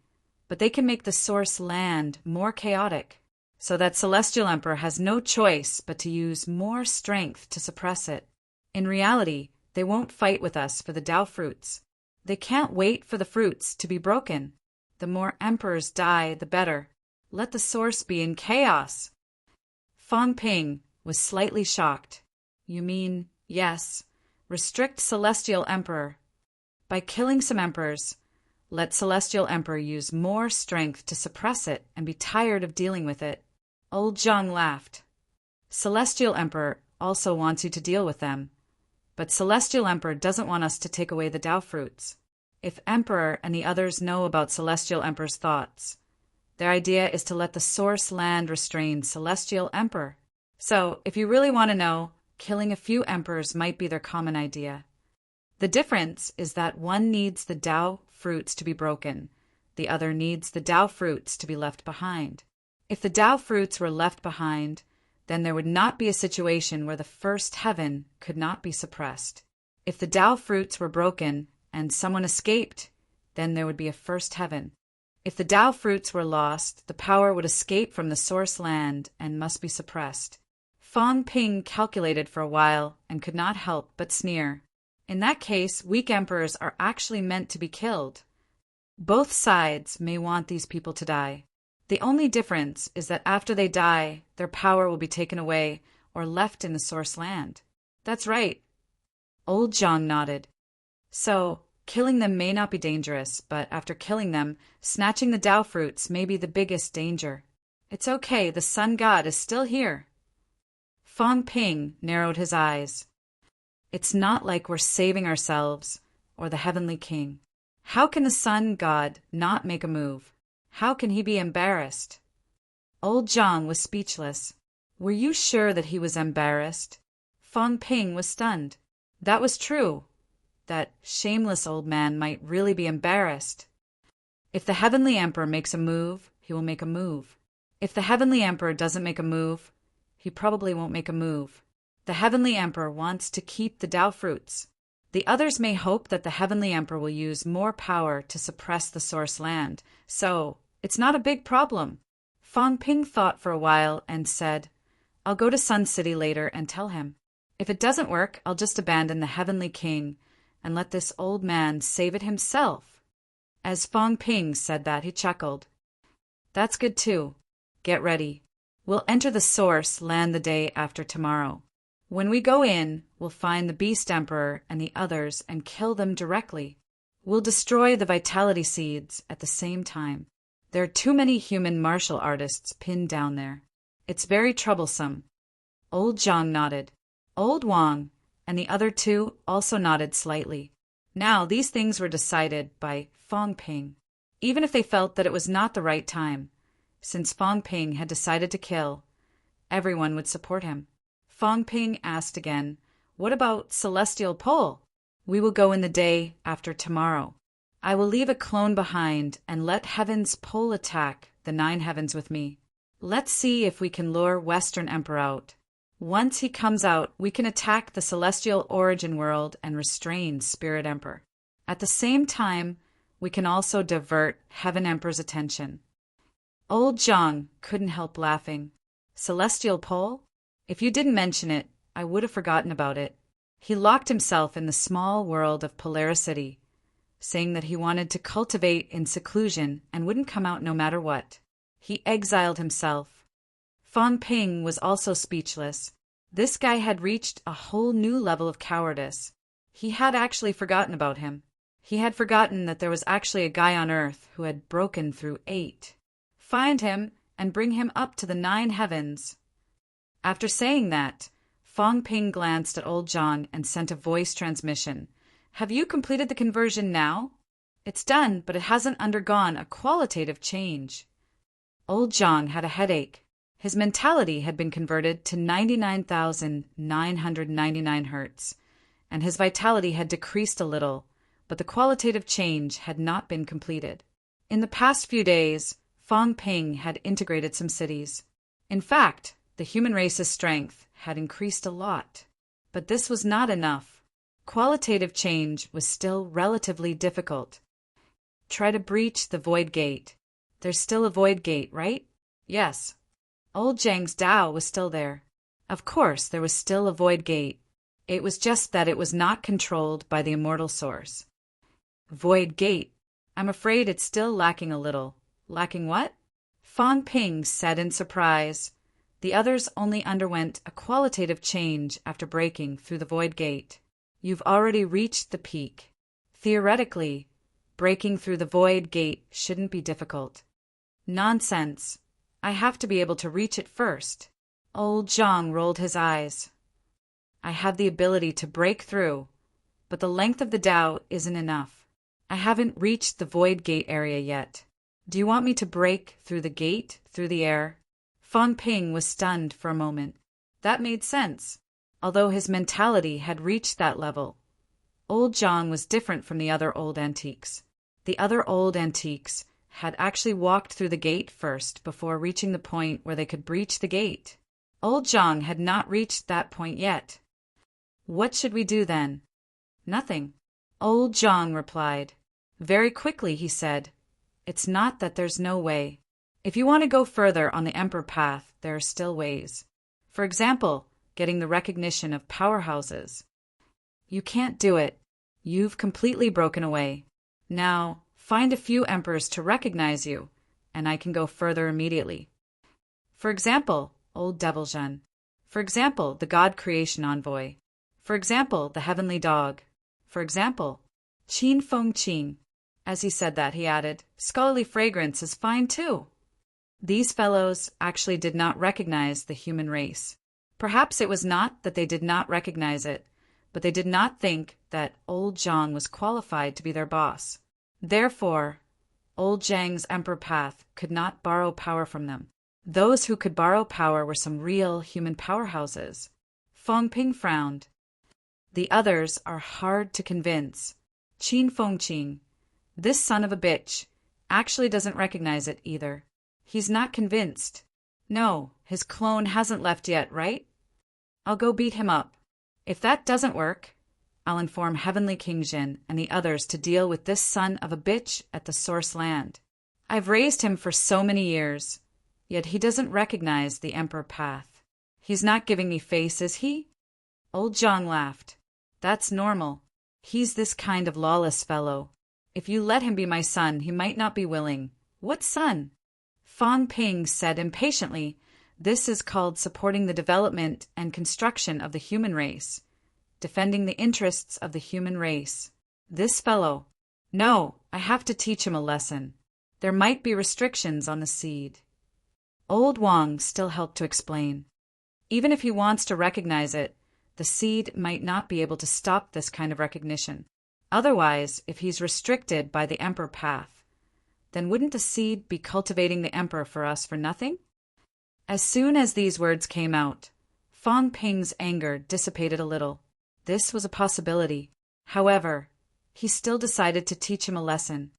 but they can make the source land more chaotic, so that Celestial Emperor has no choice but to use more strength to suppress it. In reality, they won't fight with us for the Tao fruits. They can't wait for the fruits to be broken. The more emperors die, the better. Let the source be in chaos. Fang Ping was slightly shocked. You mean, yes, restrict Celestial Emperor. By killing some emperors, let Celestial Emperor use more strength to suppress it and be tired of dealing with it. Old Zhang laughed. Celestial Emperor also wants you to deal with them. But Celestial Emperor doesn't want us to take away the Tao fruits. If Emperor and the others know about Celestial Emperor's thoughts, their idea is to let the source land restrain Celestial Emperor. So, if you really want to know, killing a few emperors might be their common idea. The difference is that one needs the Tao fruits to be broken, the other needs the Tao fruits to be left behind. If the Tao fruits were left behind, then there would not be a situation where the first heaven could not be suppressed. If the Tao fruits were broken and someone escaped, then there would be a first heaven. If the Tao fruits were lost, the power would escape from the source land and must be suppressed. Fang Ping calculated for a while and could not help but sneer. In that case, weak emperors are actually meant to be killed. Both sides may want these people to die. The only difference is that after they die, their power will be taken away or left in the source land. That's right. Old Zhang nodded. So, killing them may not be dangerous, but after killing them, snatching the Tao fruits may be the biggest danger. It's okay, the sun god is still here. Fang Ping narrowed his eyes. It's not like we're saving ourselves or the heavenly king. How can the sun god not make a move? How can he be embarrassed? Old Zhang was speechless. Were you sure that he was embarrassed? Fang Ping was stunned. That was true. That shameless old man might really be embarrassed. If the Heavenly Emperor makes a move, he will make a move. If the Heavenly Emperor doesn't make a move, he probably won't make a move. The Heavenly Emperor wants to keep the Tao fruits. The others may hope that the Heavenly Emperor will use more power to suppress the source land, so it's not a big problem. Fang Ping thought for a while and said, I'll go to Sun City later and tell him. If it doesn't work, I'll just abandon the Heavenly King and let this old man save it himself. As Fang Ping said that, he chuckled. That's good too. Get ready. We'll enter the source land the day after tomorrow. When we go in, we'll find the Beast Emperor and the others and kill them directly. We'll destroy the Vitality Seeds at the same time. There are too many human martial artists pinned down there. It's very troublesome. Old Zhang nodded. Old Wang and the other two also nodded slightly. Now these things were decided by Fang Ping, even if they felt that it was not the right time. Since Fang Ping had decided to kill, everyone would support him. Fang Ping asked again, what about Celestial Pole? We will go in the day after tomorrow. I will leave a clone behind and let Heaven's Pole attack the 9 heavens with me. Let's see if we can lure Western Emperor out. Once he comes out, we can attack the Celestial Origin World and restrain Spirit Emperor. At the same time, we can also divert Heaven Emperor's attention. Old Zhang couldn't help laughing. Celestial Pole? If you didn't mention it, I would have forgotten about it. He locked himself in the small world of Polaricity, saying that he wanted to cultivate in seclusion and wouldn't come out no matter what. He exiled himself. Fang Ping was also speechless. This guy had reached a whole new level of cowardice. He had actually forgotten about him. He had forgotten that there was actually a guy on Earth who had broken through 8. Find him and bring him up to the 9 heavens. After saying that, Fang Ping glanced at old Zhang and sent a voice transmission. Have you completed the conversion now? It's done, but it hasn't undergone a qualitative change. Old Zhang had a headache. His mentality had been converted to 99,999 hertz, and his vitality had decreased a little, but the qualitative change had not been completed. In the past few days, Fang Ping had integrated some cities. In fact, the human race's strength had increased a lot. But this was not enough. Qualitative change was still relatively difficult. Try to breach the void gate. There's still a void gate, right? Yes. Old Zhang's Tao was still there. Of course, there was still a void gate. It was just that it was not controlled by the immortal source. Void gate. I'm afraid it's still lacking a little. Lacking what? Fang Ping said in surprise. The others only underwent a qualitative change after breaking through the void gate. You've already reached the peak. Theoretically, breaking through the void gate shouldn't be difficult. Nonsense. I have to be able to reach it first. Old Zhang rolled his eyes. I have the ability to break through, but the length of the Tao isn't enough. I haven't reached the void gate area yet. Do you want me to break through the gate, through the air? Fang Ping was stunned for a moment. That made sense. Although his mentality had reached that level, old Zhang was different from the other old antiques. The other old antiques had actually walked through the gate first before reaching the point where they could breach the gate. Old Zhang had not reached that point yet. What should we do then? Nothing. Old Zhang replied. Very quickly he said, It's not that there's no way. If you want to go further on the Emperor path, there are still ways. For example, getting the recognition of powerhouses. You can't do it. You've completely broken away. Now, find a few emperors to recognize you, and I can go further immediately. For example, old Devil Zhen. For example, the God Creation Envoy. For example, the Heavenly Dog. For example, Qin Feng Qing. As he said that, he added, Scholarly Fragrance is fine too. These fellows actually did not recognize the human race. Perhaps it was not that they did not recognize it, but they did not think that old Zhang was qualified to be their boss. Therefore, old Zhang's emperor path could not borrow power from them. Those who could borrow power were some real human powerhouses. Feng Ping frowned. The others are hard to convince. Qin Fengqing, this son of a bitch, actually doesn't recognize it either. He's not convinced. No, his clone hasn't left yet, right? I'll go beat him up. If that doesn't work, I'll inform Heavenly King Jin and the others to deal with this son of a bitch at the source land. I've raised him for so many years, yet he doesn't recognize the emperor path. He's not giving me face, is he? Old Zhang laughed. That's normal. He's this kind of lawless fellow. If you let him be my son, he might not be willing. What son? Fang Ping said impatiently, This is called supporting the development and construction of the human race, defending the interests of the human race. This fellow. No, I have to teach him a lesson. There might be restrictions on the seed. Old Wang still helped to explain. Even if he wants to recognize it, the seed might not be able to stop this kind of recognition. Otherwise, if he's restricted by the emperor path, then wouldn't the seed be cultivating the emperor for us for nothing? As soon as these words came out, Fang Ping's anger dissipated a little. This was a possibility. However, he still decided to teach him a lesson.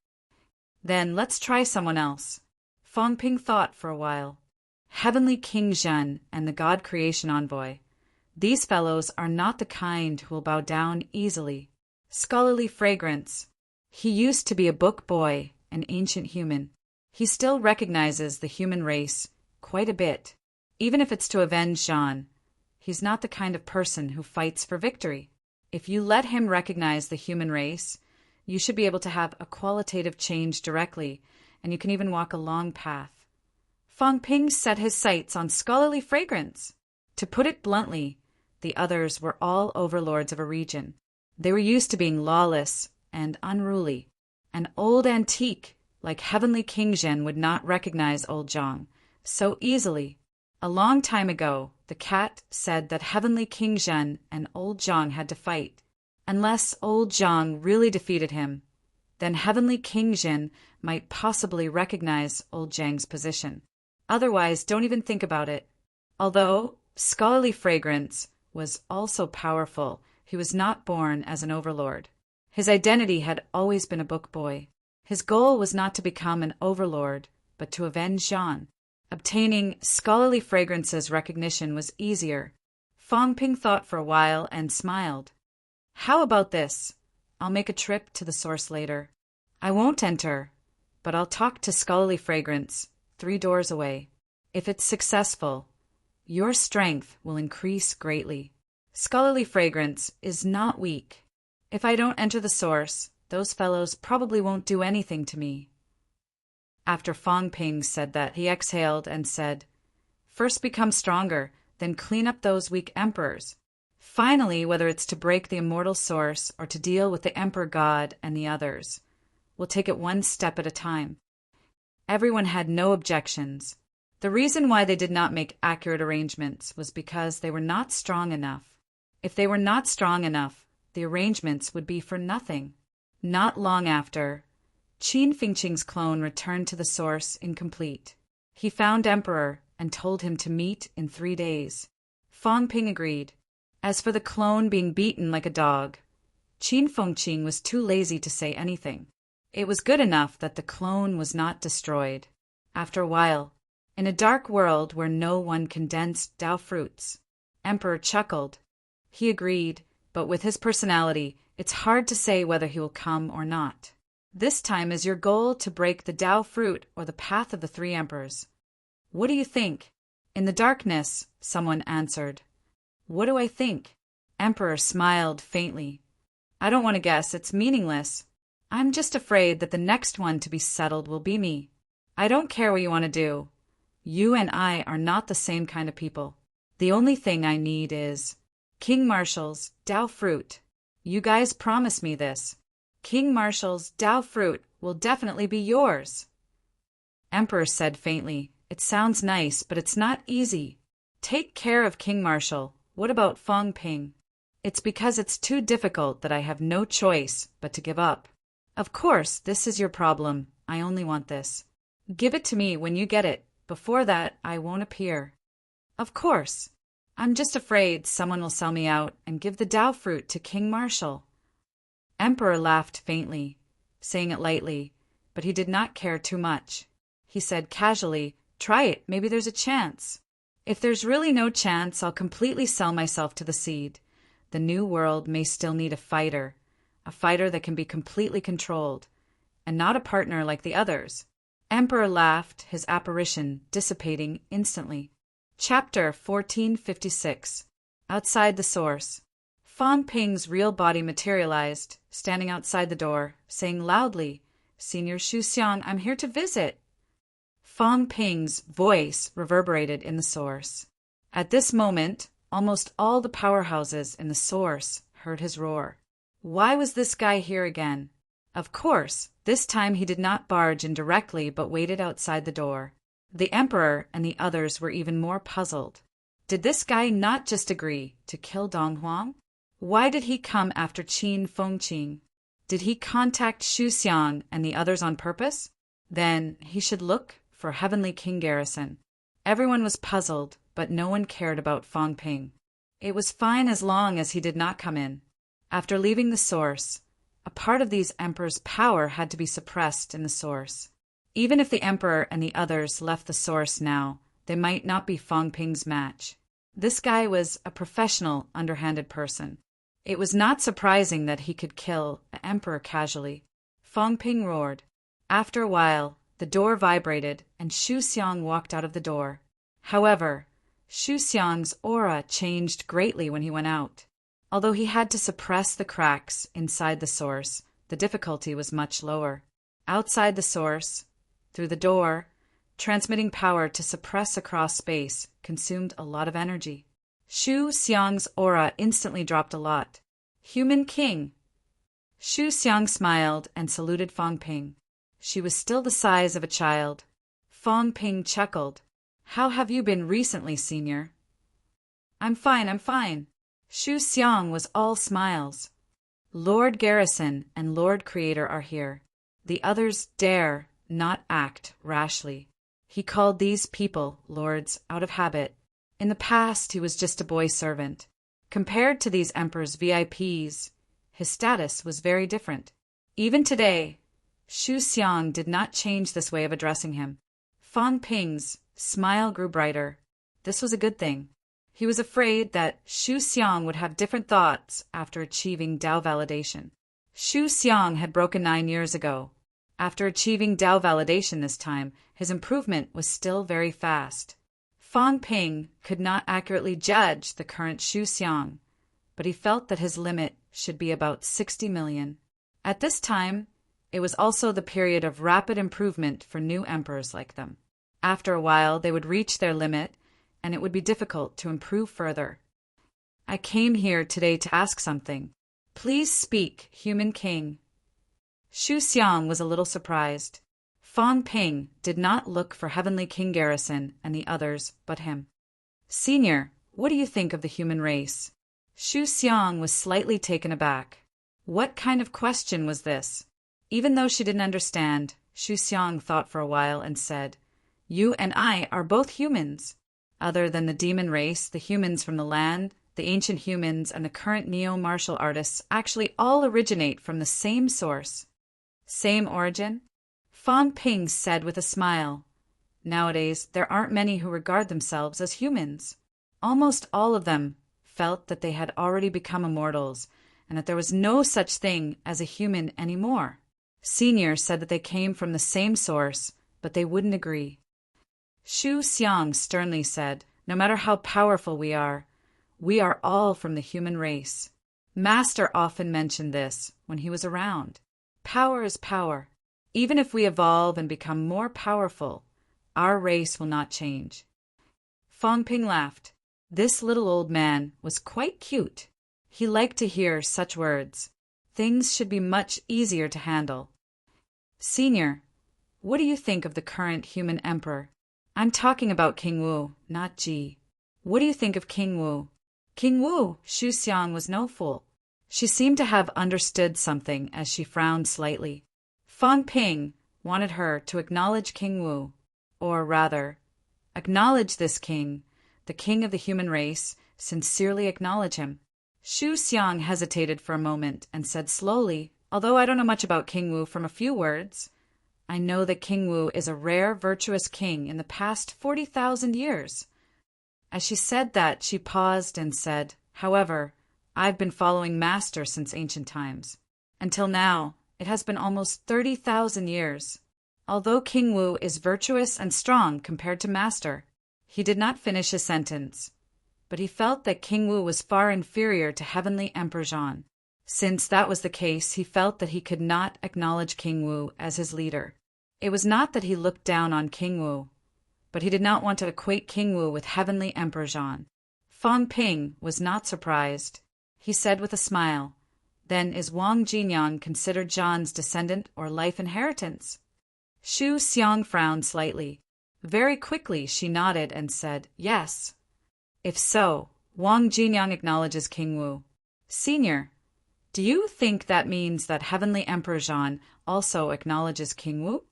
Then let's try someone else. Fang Ping thought for a while. Heavenly King Zhen and the God Creation Envoy. These fellows are not the kind who will bow down easily. Scholarly Fragrance. He used to be a book boy, an ancient human. He still recognizes the human race quite a bit. Even if it's to avenge Zhan, he's not the kind of person who fights for victory. If you let him recognize the human race, you should be able to have a qualitative change directly, and you can even walk a long path. Fang Ping set his sights on Scholarly Fragrance. To put it bluntly, the others were all overlords of a region. They were used to being lawless and unruly. An old antique like Heavenly King Zhen would not recognize old Zhang so easily. A long time ago, the cat said that Heavenly King Zhen and old Zhang had to fight. Unless old Zhang really defeated him, then Heavenly King Zhen might possibly recognize old Zhang's position. Otherwise, don't even think about it. Although Scholarly Fragrance was also powerful, he was not born as an overlord. His identity had always been a book boy. His goal was not to become an overlord, but to avenge Zhan. Obtaining Scholarly Fragrance's recognition was easier. Fang Ping thought for a while and smiled. How about this? I'll make a trip to the source later. I won't enter, but I'll talk to Scholarly Fragrance 3 doors away. If it's successful, your strength will increase greatly. Scholarly Fragrance is not weak. If I don't enter the source, those fellows probably won't do anything to me. After Fang Ping said that, he exhaled and said, First become stronger, then clean up those weak emperors. Finally, whether it's to break the immortal source or to deal with the emperor god and the others, we'll take it one step at a time. Everyone had no objections. The reason why they did not make accurate arrangements was because they were not strong enough. If they were not strong enough, the arrangements would be for nothing. Not long after, Qin Fengqing's clone returned to the source incomplete. He found Emperor and told him to meet in 3 days. Fang Ping agreed. As for the clone being beaten like a dog, Qin Fengqing was too lazy to say anything. It was good enough that the clone was not destroyed. After a while, in a dark world where no one condensed Dao fruits, Emperor chuckled. He agreed, but with his personality, it's hard to say whether he will come or not. This time is your goal to break the Dao fruit or the path of the 3 emperors. What do you think? In the darkness, someone answered. What do I think? Emperor smiled faintly. I don't want to guess, it's meaningless. I'm just afraid that the next one to be settled will be me. I don't care what you want to do. You and I are not the same kind of people. The only thing I need is King Marshall's Dao fruit. You guys promised me this. King Marshall's Dao fruit will definitely be yours. Emperor said faintly, It sounds nice, but it's not easy. Take care of King Marshall. What about Fong Ping? It's because it's too difficult that I have no choice but to give up. Of course, this is your problem. I only want this. Give it to me when you get it. Before that, I won't appear. Of course. I'm just afraid someone will sell me out and give the Dao fruit to King Marshall. Emperor laughed faintly, saying it lightly, but he did not care too much. He said casually, Try it, maybe there's a chance. If there's really no chance, I'll completely sell myself to the seed. The new world may still need a fighter that can be completely controlled, and not a partner like the others. Emperor laughed, his apparition dissipating instantly. Chapter 1456. Outside the Source. Fong Ping's real body materialized, standing outside the door, saying loudly, Senior Xu Xiang, I'm here to visit. Fong Ping's voice reverberated in the Source. At this moment, almost all the powerhouses in the Source heard his roar. Why was this guy here again? Of course, this time he did not barge in directly but waited outside the door. The Emperor and the others were even more puzzled. Did this guy not just agree to kill Dong Huang? Why did he come after Qin Fengqing? Did he contact Xu Xiang and the others on purpose? Then he should look for Heavenly King Garrison. Everyone was puzzled, but no one cared about Fong Ping. It was fine as long as he did not come in. After leaving the Source, a part of these Emperor's power had to be suppressed in the Source. Even if the Emperor and the others left the Source now, they might not be Fong Ping's match. This guy was a professional, underhanded person. It was not surprising that he could kill the Emperor casually. Fong Ping roared. After a while, the door vibrated and Xu Xiang walked out of the door. However, Xu Xiang's aura changed greatly when he went out. Although he had to suppress the cracks inside the Source, the difficulty was much lower. Outside the Source, through the door, transmitting power to suppress across space consumed a lot of energy. Xu Xiang's aura instantly dropped a lot. Human King. Xu Xiang smiled and saluted Fong Ping. She was still the size of a child. Fong Ping chuckled. How have you been recently, Senior? I'm fine. Xu Xiang was all smiles. Lord Garrison and Lord Creator are here. The others dare not act rashly. He called these people lords out of habit. In the past, he was just a boy servant. Compared to these Emperor's VIPs, his status was very different. Even today, Xu Xiang did not change this way of addressing him. Fong Ping's smile grew brighter. This was a good thing. He was afraid that Xu Xiang would have different thoughts after achieving Dao validation. Xu Xiang had broken 9 years ago. After achieving Dao validation this time, his improvement was still very fast. Fong Ping could not accurately judge the current Xu Xiang, but he felt that his limit should be about 60 million. At this time, it was also the period of rapid improvement for new emperors like them. After a while, they would reach their limit, and it would be difficult to improve further. I came here today to ask something. Please speak, Human King. Xu Xiang was a little surprised. Fong Ping did not look for Heavenly King Garrison and the others but him. Senior, what do you think of the human race? Xu Xiang was slightly taken aback. What kind of question was this? Even though she didn't understand, Xu Xiang thought for a while and said, You and I are both humans. Other than the demon race, the humans from the land, the ancient humans, and the current neo-martial artists actually all originate from the same source. Same origin? Fong Ping said with a smile. Nowadays, there aren't many who regard themselves as humans. Almost all of them felt that they had already become immortals, and that there was no such thing as a human anymore. Senior said that they came from the same source, but they wouldn't agree. Xu Xiang sternly said, No matter how powerful we are all from the human race. Master often mentioned this when he was around. Power is power. Even if we evolve and become more powerful, our race will not change. Fang Ping laughed. This little old man was quite cute. He liked to hear such words. Things should be much easier to handle. Senior, what do you think of the current human emperor? I'm talking about King Wu, not Ji. What do you think of King Wu? King Wu, Xu Xiang was no fool. She seemed to have understood something as she frowned slightly. Fang Ping wanted her to acknowledge King Wu, or rather, acknowledge this king, the king of the human race, sincerely acknowledge him. Xu Xiang hesitated for a moment and said slowly, although I don't know much about King Wu from a few words, I know that King Wu is a rare, virtuous king in the past 40,000 years. As she said that, she paused and said, however, I've been following Master since ancient times. Until now, it has been almost 30,000 years. Although King Wu is virtuous and strong compared to Master, he did not finish his sentence, but he felt that King Wu was far inferior to Heavenly Emperor Zhan. Since that was the case, he felt that he could not acknowledge King Wu as his leader. It was not that he looked down on King Wu, but he did not want to equate King Wu with Heavenly Emperor Zhan. Fang Ping was not surprised. He said with a smile, then is Wang Jinyang considered Zhan's descendant or life inheritance? Xu Xiang frowned slightly. Very quickly she nodded and said, yes. If so, Wang Jinyang acknowledges King Wu. Senior, do you think that means that Heavenly Emperor Zhan also acknowledges King Wu?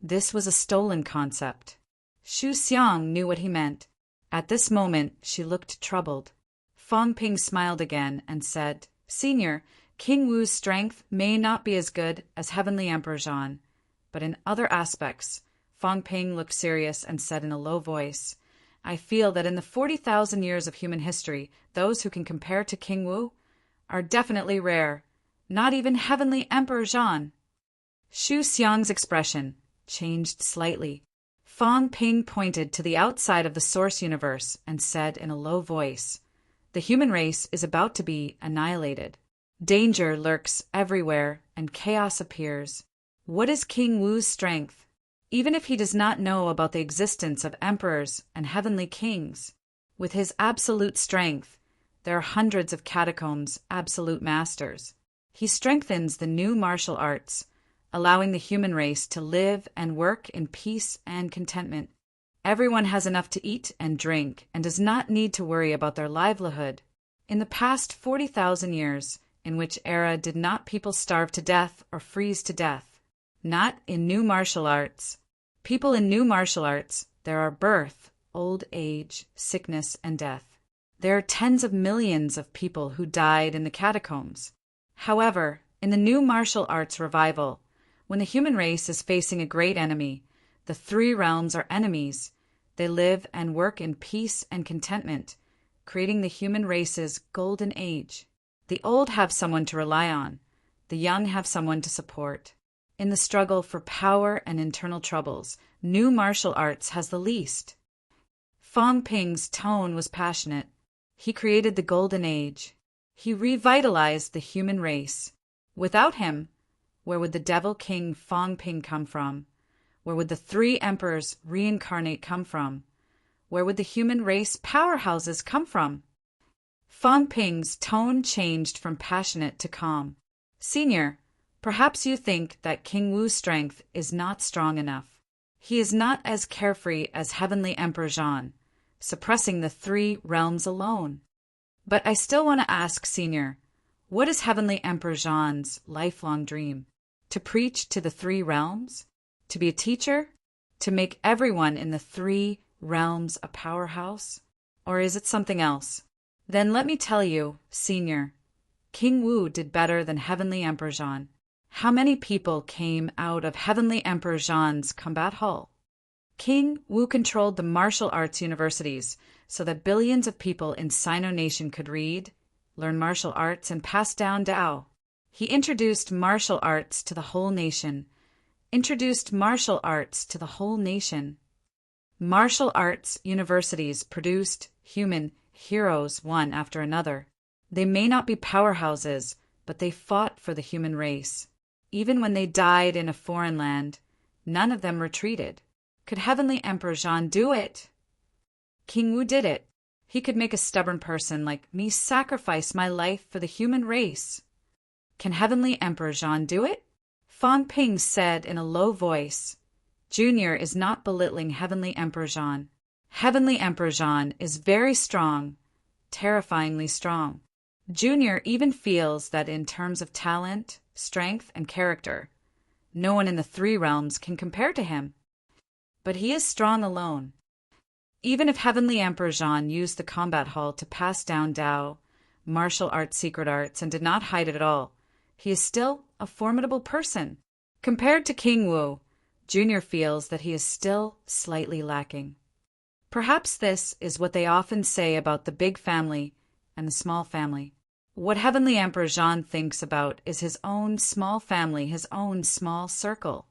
This was a stolen concept. Xu Xiang knew what he meant. At this moment, she looked troubled. Fang Ping smiled again and said, Senior, King Wu's strength may not be as good as Heavenly Emperor Zhan, but in other aspects, Fang Ping looked serious and said in a low voice, I feel that in the 40,000 years of human history, those who can compare to King Wu are definitely rare, not even Heavenly Emperor Zhan. Xu Xiang's expression changed slightly. Fang Ping pointed to the outside of the Source universe and said in a low voice, the human race is about to be annihilated. Danger lurks everywhere and chaos appears. What is King Wu's strength? Even if he does not know about the existence of emperors and heavenly kings, with his absolute strength, there are hundreds of catacombs, absolute masters. He strengthens the new martial arts, allowing the human race to live and work in peace and contentment. Everyone has enough to eat and drink and does not need to worry about their livelihood. In the past 40,000 years, in which era did not people starve to death or freeze to death? Not in new martial arts. People in new martial arts, there are birth, old age, sickness, and death. There are tens of millions of people who died in the catacombs. However, in the new martial arts revival, when the human race is facing a great enemy, the three realms are enemies. They live and work in peace and contentment, creating the human race's golden age. The old have someone to rely on. The young have someone to support. In the struggle for power and internal troubles, new martial arts has the least. Fang Ping's tone was passionate. He created the golden age. He revitalized the human race. Without him, where would the devil king Fang Ping come from? Where would the three emperors reincarnate come from? Where would the human race powerhouses come from? Fang Ping's tone changed from passionate to calm. Senior, perhaps you think that King Wu's strength is not strong enough. He is not as carefree as Heavenly Emperor Zhan, suppressing the three realms alone. But I still want to ask, Senior, what is Heavenly Emperor Zhan's lifelong dream? To preach to the three realms? To be a teacher? To make everyone in the three realms a powerhouse? Or is it something else? Then let me tell you, Senior, King Wu did better than Heavenly Emperor Zhan. How many people came out of Heavenly Emperor Zhan's combat hall? King Wu controlled the martial arts universities so that billions of people in Sino Nation could read, learn martial arts, and pass down Dao. He introduced martial arts to the whole nation. Martial arts universities produced human heroes one after another. They may not be powerhouses, but they fought for the human race. Even when they died in a foreign land, none of them retreated. Could Heavenly Emperor Jean do it? King Wu did it. He could make a stubborn person like me sacrifice my life for the human race. Can Heavenly Emperor Jean do it? Fang Ping said in a low voice. Junior is not belittling Heavenly Emperor Jean. Heavenly Emperor Jean is very strong, terrifyingly strong. Junior even feels that in terms of talent, strength, and character, no one in the three realms can compare to him. But he is strong alone. Even if Heavenly Emperor Jean used the combat hall to pass down Dao, martial arts, secret arts, and did not hide it at all, he is still a formidable person. Compared to King Wu, Junior feels that he is still slightly lacking. Perhaps this is what they often say about the big family and the small family. What Heavenly Emperor Jean thinks about is his own small family, his own small circle.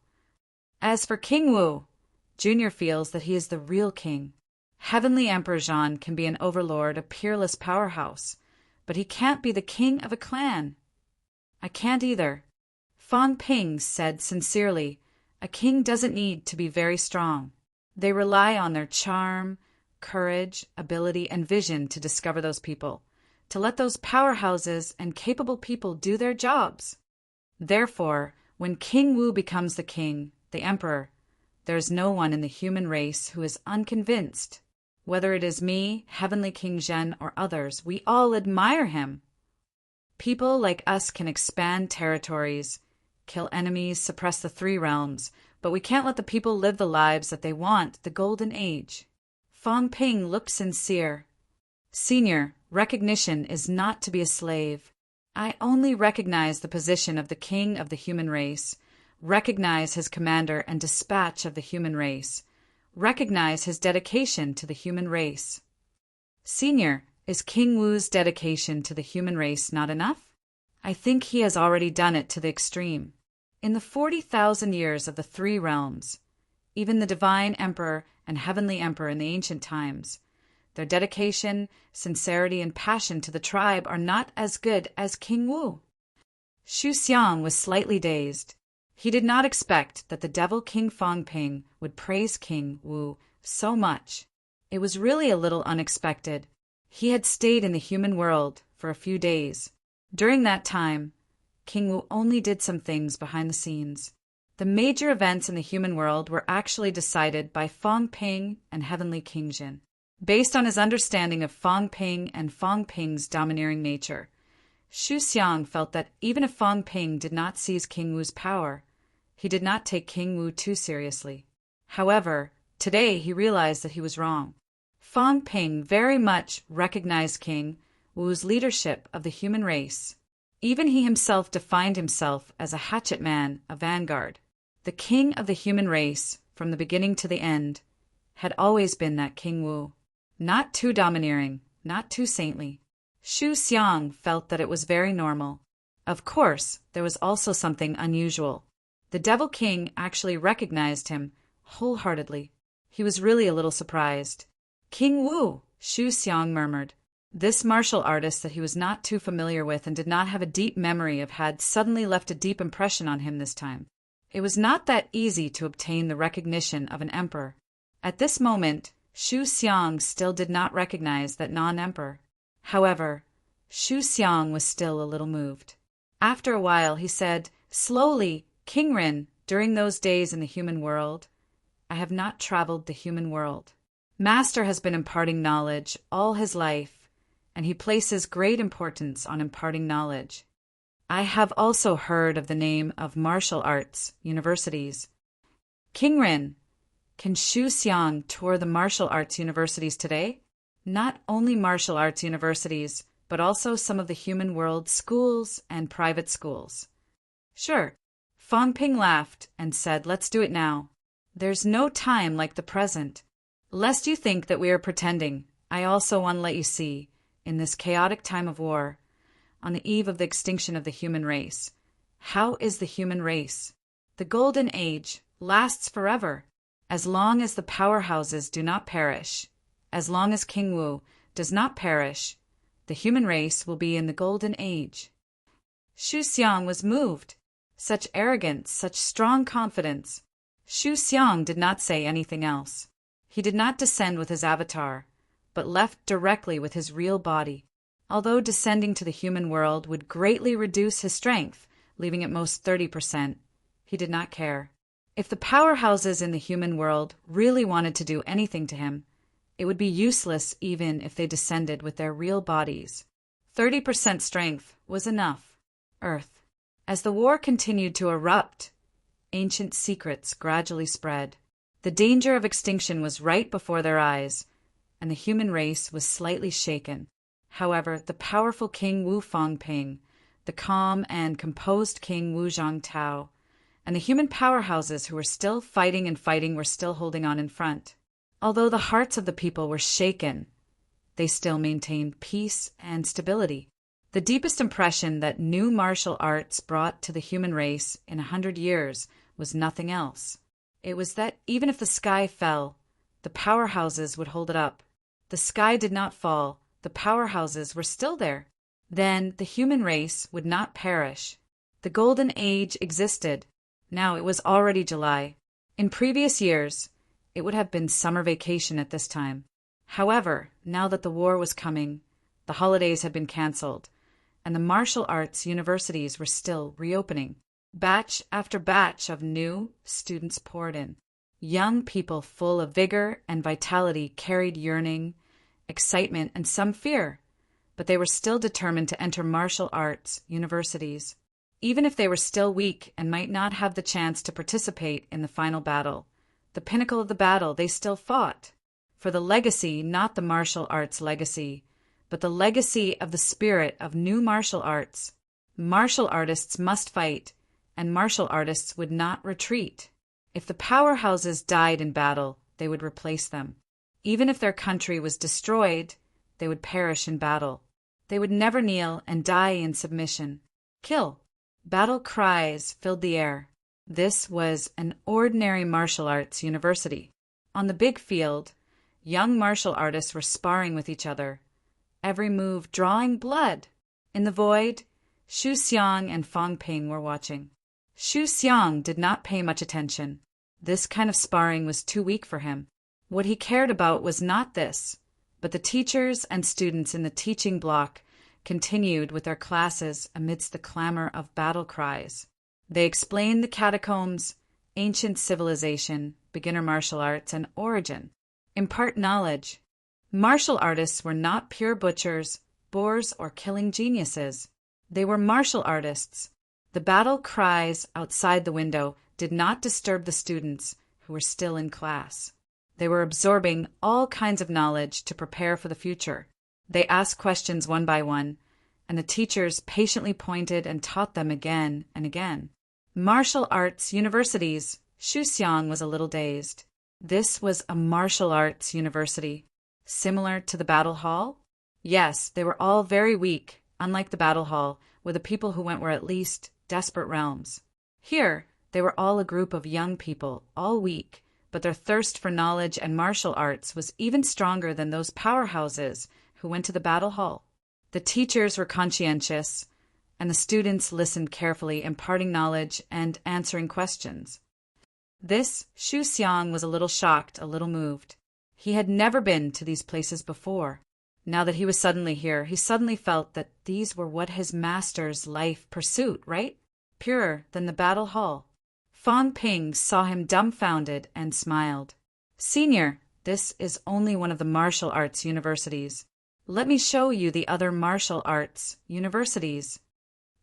As for King Wu, Junior feels that he is the real king. Heavenly Emperor Jean can be an overlord, a peerless powerhouse, but he can't be the king of a clan. I can't either. Fang Ping said sincerely, a king doesn't need to be very strong. They rely on their charm, courage, ability, and vision to discover those people, to let those powerhouses and capable people do their jobs. Therefore, when King Wu becomes the king, the emperor, there is no one in the human race who is unconvinced. Whether it is me, Heavenly King Zhen, or others, we all admire him. People like us can expand territories, kill enemies, suppress the three realms, but we can't let the people live the lives that they want, the golden age. Fang Ping looked sincere. Senior, recognition is not to be a slave. I only recognize the position of the king of the human race, recognize his commander and dispatch of the human race, recognize his dedication to the human race. Senior, is King Wu's dedication to the human race not enough? I think he has already done it to the extreme. In the 40,000 years of the three realms, even the divine emperor and heavenly emperor in the ancient times, their dedication, sincerity, and passion to the tribe are not as good as King Wu. Xu Xiang was slightly dazed. He did not expect that the devil King Fang Ping would praise King Wu so much. It was really a little unexpected. He had stayed in the human world for a few days. During that time, King Wu only did some things behind the scenes. The major events in the human world were actually decided by Fang Ping and Heavenly King Jin. Based on his understanding of Fang Ping and Fang Ping's domineering nature, Xu Xiang felt that even if Fang Ping did not seize King Wu's power, he did not take King Wu too seriously. However, today he realized that he was wrong. Fang Ping very much recognized King Wu's leadership of the human race. Even he himself defined himself as a hatchet man, a vanguard. The king of the human race, from the beginning to the end, had always been that King Wu. Not too domineering, not too saintly. Xu Xiang felt that it was very normal. Of course, there was also something unusual. The Devil King actually recognized him wholeheartedly. He was really a little surprised. King Wu, Xu Xiang murmured. This martial artist that he was not too familiar with and did not have a deep memory of had suddenly left a deep impression on him this time. It was not that easy to obtain the recognition of an emperor. At this moment, Xu Xiang still did not recognize that non-emperor. However, Xu Xiang was still a little moved. After a while, he said, slowly, King Rin, during those days in the human world, I have not traveled the human world. Master has been imparting knowledge all his life, and he places great importance on imparting knowledge. I have also heard of the name of martial arts universities. King Rin, can Xu Xiang tour the martial arts universities today? Not only martial arts universities, but also some of the human world schools and private schools. Sure. Fang Ping laughed and said, let's do it now. There's no time like the present. Lest you think that we are pretending, I also want to let you see, in this chaotic time of war, on the eve of the extinction of the human race, how is the human race? The golden age lasts forever. As long as the powerhouses do not perish, as long as King Wu does not perish, the human race will be in the golden age. Xu Xiang was moved. Such arrogance, such strong confidence. Xu Xiang did not say anything else. He did not descend with his avatar, but left directly with his real body. Although descending to the human world would greatly reduce his strength, leaving at most 30%, he did not care. If the powerhouses in the human world really wanted to do anything to him, it would be useless even if they descended with their real bodies. 30% strength was enough. Earth. As the war continued to erupt, ancient secrets gradually spread. The danger of extinction was right before their eyes, and the human race was slightly shaken. However, the powerful King Wu Fangping, the calm and composed King Wu Zhongtao, and the human powerhouses who were still fighting and fighting were still holding on in front. Although the hearts of the people were shaken, they still maintained peace and stability. The deepest impression that new martial arts brought to the human race in 100 years was nothing else. It was that even if the sky fell, the powerhouses would hold it up. The sky did not fall, the powerhouses were still there. Then the human race would not perish. The golden age existed. Now it was already July. In previous years, it would have been summer vacation at this time. However, now that the war was coming, the holidays had been cancelled, and the martial arts universities were still reopening. Batch after batch of new students poured in. Young people full of vigor and vitality carried yearning, excitement, and some fear, but they were still determined to enter martial arts universities. Even if they were still weak and might not have the chance to participate in the final battle, the pinnacle of the battle, they still fought. For the legacy, not the martial arts legacy, but the legacy of the spirit of new martial arts. Martial artists must fight, and martial artists would not retreat. If the powerhouses died in battle, they would replace them. Even if their country was destroyed, they would perish in battle. They would never kneel and die in submission. Kill. Battle cries filled the air. This was an ordinary martial arts university. On the big field, young martial artists were sparring with each other, every move drawing blood. In the void, Xu Xiang and Fangping were watching. Xu Xiang did not pay much attention. This kind of sparring was too weak for him. What he cared about was not this, but the teachers and students in the teaching block continued with their classes amidst the clamor of battle cries. They explained the catacombs, ancient civilization, beginner martial arts, and origin. Impart knowledge. Martial artists were not pure butchers, boors, or killing geniuses. They were martial artists. The battle cries outside the window did not disturb the students who were still in class. They were absorbing all kinds of knowledge to prepare for the future. They asked questions one by one, and the teachers patiently pointed and taught them again and again. Martial arts universities. Xu Xiang was a little dazed. This was a martial arts university. Similar to the battle hall? Yes, they were all very weak, unlike the battle hall, where the people who went were at least desperate realms. Here, they were all a group of young people, all weak, but their thirst for knowledge and martial arts was even stronger than those powerhouses who went to the battle hall. The teachers were conscientious, and the students listened carefully, imparting knowledge and answering questions. This Xu Xiang was a little shocked, a little moved. He had never been to these places before. Now that he was suddenly here, he suddenly felt that these were what his master's life pursuit, right? Purer than the battle hall. Fangping saw him dumbfounded and smiled. Senior, this is only one of the martial arts universities. Let me show you the other martial arts universities.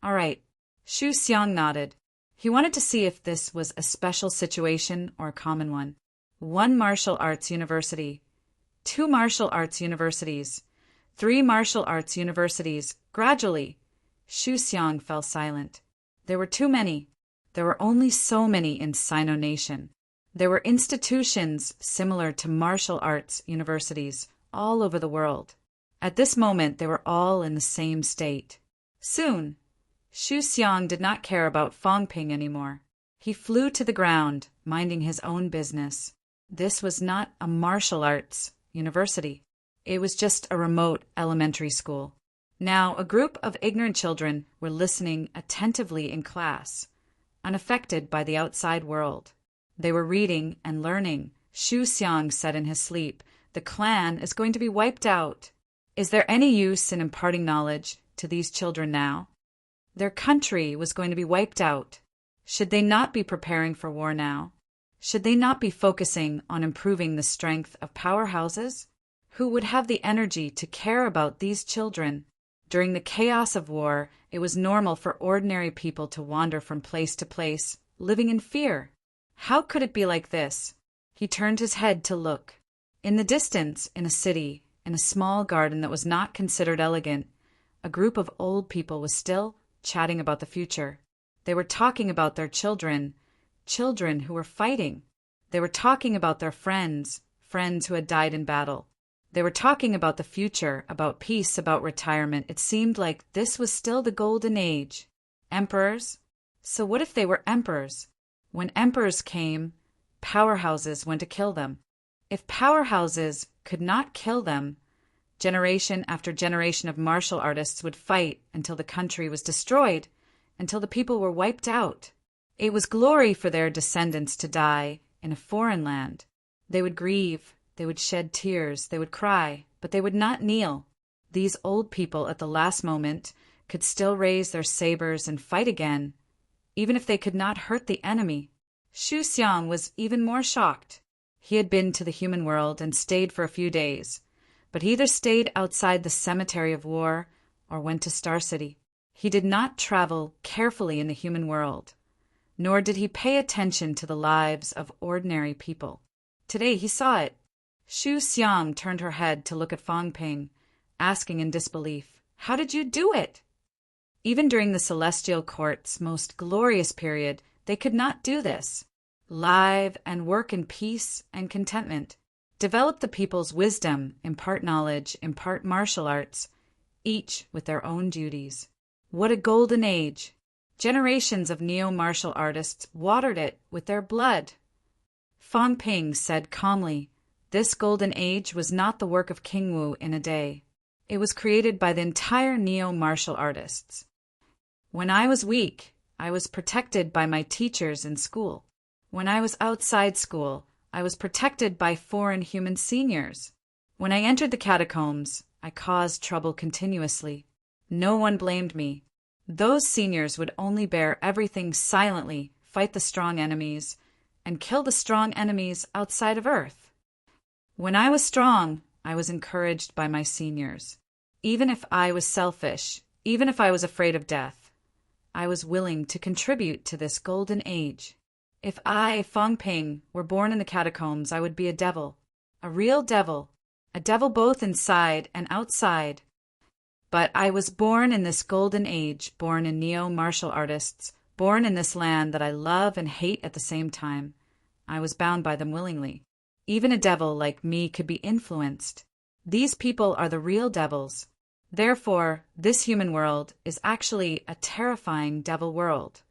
All right. Xu Xiang nodded. He wanted to see if this was a special situation or a common one. 1 martial arts university, 2 martial arts universities, 3 martial arts universities. Gradually, Xu Xiang fell silent. There were too many. There were only so many in Sino Nation. There were institutions similar to martial arts universities all over the world. At this moment, they were all in the same state. Soon, Xu Xiang did not care about Fangping anymore. He flew to the ground, minding his own business. This was not a martial arts university. It was just a remote elementary school. Now, a group of ignorant children were listening attentively in class. unaffected by the outside world. They were reading and learning. Shu Xiang said in his sleep, "The clan is going to be wiped out. Is there any use in imparting knowledge to these children now? Their country was going to be wiped out. Should they not be preparing for war now? Should they not be focusing on improving the strength of powerhouses? Who would have the energy to care about these children? During the chaos of war, it was normal for ordinary people to wander from place to place, living in fear. How could it be like this?" He turned his head to look. In the distance, in a city, in a small garden that was not considered elegant, a group of old people was still chatting about the future. They were talking about their children who were fighting. They were talking about their friends who had died in battle. They were talking about the future, about peace, about retirement. It seemed like this was still the golden age. Emperors? So what if they were emperors? When emperors came, powerhouses went to kill them. If powerhouses could not kill them, generation after generation of martial artists would fight until the country was destroyed, until the people were wiped out. It was glory for their descendants to die in a foreign land. They would grieve, they would shed tears, they would cry, but they would not kneel. These old people at the last moment could still raise their sabers and fight again, even if they could not hurt the enemy. Shu Xiang was even more shocked. He had been to the human world and stayed for a few days, but he either stayed outside the cemetery of war or went to Star City. He did not travel carefully in the human world, nor did he pay attention to the lives of ordinary people. Today he saw it. Shu Xiang turned her head to look at Fang Ping, asking in disbelief, "How did you do it?" Even during the Celestial Court's most glorious period, they could not do this. Live and work in peace and contentment. Develop the people's wisdom, impart knowledge, impart martial arts, each with their own duties. What a golden age! Generations of neo-martial artists watered it with their blood. Fang Ping said calmly, "This golden age was not the work of King Wu in a day. It was created by the entire neo-martial artists. When I was weak, I was protected by my teachers in school. When I was outside school, I was protected by foreign human seniors. When I entered the catacombs, I caused trouble continuously. No one blamed me. Those seniors would only bear everything silently, fight the strong enemies, and kill the strong enemies outside of Earth. When I was strong, I was encouraged by my seniors. Even if I was selfish, even if I was afraid of death, I was willing to contribute to this golden age. If I, Fang Ping, were born in the catacombs, I would be a devil, a real devil, a devil both inside and outside. But I was born in this golden age, born in neo-martial artists, born in this land that I love and hate at the same time. I was bound by them willingly. Even a devil like me could be influenced. These people are the real devils. Therefore, this human world is actually a terrifying devil world."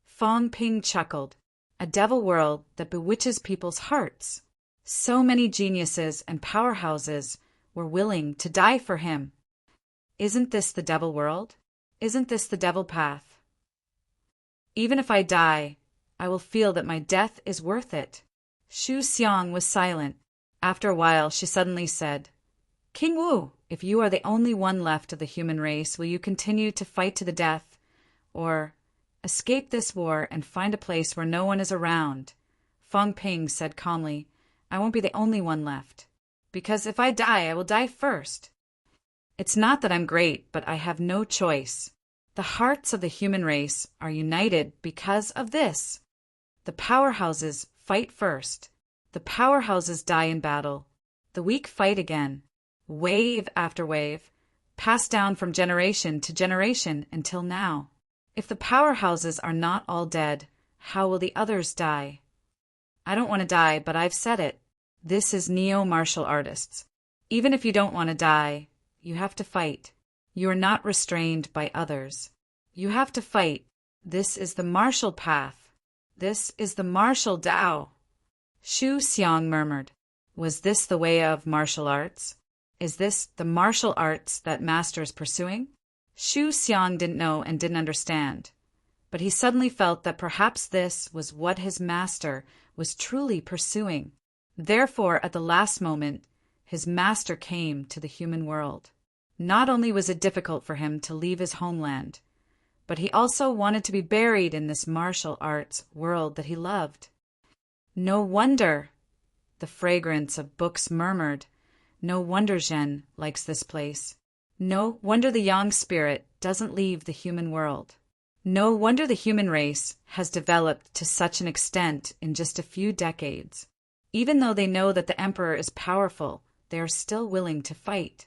Fang Ping chuckled. "A devil world that bewitches people's hearts. So many geniuses and powerhouses were willing to die for him. Isn't this the devil world? Isn't this the devil path? Even if I die, I will feel that my death is worth it." Shu Xiang was silent. After a while, she suddenly said, "King Wu, if you are the only one left of the human race, will you continue to fight to the death, or escape this war and find a place where no one is around?" Fang Ping said calmly, "I won't be the only one left, because if I die, I will die first. It's not that I'm great, but I have no choice. The hearts of the human race are united because of this. The powerhouses fight first. The powerhouses die in battle. The weak fight again. Wave after wave, passed down from generation to generation until now. If the powerhouses are not all dead, how will the others die? I don't want to die, but I've said it. This is neo-martial artists. Even if you don't want to die, you have to fight. You are not restrained by others. You have to fight. This is the martial path. This is the martial Tao." Shu Xiang murmured, "Was this the way of martial arts? Is this the martial arts that master is pursuing?" Shu Xiang didn't know and didn't understand. but he suddenly felt that perhaps this was what his master was truly pursuing. Therefore, at the last moment, his master came to the human world. Not only was it difficult for him to leave his homeland, but he also wanted to be buried in this martial arts world that he loved. No wonder, the fragrance of books murmured. No wonder Zhen likes this place. No wonder the Yang spirit doesn't leave the human world. No wonder the human race has developed to such an extent in just a few decades. Even though they know that the emperor is powerful, they are still willing to fight.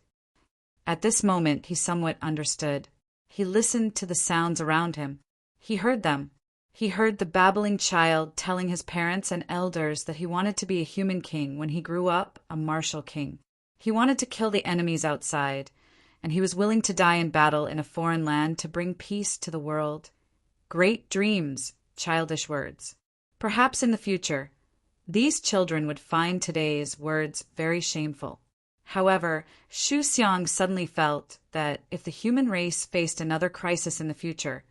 At this moment, he somewhat understood. He listened to the sounds around him. He heard them. He heard the babbling child telling his parents and elders that he wanted to be a human king when he grew up, a martial king. He wanted to kill the enemies outside, and he was willing to die in battle in a foreign land to bring peace to the world. Great dreams, childish words. Perhaps in the future, these children would find today's words very shameful. However, Xu Xiang suddenly felt that if the human race faced another crisis in the future,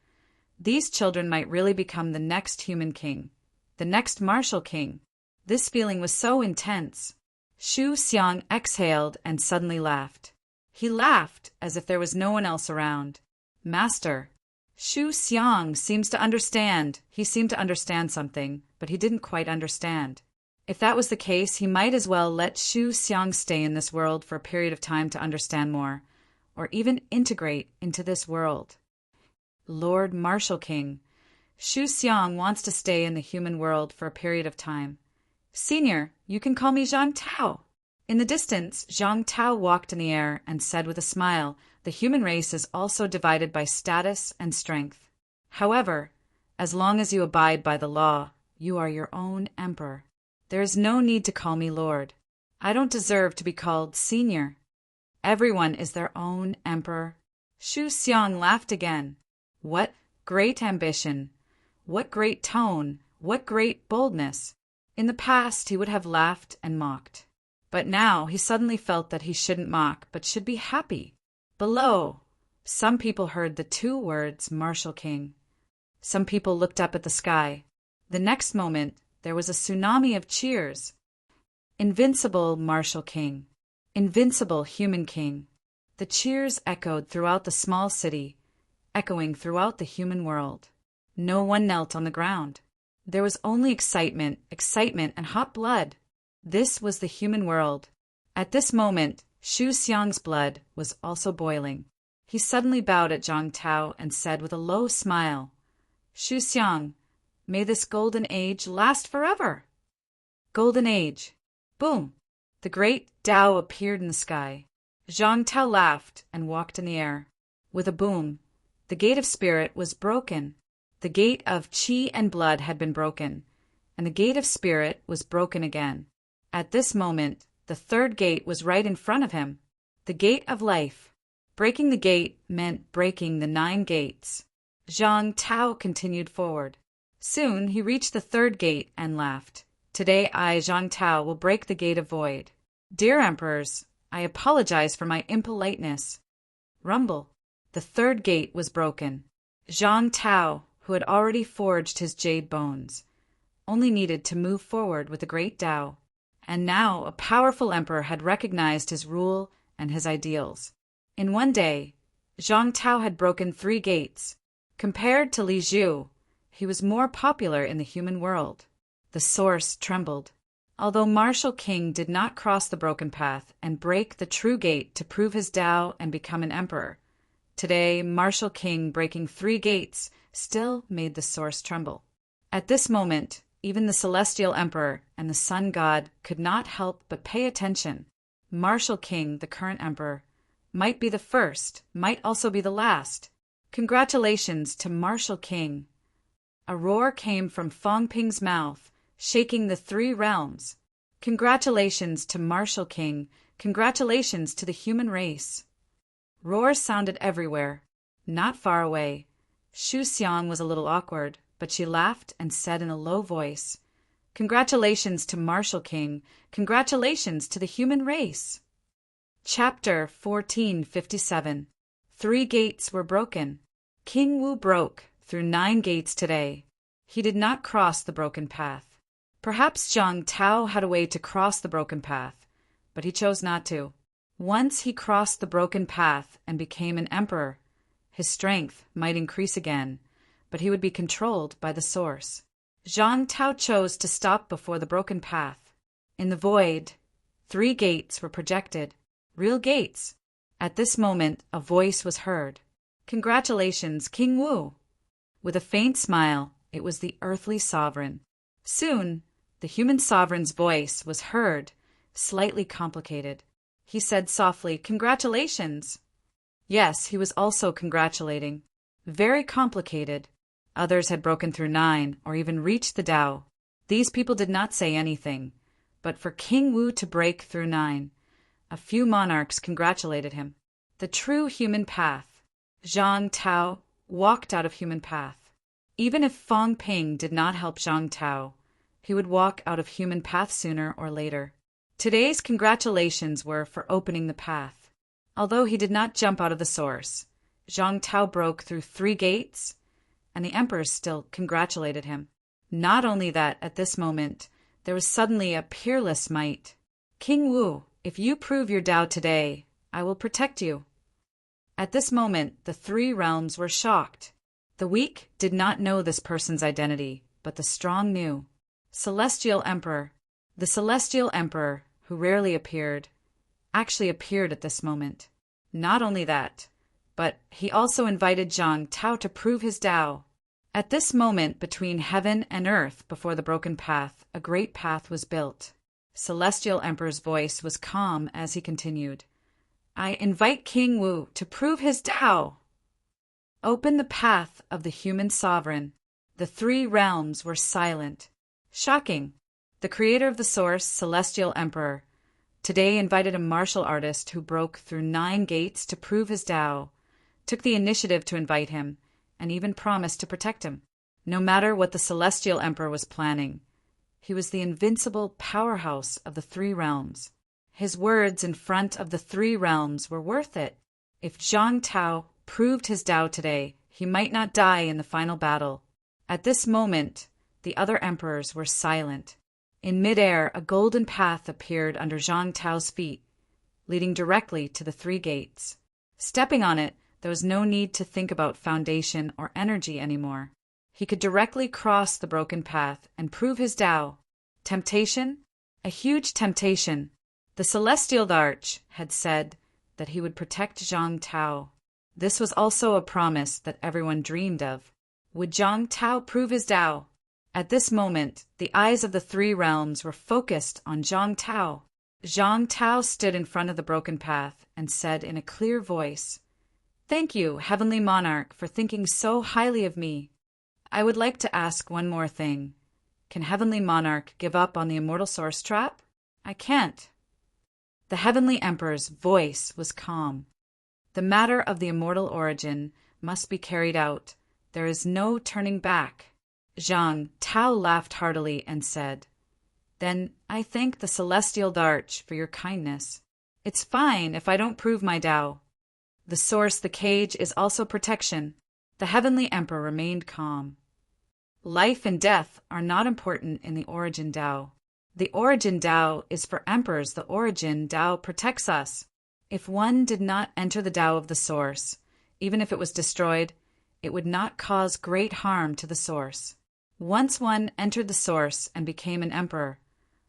these children might really become the next human king, the next martial king. This feeling was so intense. Xu Xiang exhaled and suddenly laughed. He laughed as if there was no one else around. Master, Xu Xiang seems to understand. He seemed to understand something, but he didn't quite understand. If that was the case, he might as well let Xu Xiang stay in this world for a period of time to understand more, or even integrate into this world. Lord Martial King, Xu Xiang wants to stay in the human world for a period of time. Senior, you can call me Zhang Tao. In the distance, Zhang Tao walked in the air and said with a smile, the human race is also divided by status and strength. However, as long as you abide by the law, you are your own emperor. There is no need to call me Lord. I don't deserve to be called Senior. Everyone is their own emperor. Xu Xiang laughed again. What great ambition! What great tone! What great boldness! In the past, he would have laughed and mocked. But now he suddenly felt that he shouldn't mock, but should be happy. Below, some people heard the two words Martial King. Some people looked up at the sky. The next moment, there was a tsunami of cheers. Invincible Martial King. Invincible Human King. The cheers echoed throughout the small city, echoing throughout the human world. No one knelt on the ground. There was only excitement and hot blood. This was the human world. At this moment, Xu Xiang's blood was also boiling. He suddenly bowed at Zhang Tao and said with a low smile, Xu Xiang, may this golden age last forever. Golden age. Boom! The great Tao appeared in the sky. Zhang Tao laughed and walked in the air. With a boom, the gate of spirit was broken. The gate of qi and blood had been broken, and the gate of spirit was broken again. At this moment, the third gate was right in front of him, the gate of life. Breaking the gate meant breaking the 9 gates. Zhang Tao continued forward. Soon he reached the third gate and laughed. Today I, Zhang Tao, will break the gate of void. Dear emperors, I apologize for my impoliteness. Rumble. The third gate was broken. Zhang Tao, who had already forged his jade bones, only needed to move forward with the great Tao. And now a powerful emperor had recognized his rule and his ideals. In one day, Zhang Tao had broken 3 gates. Compared to Li Zhu, he was more popular in the human world. The source trembled. Although Martial King did not cross the broken path and break the true gate to prove his Tao and become an emperor, today Martial King breaking 3 gates still made the source tremble. At this moment, even the celestial emperor and the sun god could not help but pay attention. Martial King, the current emperor, might be the first, might also be the last. Congratulations to Martial King. A roar came from Fang Ping's mouth, shaking the 3 realms. Congratulations to Martial King. Congratulations to the human race. Roars sounded everywhere. Not far away. Xu Xiang was a little awkward, but she laughed and said in a low voice, Congratulations to Martial King. Congratulations to the human race. Chapter 1457. 3 gates were broken. King Wu broke through 9 gates today. He did not cross the broken path. Perhaps Zhang Tao had a way to cross the broken path, but he chose not to. Once he crossed the broken path and became an emperor, his strength might increase again, but he would be controlled by the source. Zhang Tao chose to stop before the broken path. In the void, 3 gates were projected, real gates. At this moment, a voice was heard. "Congratulations, King Wu." With a faint smile, it was the earthly sovereign. Soon, the human sovereign's voice was heard, slightly complicated. He said softly, "Congratulations." Yes, he was also congratulating. Very complicated. Others had broken through 9 or even reached the Tao. These people did not say anything, but for King Wu to break through 9, a few monarchs congratulated him. The true human path. Zhang Tao walked out of human path. Even if Fang Ping did not help Zhang Tao, he would walk out of human path sooner or later. Today's congratulations were for opening the path. Although he did not jump out of the source, Zhang Tao broke through 3 gates, and the emperors still congratulated him. Not only that, at this moment, there was suddenly a peerless might. "King Wu, if you prove your Tao today, I will protect you." At this moment, the 3 realms were shocked. The weak did not know this person's identity, but the strong knew. Celestial Emperor. The Celestial Emperor, who rarely appeared, actually appeared at this moment. Not only that, but he also invited Zhang Tao to prove his Tao. At this moment between heaven and earth before the broken path, a great path was built. Celestial Emperor's voice was calm as he continued. "I invite King Wu to prove his Tao." Open the path of the human sovereign. The 3 realms were silent. Shocking. The creator of the source, Celestial Emperor, today invited a martial artist who broke through 9 gates to prove his Tao, took the initiative to invite him, and even promised to protect him. No matter what the Celestial Emperor was planning, he was the invincible powerhouse of the 3 realms. His words in front of the 3 realms were worth it. If Zhang Tao proved his Tao today, he might not die in the final battle. At this moment, the other emperors were silent. In midair, a golden path appeared under Zhang Tao's feet, leading directly to the 3 gates. Stepping on it, there was no need to think about foundation or energy anymore. He could directly cross the broken path and prove his Tao. Temptation? A huge temptation. The Celestial Arch had said that he would protect Zhang Tao. This was also a promise that everyone dreamed of. Would Zhang Tao prove his Tao? At this moment, the eyes of the 3 realms were focused on Zhang Tao. Zhang Tao stood in front of the broken path and said in a clear voice, "Thank you, Heavenly Monarch, for thinking so highly of me. I would like to ask one more thing. Can Heavenly Monarch give up on the immortal source trap? I can't." The Heavenly Emperor's voice was calm. "The matter of the immortal origin must be carried out. There is no turning back." Zhang Tao laughed heartily and said, "Then I thank the Celestial Arch for your kindness. It's fine if I don't prove my Tao. The source, the cage, is also protection." The Heavenly Emperor remained calm. Life and death are not important in the origin Tao. The origin Tao is for emperors. The origin Tao protects us. If one did not enter the Tao of the source, even if it was destroyed, it would not cause great harm to the source. Once one entered the source and became an emperor,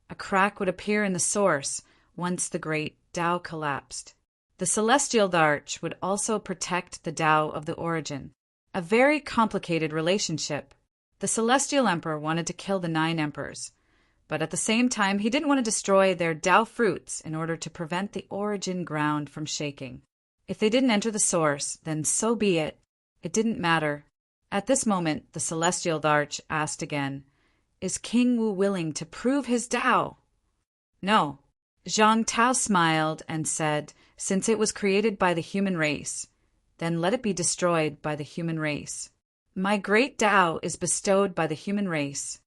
a crack would appear in the source once the great Tao collapsed. The Celestial Arch would also protect the Tao of the origin. A very complicated relationship. The Celestial Emperor wanted to kill the 9 emperors, but at the same time he didn't want to destroy their Tao fruits in order to prevent the origin ground from shaking. If they didn't enter the source, then so be it. It didn't matter. At this moment, the Celestial Arch asked again, "Is King Wu willing to prove his Tao?" "No." Zhang Tao smiled and said, "Since it was created by the human race, then let it be destroyed by the human race. My great Tao is bestowed by the human race."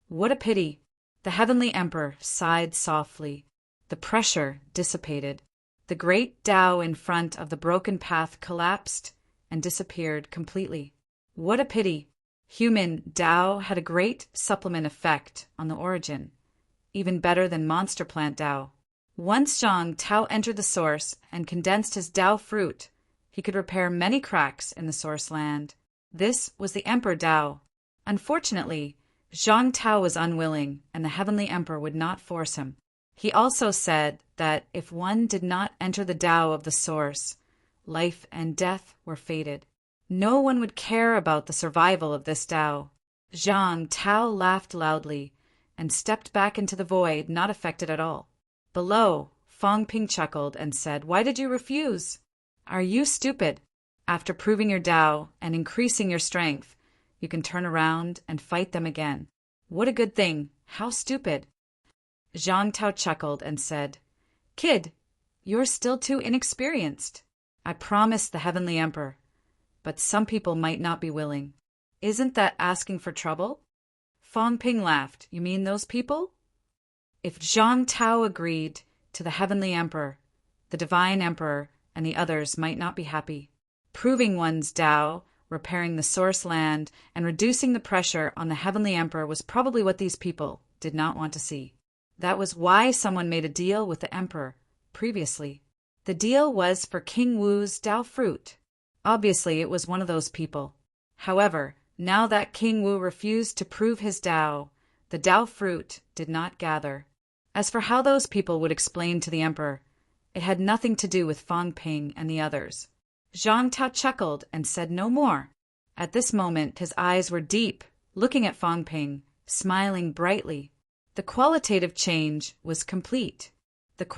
What a pity! The Heavenly Emperor sighed softly. The pressure dissipated. The great Tao in front of the broken path collapsed and disappeared completely. What a pity. Human Tao had a great supplement effect on the origin, even better than monster plant Tao. Once Zhang Tao entered the source and condensed his Tao fruit, he could repair many cracks in the source land. This was the Emperor Tao. Unfortunately, Zhang Tao was unwilling, and the Heavenly Emperor would not force him. He also said that if one did not enter the Tao of the source, life and death were fated. No one would care about the survival of this Tao. Zhang Tao laughed loudly and stepped back into the void, not affected at all. Below, Fong Ping chuckled and said, "Why did you refuse? Are you stupid? After proving your Tao and increasing your strength, you can turn around and fight them again. What a good thing! How stupid!" Zhang Tao chuckled and said, "Kid, you're still too inexperienced. I promised the Heavenly Emperor, but some people might not be willing. Isn't that asking for trouble?" Fong Ping laughed. "You mean those people?" If Zhang Tao agreed to the Heavenly Emperor, the Divine Emperor and the others might not be happy. Proving one's Tao, repairing the source land, and reducing the pressure on the Heavenly Emperor was probably what these people did not want to see. That was why someone made a deal with the Emperor previously. The deal was for King Wu's Tao fruit. Obviously, it was one of those people. However, now that King Wu refused to prove his Tao, the Tao fruit did not gather. As for how those people would explain to the Emperor, it had nothing to do with Fong Ping and the others. Zhang Tao chuckled and said no more. At this moment, his eyes were deep, looking at Fong Ping, smiling brightly. The qualitative change was complete. And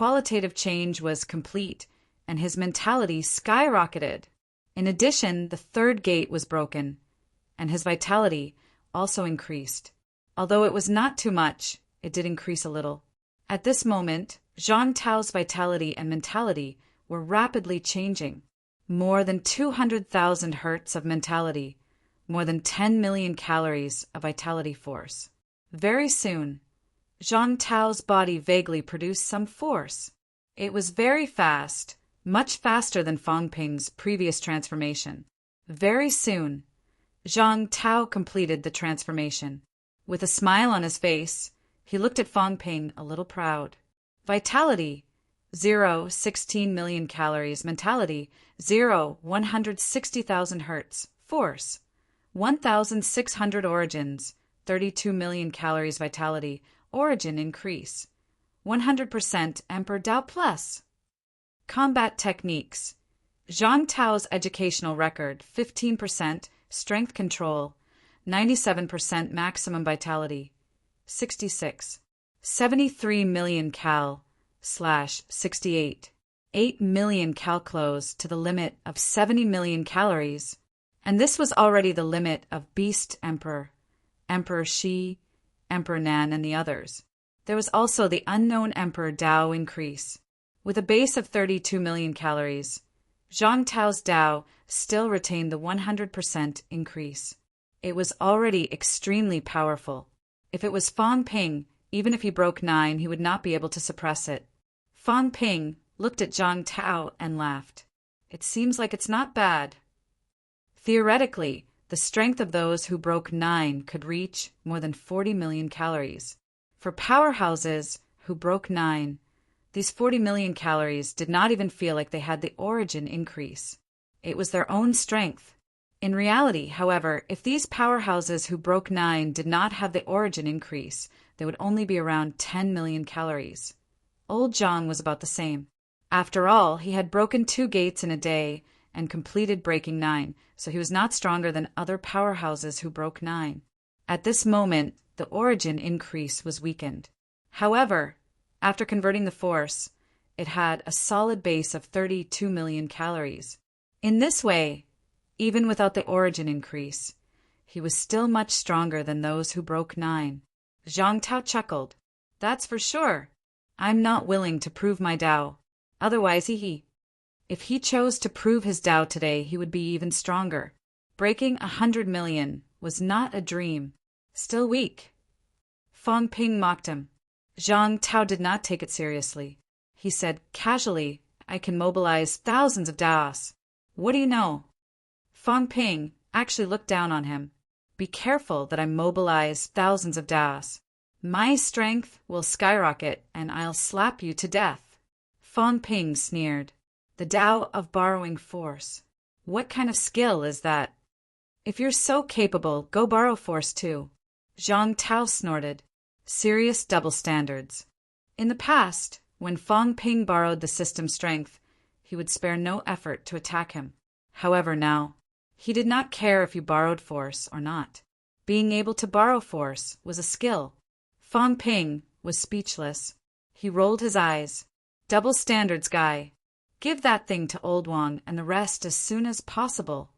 his mentality skyrocketed. In addition, the third gate was broken, and his vitality also increased. Although it was not too much, it did increase a little. At this moment, Zhang Tao's vitality and mentality were rapidly changing. More than 200,000 hertz of mentality, more than 10 million calories of vitality force. Very soon, Zhang Tao's body vaguely produced some force. It was very fast, much faster than Fong Ping's previous transformation. Very soon, Zhang Tao completed the transformation. With a smile on his face, he looked at Fong Ping a little proud. Vitality, 0, 16 million calories. Mentality, 0, 160,000 hertz. Force, 1,600 origins, 32 million calories vitality. Origin increase, 100% Emperor Tao Plus. Combat techniques. Zhang Tao's educational record, 15% strength control, 97% maximum vitality, 66. 73 million cal/68. 8 million cal close to the limit of 70 million calories. And this was already the limit of Beast Emperor, Emperor Shi, Emperor Nan, and the others. There was also the unknown Emperor Tao increase. With a base of 32 million calories, Zhang Tao's Tao still retained the 100% increase. It was already extremely powerful. If it was Fong Ping, even if he broke 9, he would not be able to suppress it. Fong Ping looked at Zhang Tao and laughed. It seems like it's not bad. Theoretically, the strength of those who broke 9 could reach more than 40 million calories. For powerhouses who broke 9, these 40 million calories did not even feel like they had the origin increase. It was their own strength. In reality, however, if these powerhouses who broke 9 did not have the origin increase, they would only be around 10 million calories. Old Zhang was about the same. After all, he had broken 2 gates in a day and completed breaking 9, so he was not stronger than other powerhouses who broke 9. At this moment, the origin increase was weakened. However, after converting the force, it had a solid base of 32 million calories. In this way, even without the origin increase, he was still much stronger than those who broke 9. Zhang Tao chuckled. That's for sure. I'm not willing to prove my Tao. Otherwise, if he chose to prove his Tao today, he would be even stronger. Breaking 100 million was not a dream. Still weak. Fong Ping mocked him. Zhang Tao did not take it seriously. He said casually, I can mobilize thousands of Taos. What do you know? Fong Ping, actually looked down on him. Be careful that I mobilize thousands of DAOs. My strength will skyrocket and I'll slap you to death. Fang Ping sneered. The Tao of borrowing force. What kind of skill is that? If you're so capable, go borrow force too. Zhang Tao snorted. Serious double standards. In the past, when Fang Ping borrowed the system's strength, he would spare no effort to attack him. However, now, he did not care if you borrowed force or not. Being able to borrow force was a skill. Fang Ping was speechless. He rolled his eyes. Double standards guy. Give that thing to Old Wang and the rest as soon as possible.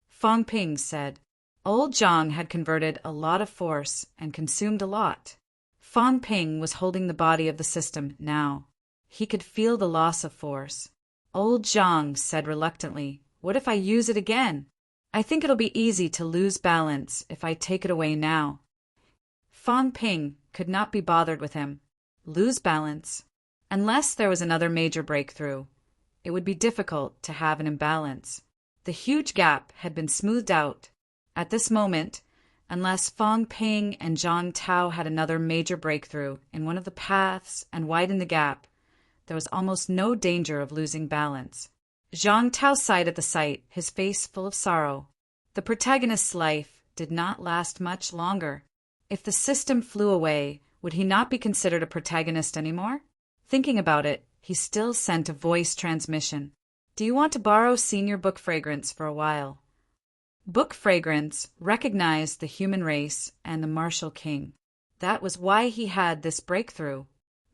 Fang Ping said. Old Zhang had converted a lot of force and consumed a lot. Fang Ping was holding the body of the system now. He could feel the loss of force. Old Zhang said reluctantly, What if I use it again? I think it'll be easy to lose balance if I take it away now. Fang Ping could not be bothered with him. Lose balance? Unless there was another major breakthrough, it would be difficult to have an imbalance. The huge gap had been smoothed out. At this moment, unless Fang Ping and Zhang Tao had another major breakthrough in one of the paths and widened the gap, there was almost no danger of losing balance. Zhang Tao sighed at the sight, his face full of sorrow. The protagonist's life did not last much longer. If the system flew away, would he not be considered a protagonist anymore? Thinking about it, he still sent a voice transmission. Do you want to borrow Senior Book Fragrance for a while? Book Fragrance recognized the human race and the martial king. That was why he had this breakthrough.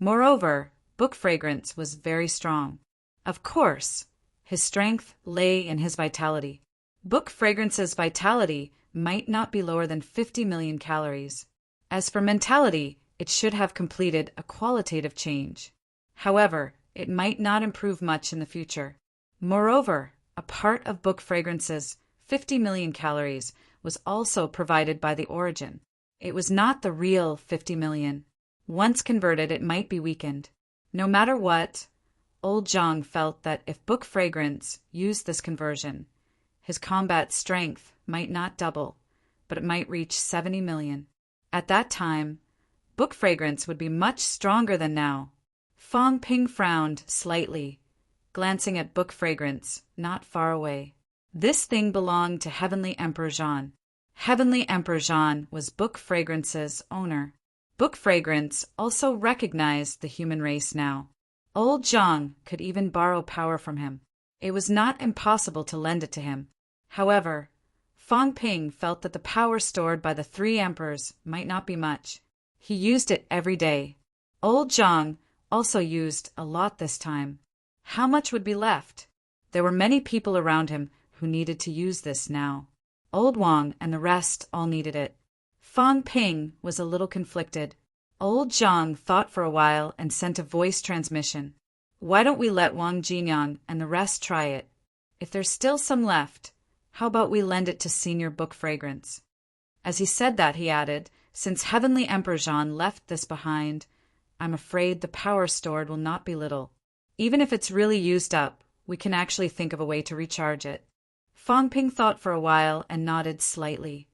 Moreover, Book Fragrance was very strong. Of course, his strength lay in his vitality. Book Fragrance's vitality might not be lower than 50 million calories. As for mentality, it should have completed a qualitative change. However, it might not improve much in the future. Moreover, a part of Book Fragrance's 50 million calories was also provided by the origin. It was not the real 50 million. Once converted, it might be weakened. No matter what, Old Zhang felt that if Book Fragrance used this conversion, his combat strength might not double, but it might reach 70 million. At that time, Book Fragrance would be much stronger than now. Fang Ping frowned slightly, glancing at Book Fragrance, not far away. This thing belonged to Heavenly Emperor Zhan. Heavenly Emperor Zhan was Book Fragrance's owner. Book Fragrance also recognized the human race now. Old Zhang could even borrow power from him. It was not impossible to lend it to him. However, Fang Ping felt that the power stored by the three emperors might not be much. He used it every day. Old Zhang also used a lot this time. How much would be left? There were many people around him who needed to use this now. Old Wang and the rest all needed it. Fang Ping was a little conflicted. Old Zhang thought for a while and sent a voice transmission. Why don't we let Wang Jinyang and the rest try it? If there's still some left, how about we lend it to Senior Book Fragrance? As he said that, he added, Since Heavenly Emperor Zhan left this behind, I'm afraid the power stored will not be little. Even if it's really used up, we can actually think of a way to recharge it. Fang Ping thought for a while and nodded slightly.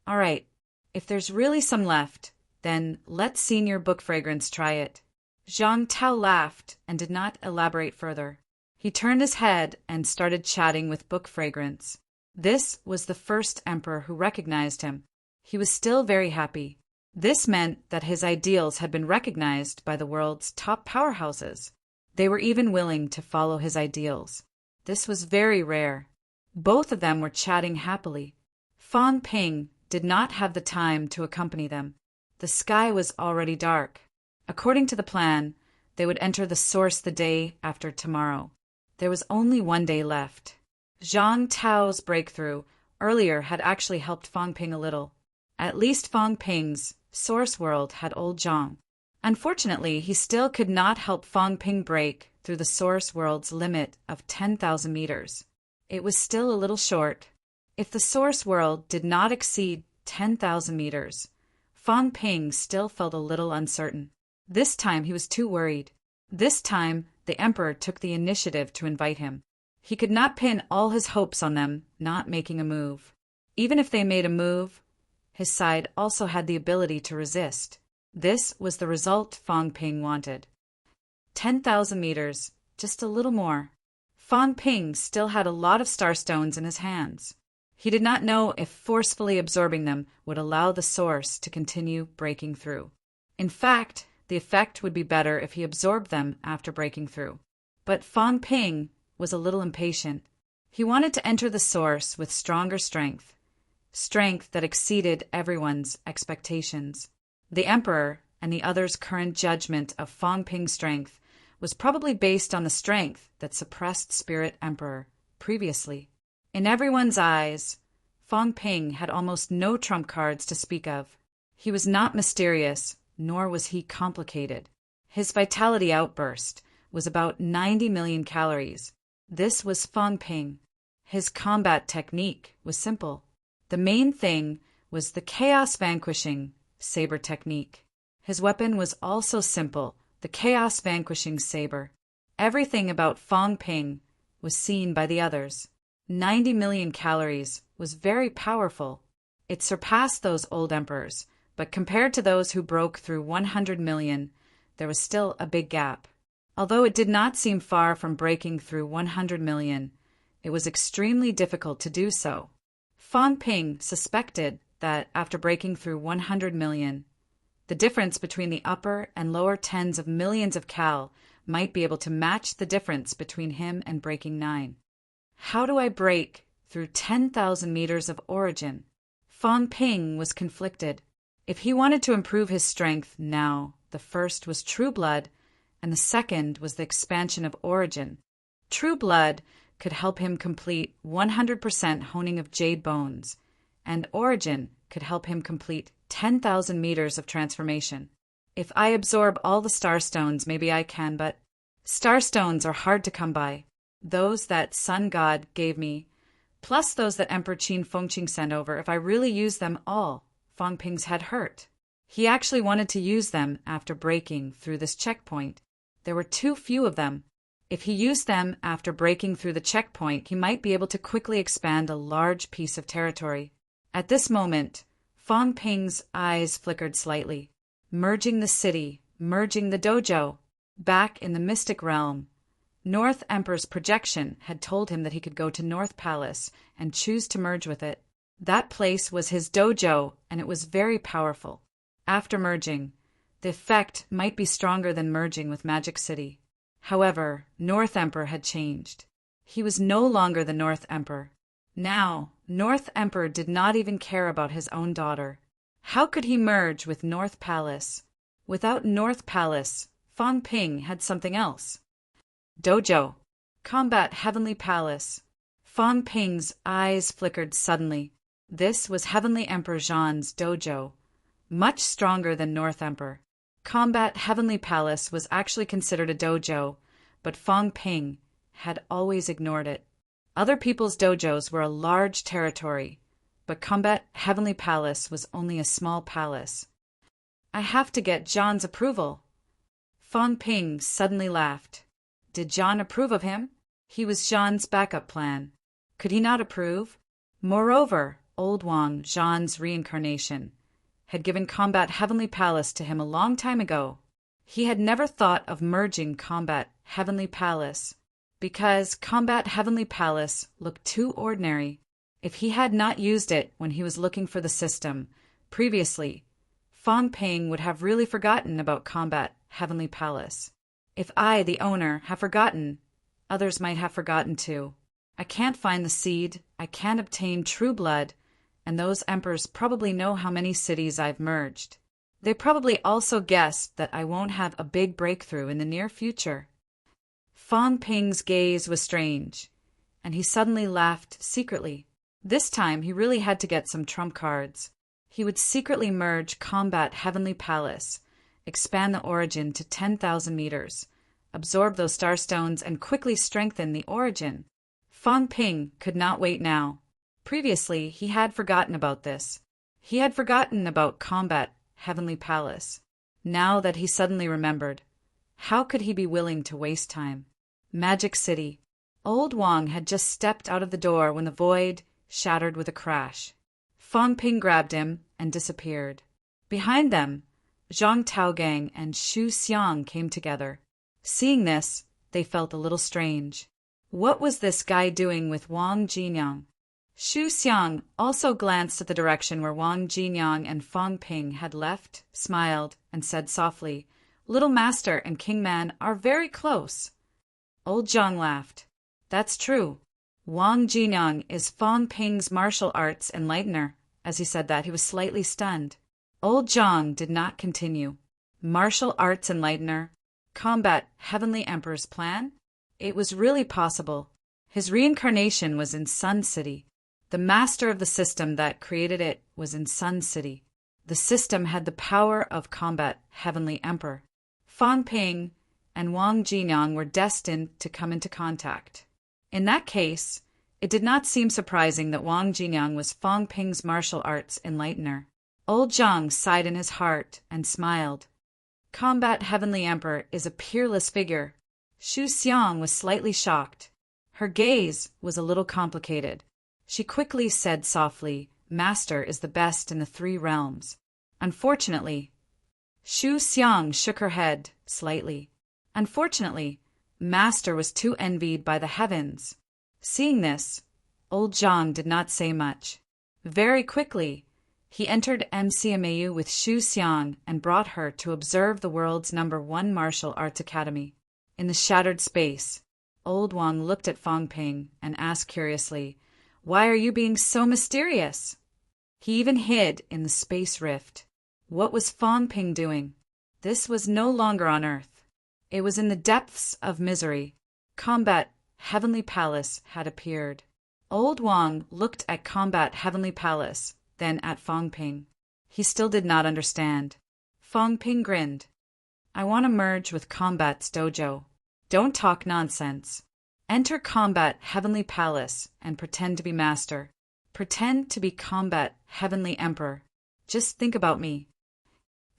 All right, if there's really some left, then let Senior Book Fragrance try it. Zhang Tao laughed and did not elaborate further. He turned his head and started chatting with Book Fragrance. This was the first emperor who recognized him. He was still very happy. This meant that his ideals had been recognized by the world's top powerhouses. They were even willing to follow his ideals. This was very rare. Both of them were chatting happily. Fang Ping did not have the time to accompany them. The sky was already dark. According to the plan, they would enter the source the day after tomorrow. There was only one day left. Zhang Tao's breakthrough earlier had actually helped Fang Ping a little. At least Fang Ping's source world had Old Zhang. Unfortunately, he still could not help Fang Ping break through the source world's limit of 10,000 meters. It was still a little short. If the source world did not exceed 10,000 meters, Fang Ping still felt a little uncertain. This time he was too worried. This time the emperor took the initiative to invite him. He could not pin all his hopes on them not making a move. Even if they made a move, his side also had the ability to resist. This was the result Fang Ping wanted. 10,000 meters, just a little more. Fang Ping still had a lot of starstones in his hands. He did not know if forcefully absorbing them would allow the source to continue breaking through. In fact, the effect would be better if he absorbed them after breaking through. But Fang Ping was a little impatient. He wanted to enter the source with stronger strength that exceeded everyone's expectations. The Emperor and the others' current judgment of Fang Ping's strength was probably based on the strength that suppressed Spirit Emperor previously. In everyone's eyes, Fang Ping had almost no trump cards to speak of. He was not mysterious, nor was he complicated. His vitality outburst was about 90 million calories. This was Fang Ping. His combat technique was simple. The main thing was the chaos vanquishing saber technique. His weapon was also simple, the chaos vanquishing saber. Everything about Fang Ping was seen by the others. 90 million calories was very powerful. It surpassed those old emperors, but compared to those who broke through 100 million, there was still a big gap. Although it did not seem far from breaking through 100 million, it was extremely difficult to do so. Fang Ping suspected that after breaking through 100 million, the difference between the upper and lower tens of millions of cal might be able to match the difference between him and breaking 9. How do I break through 10,000 meters of origin? Fang Ping was conflicted. If he wanted to improve his strength now, the first was True Blood, and the second was the expansion of origin. True Blood could help him complete 100% honing of Jade Bones, and origin could help him complete 10,000 meters of transformation. If I absorb all the starstones, maybe I can, but starstones are hard to come by. Those that Sun God gave me, plus those that Emperor Qin Fengqing sent over, if I really use them all, Fang Ping's head hurt. He actually wanted to use them after breaking through this checkpoint. There were too few of them. If he used them after breaking through the checkpoint, he might be able to quickly expand a large piece of territory. At this moment, Fang Ping's eyes flickered slightly. Merging the city, merging the dojo. Back in the mystic realm, North Emperor's projection had told him that he could go to North Palace and choose to merge with it. That place was his dojo, and it was very powerful. After merging, the effect might be stronger than merging with Magic City. However, North Emperor had changed. He was no longer the North Emperor. Now, North Emperor did not even care about his own daughter. How could he merge with North Palace? Without North Palace, Fang Ping had something else. Dojo. Combat Heavenly Palace. Fang Ping's eyes flickered suddenly. This was Heavenly Emperor Zhan's dojo, much stronger than North Emperor. Combat Heavenly Palace was actually considered a dojo, but Fang Ping had always ignored it. Other people's dojos were a large territory, but Combat Heavenly Palace was only a small palace. I have to get Zhan's approval. Fang Ping suddenly laughed. Did Zhan approve of him? He was Zhan's backup plan. Could he not approve? Moreover, Old Wang, Zhan's reincarnation, had given Combat Heavenly Palace to him a long time ago. He had never thought of merging Combat Heavenly Palace, because Combat Heavenly Palace looked too ordinary. If he had not used it when he was looking for the system previously, Fang Ping would have really forgotten about Combat Heavenly Palace. If I, the owner, have forgotten, others might have forgotten too. I can't find the seed, I can't obtain True Blood, and those emperors probably know how many cities I've merged. They probably also guessed that I won't have a big breakthrough in the near future. Fang Ping's gaze was strange, and he suddenly laughed secretly. This time he really had to get some trump cards. He would secretly merge Combat Heavenly Palace, expand the origin to 10,000 meters, absorb those starstones, and quickly strengthen the origin. Fang Ping could not wait now. Previously, he had forgotten about this. He had forgotten about Combat Heavenly Palace. Now that he suddenly remembered, how could he be willing to waste time? Magic City. Old Wang had just stepped out of the door when the void shattered with a crash. Fang Ping grabbed him and disappeared. Behind them, Zhang Taogang and Xu Xiang came together. Seeing this, they felt a little strange. What was this guy doing with Wang Jinyang? Xu Xiang also glanced at the direction where Wang Jinyang and Fang Ping had left, smiled, and said softly, "Little Master and King Man are very close." Old Zhang laughed. "That's true. Wang Jinyang is Fang Ping's martial arts enlightener." As he said that, he was slightly stunned. Old Zhang did not continue. Martial arts enlightener? Combat Heavenly Emperor's plan? It was really possible. His reincarnation was in Sun City. The master of the system that created it was in Sun City. The system had the power of combat Heavenly Emperor. Fang Ping and Wang Jinyang were destined to come into contact. In that case, it did not seem surprising that Wang Jinyang was Fang Ping's martial arts enlightener. Old Zhang sighed in his heart and smiled. Combat Heavenly Emperor is a peerless figure. Xu Xiang was slightly shocked. Her gaze was a little complicated. She quickly said softly, "Master is the best in the 3 realms." Unfortunately, Xu Xiang shook her head slightly. Unfortunately, Master was too envied by the heavens. Seeing this, Old Zhang did not say much. Very quickly, he entered MCMAU with Xu Xiang and brought her to observe the world's #1 martial arts academy. In the shattered space, Old Wang looked at Fang Ping and asked curiously, "Why are you being so mysterious?" He even hid in the space rift. What was Fang Ping doing? This was no longer on Earth. It was in the depths of misery. Combat Heavenly Palace had appeared. Old Wang looked at Combat Heavenly Palace, then at Fang Ping. He still did not understand. Fang Ping grinned. "I want to merge with Combat's dojo. Don't talk nonsense. Enter Combat Heavenly Palace and pretend to be Master. Pretend to be Combat Heavenly Emperor. Just think about me.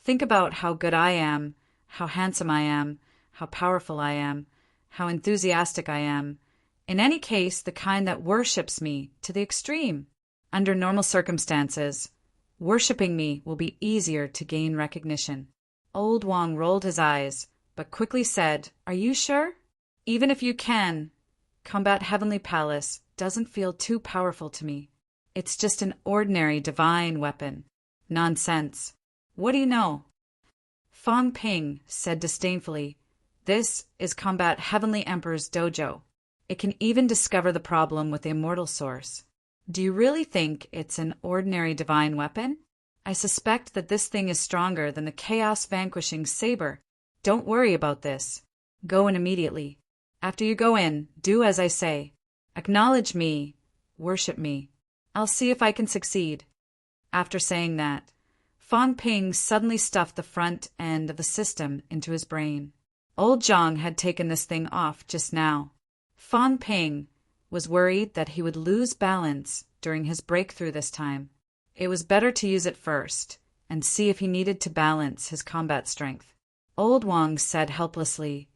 Think about how good I am, how handsome I am, how powerful I am, how enthusiastic I am. In any case, the kind that worships me to the extreme. Under normal circumstances, worshipping me will be easier to gain recognition." Old Wang rolled his eyes, but quickly said, "Are you sure? Even if you can, Combat Heavenly Palace doesn't feel too powerful to me. It's just an ordinary divine weapon." "Nonsense. What do you know?" Fang Ping said disdainfully, "This is Combat Heavenly Emperor's dojo. It can even discover the problem with the immortal source. Do you really think it's an ordinary divine weapon? I suspect that this thing is stronger than the chaos-vanquishing saber. Don't worry about this. Go in immediately. After you go in, do as I say. Acknowledge me. Worship me. I'll see if I can succeed." After saying that, Fang Ping suddenly stuffed the front end of the system into his brain. Old Zhang had taken this thing off just now. Fang Ping was worried that he would lose balance during his breakthrough this time. It was better to use it first and see if he needed to balance his combat strength. Old Wang said helplessly,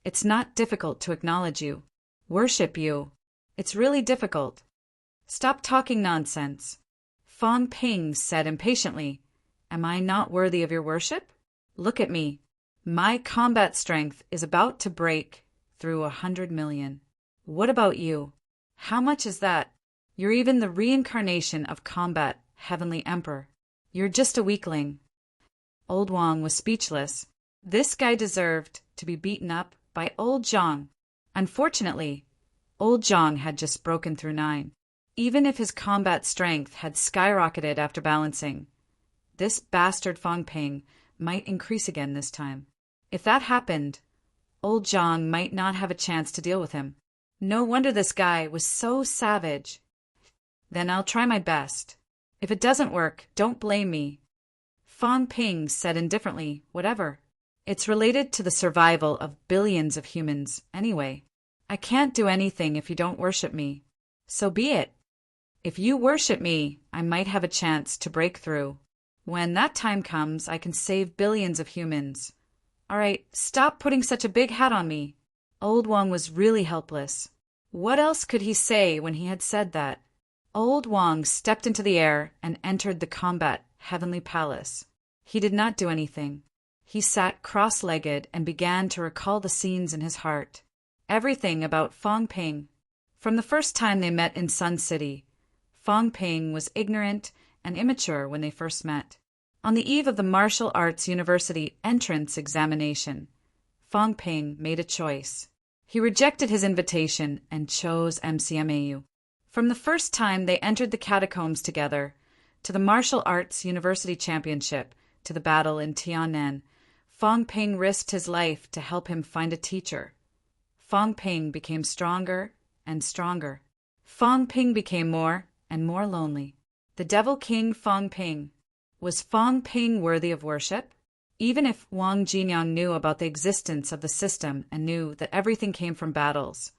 "It's not difficult to acknowledge you, worship you. It's really difficult. Stop talking nonsense." Fang Ping said impatiently, "Am I not worthy of your worship? Look at me. My combat strength is about to break through 100 million. What about you? How much is that? You're even the reincarnation of Combat Heavenly Emperor. You're just a weakling." Old Wang was speechless. This guy deserved to be beaten up by Old Zhang. Unfortunately, Old Zhang had just broken through 9. Even if his combat strength had skyrocketed after balancing, this bastard Fang Ping might increase again this time. If that happened, Old Zhang might not have a chance to deal with him. No wonder this guy was so savage. Then I'll try my best. If it doesn't work, don't blame me. Fang Ping said indifferently, "Whatever. It's related to the survival of billions of humans, anyway. I can't do anything if you don't worship me. So be it. If you worship me, I might have a chance to break through. When that time comes, I can save billions of humans. All right, stop putting such a big hat on me." Old Wang was really helpless. What else could he say when he had said that? Old Wang stepped into the air and entered the combat heavenly palace. He did not do anything. He sat cross-legged and began to recall the scenes in his heart. Everything about Fang Ping. From the first time they met in Sun City, Fang Ping was ignorant and immature when they first met. On the eve of the Martial Arts University entrance examination, Fang Ping made a choice. He rejected his invitation and chose MCMAU. From the first time they entered the catacombs together, to the Martial Arts University Championship, to the battle in Tiannan, Fang Ping risked his life to help him find a teacher. Fang Ping became stronger and stronger. Fang Ping became more and more lonely. The Devil King Fang Ping. Was Fang Ping worthy of worship? Even if Wang Jinyang knew about the existence of the system and knew that everything came from battles,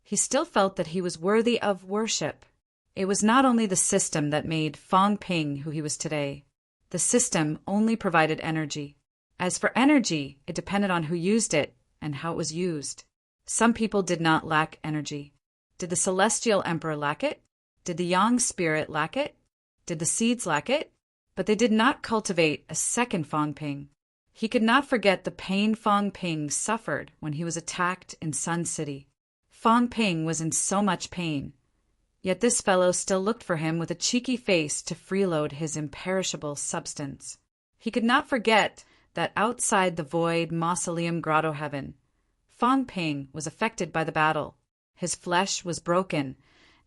he still felt that he was worthy of worship. It was not only the system that made Fang Ping who he was today. The system only provided energy. As for energy, it depended on who used it and how it was used. Some people did not lack energy. Did the Celestial Emperor lack it? Did the Yang Spirit lack it? Did the seeds lack it? But they did not cultivate a second Fang Ping. He could not forget the pain Fang Ping suffered when he was attacked in Sun City. Fang Ping was in so much pain, yet this fellow still looked for him with a cheeky face to freeload his imperishable substance. He could not forget that outside the void mausoleum grotto heaven, Fang Ping was affected by the battle. His flesh was broken,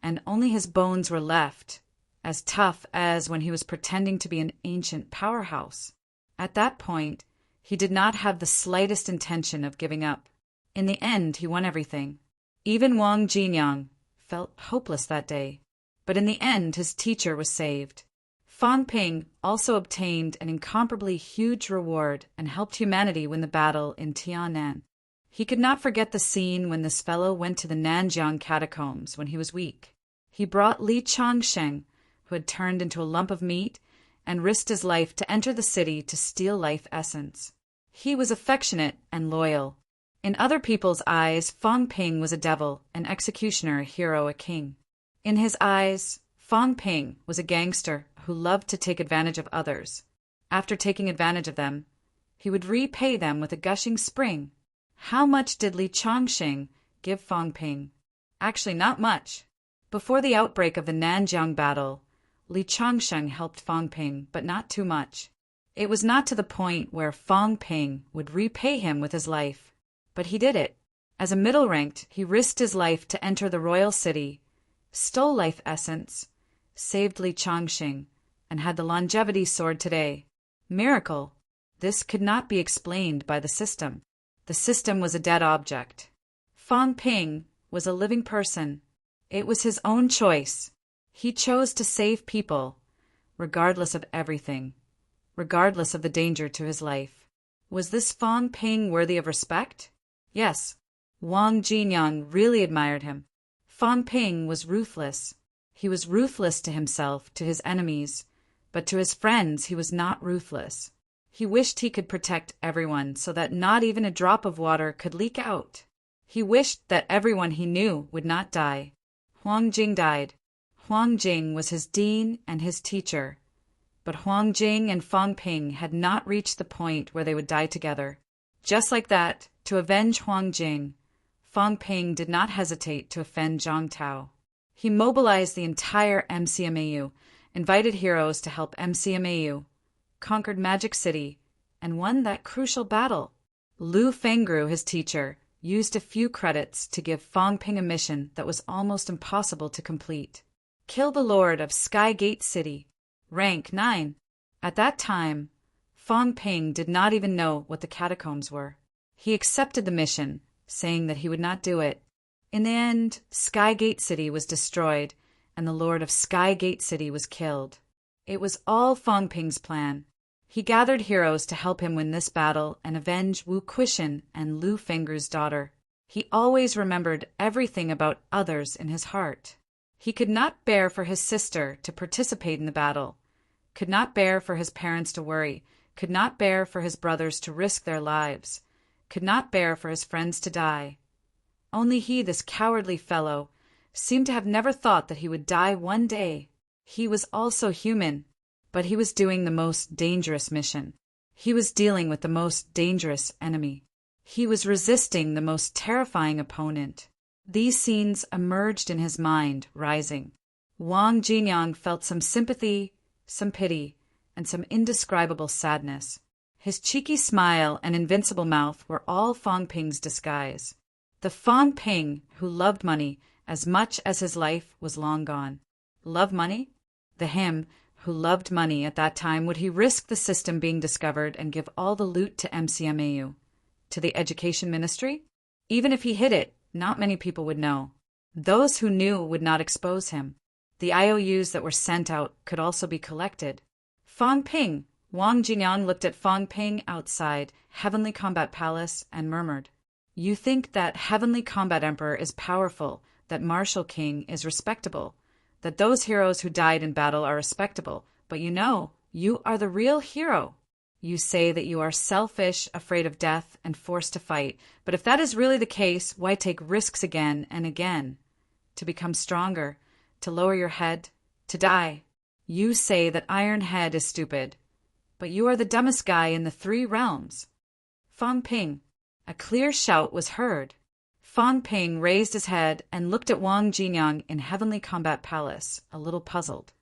and only his bones were left, as tough as when he was pretending to be an ancient powerhouse. At that point, he did not have the slightest intention of giving up. In the end, he won everything. Even Wang Jinyang felt hopeless that day, but in the end his teacher was saved. Fang Ping also obtained an incomparably huge reward and helped humanity win the battle in Tiannan. He could not forget the scene when this fellow went to the Nanjiang catacombs when he was weak. He brought Li Changsheng, who had turned into a lump of meat, and risked his life to enter the city to steal life essence. He was affectionate and loyal. In other people's eyes, Fang Ping was a devil, an executioner, a hero, a king. In his eyes, Fang Ping was a gangster who loved to take advantage of others. After taking advantage of them, he would repay them with a gushing spring. How much did Li Changsheng give Fang Ping? Actually, not much. Before the outbreak of the Nanjiang battle, Li Changsheng helped Fang Ping, but not too much. It was not to the point where Fang Ping would repay him with his life. But he did it. As a middle-ranked, he risked his life to enter the royal city, stole life essence, saved Li Changxing, and had the longevity sword today. Miracle. This could not be explained by the system. The system was a dead object. Fang Ping was a living person. It was his own choice. He chose to save people, regardless of everything, regardless of the danger to his life. Was this Fang Ping worthy of respect? Yes. Wang Jinyang really admired him. Fang Ping was ruthless. He was ruthless to himself, to his enemies, but to his friends he was not ruthless. He wished he could protect everyone so that not even a drop of water could leak out. He wished that everyone he knew would not die. Huang Jing died. Huang Jing was his dean and his teacher, but Huang Jing and Fang Ping had not reached the point where they would die together. Just like that, to avenge Huang Jing, Fang Ping did not hesitate to offend Zhang Tao. He mobilized the entire MCMAU, invited heroes to help MCMAU, conquered Magic City, and won that crucial battle. Lu Fengru, his teacher, used a few credits to give Fang Ping a mission that was almost impossible to complete. Kill the Lord of Sky Gate City. Rank 9. At that time, Fang Ping did not even know what the catacombs were. He accepted the mission, saying that he would not do it. In the end, Sky Gate City was destroyed, and the Lord of Sky Gate City was killed. It was all Fang Ping's plan. He gathered heroes to help him win this battle and avenge Wu Quishan and Lu Fengru's daughter. He always remembered everything about others in his heart. He could not bear for his sister to participate in the battle, could not bear for his parents to worry, could not bear for his brothers to risk their lives, could not bear for his friends to die. Only he, this cowardly fellow, seemed to have never thought that he would die one day. He was also human, but he was doing the most dangerous mission. He was dealing with the most dangerous enemy. He was resisting the most terrifying opponent. These scenes emerged in his mind, rising. Wang Jinyang felt some sympathy, some pity, and some indescribable sadness. His cheeky smile and invincible mouth were all Fang Ping's disguise. The Fang Ping who loved money as much as his life was long gone. Love money? The him who loved money at that time, would he risk the system being discovered and give all the loot to MCMAU? To the Education Ministry? Even if he hid it, not many people would know. Those who knew would not expose him. The IOUs that were sent out could also be collected. Fang Ping. Wang Jinyang looked at Fang Ping outside Heavenly Combat Palace and murmured, "You think that Heavenly Combat Emperor is powerful, that Martial King is respectable, that those heroes who died in battle are respectable, but you are the real hero. You say that you are selfish, afraid of death, and forced to fight, but if that is really the case, why take risks again and again? To become stronger, to lower your head, to die. You say that Iron Head is stupid, but you are the dumbest guy in the 3 realms." Fang Ping. A clear shout was heard. Fang Ping raised his head and looked at Wang Jinyang in Heavenly Combat Palace, a little puzzled.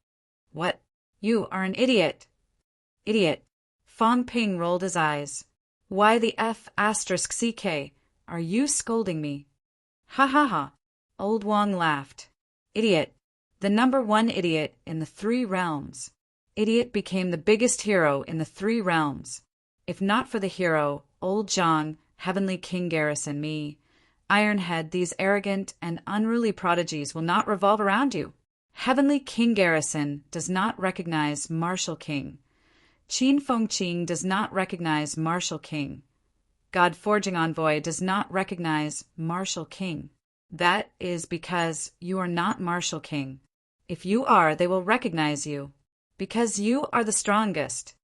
"What? You are an idiot." "Idiot." Fang Ping rolled his eyes. "Why the F***CK? Are you scolding me?" "Ha ha ha." Old Wang laughed. "Idiot. The #1 idiot in the 3 realms. Idiot became the biggest hero in the 3 realms. If not for the hero, old Zhang, Heavenly King Garrison, me, Ironhead, these arrogant and unruly prodigies will not revolve around you. Heavenly King Garrison does not recognize Martial King. Qin Fengqing does not recognize Martial King. God Forging Envoy does not recognize Martial King. That is because you are not Martial King. If you are, they will recognize you. Because you are the strongest."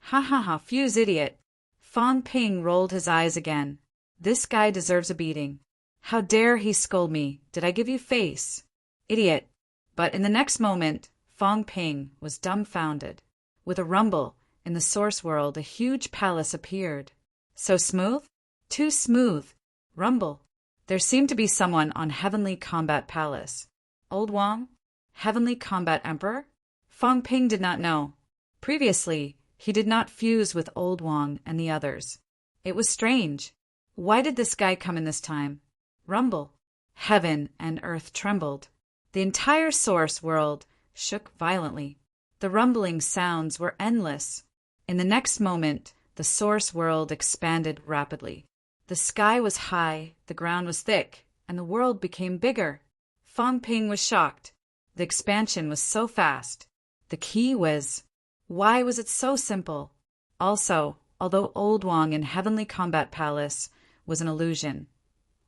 "Ha ha ha, fuse idiot." Fang Ping rolled his eyes again. "This guy deserves a beating. How dare he scold me? Did I give you face? Idiot." But in the next moment, Fang Ping was dumbfounded. With a rumble, in the source world a huge palace appeared. So smooth? Too smooth. Rumble. There seemed to be someone on Heavenly Combat Palace. Old Wang? Heavenly Combat Emperor? Fang Ping did not know. Previously, he did not fuse with Old Wang and the others. It was strange. Why did this guy come in this time? Rumble. Heaven and earth trembled. The entire source world shook violently. The rumbling sounds were endless. In the next moment, the source world expanded rapidly. The sky was high, the ground was thick, and the world became bigger. Fang Ping was shocked. The expansion was so fast. The key was... Why was it so simple? Also, although Old Wang in Heavenly Combat Palace was an illusion,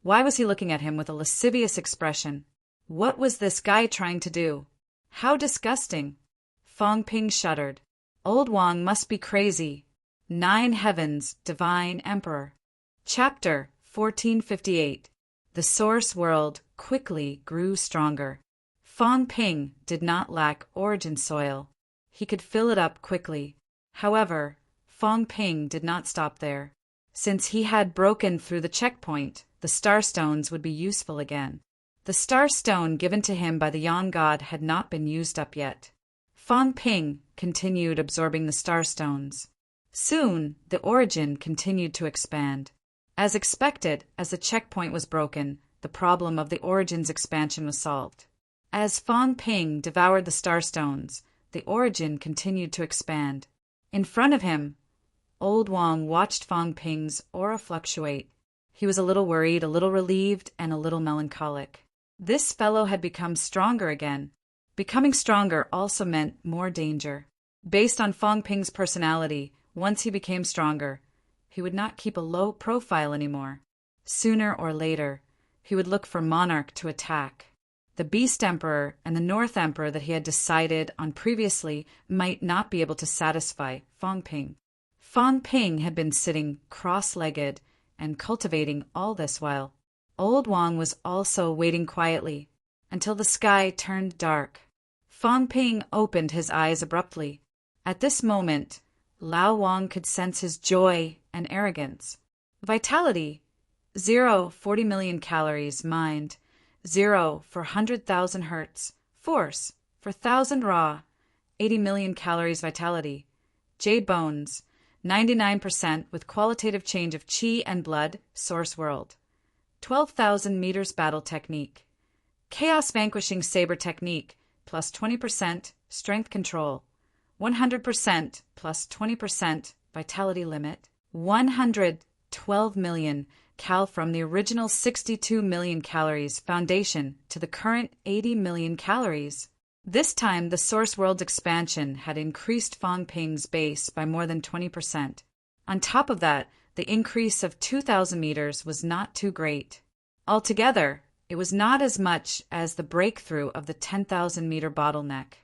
why was he looking at him with a lascivious expression? What was this guy trying to do? How disgusting! Fang Ping shuddered. Old Wang must be crazy. 9 Heavens, Divine Emperor. Chapter 1458. The source world quickly grew stronger. Fang Ping did not lack origin soil. He could fill it up quickly. However, Fang Ping did not stop there. Since he had broken through the checkpoint, the star stones would be useful again. The star stone given to him by the Yan God had not been used up yet. Fang Ping continued absorbing the star stones. Soon, the origin continued to expand. As expected, as the checkpoint was broken, the problem of the origin's expansion was solved. As Fang Ping devoured the star stones, the origin continued to expand. In front of him, Old Wang watched Fang Ping's aura fluctuate. He was a little worried, a little relieved, and a little melancholic. This fellow had become stronger again. Becoming stronger also meant more danger. Based on Fang Ping's personality, once he became stronger, he would not keep a low profile anymore. Sooner or later, he would look for Monarch to attack. The Beast Emperor and the North Emperor that he had decided on previously might not be able to satisfy Fang Ping. Fang Ping had been sitting cross-legged and cultivating all this while. Old Wang was also waiting quietly until the sky turned dark. Fang Ping opened his eyes abruptly. At this moment, Lao Wang could sense his joy and arrogance. Vitality: 0 40 million calories. Mind: 0 for 100,000 hertz. Force: for 1,000 raw. 80 million calories. Vitality. Jade bones: 99% with qualitative change of qi and blood. Source world. 12,000 meters battle technique. Chaos vanquishing saber technique plus 20% strength control. 100% plus 20% vitality limit. 112 million cal from the original 62 million calories foundation to the current 80 million calories. This time, the source world's expansion had increased Fang Ping's base by more than 20%. On top of that, the increase of 2,000 meters was not too great. Altogether, it was not as much as the breakthrough of the 10,000-meter bottleneck.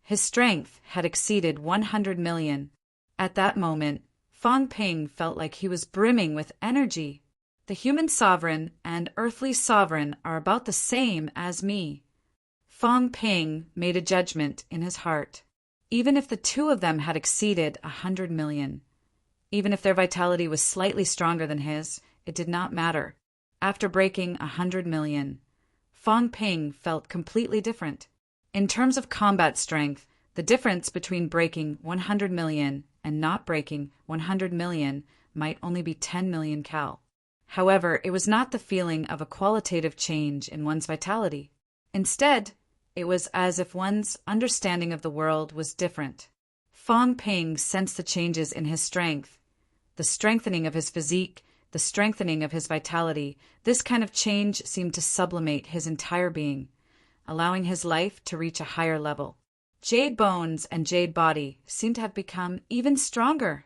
His strength had exceeded 100 million. At that moment, Fang Ping felt like he was brimming with energy. The human sovereign and earthly sovereign are about the same as me. Fang Ping made a judgment in his heart. Even if the two of them had exceeded 100 million, even if their vitality was slightly stronger than his, it did not matter. After breaking 100 million, Fang Ping felt completely different. In terms of combat strength, the difference between breaking 100 million and not breaking 100 million might only be 10 million cal. However, it was not the feeling of a qualitative change in one's vitality. Instead, it was as if one's understanding of the world was different. Fang Ping sensed the changes in his strength, the strengthening of his physique, the strengthening of his vitality. This kind of change seemed to sublimate his entire being, allowing his life to reach a higher level. Jade bones and jade body seemed to have become even stronger.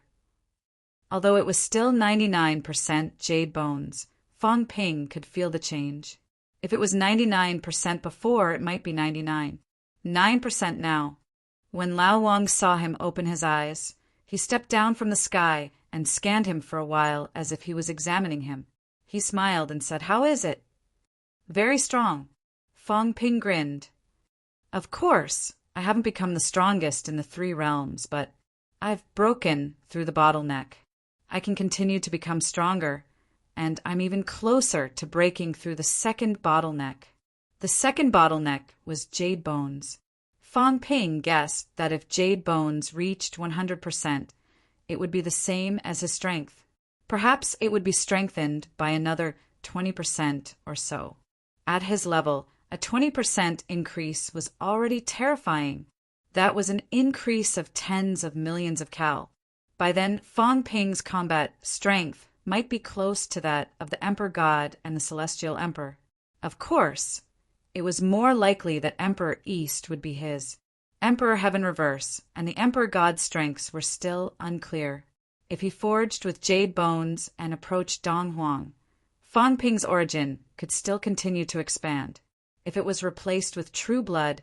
Although it was still 99% jade bones, Fang Ping could feel the change. If it was 99% before, it might be 99. 9% now. When Lao Wang saw him open his eyes, he stepped down from the sky and scanned him for a while as if he was examining him. He smiled and said, "How is it?" "Very strong." Fang Ping grinned. "Of course, I haven't become the strongest in the 3 realms, but I've broken through the bottleneck. I can continue to become stronger, and I'm even closer to breaking through the second bottleneck." The second bottleneck was jade bones. Fang Ping guessed that if jade bones reached 100%, it would be the same as his strength. Perhaps it would be strengthened by another 20% or so. At his level, a 20% increase was already terrifying. That was an increase of tens of millions of cal. By then, Fang Ping's combat strength might be close to that of the Emperor God and the Celestial Emperor. Of course, it was more likely that Emperor East would be his. Emperor Heaven Reverse and the Emperor God's strengths were still unclear. If he forged with jade bones and approached Dong Huang, Fang Ping's origin could still continue to expand. If it was replaced with true blood,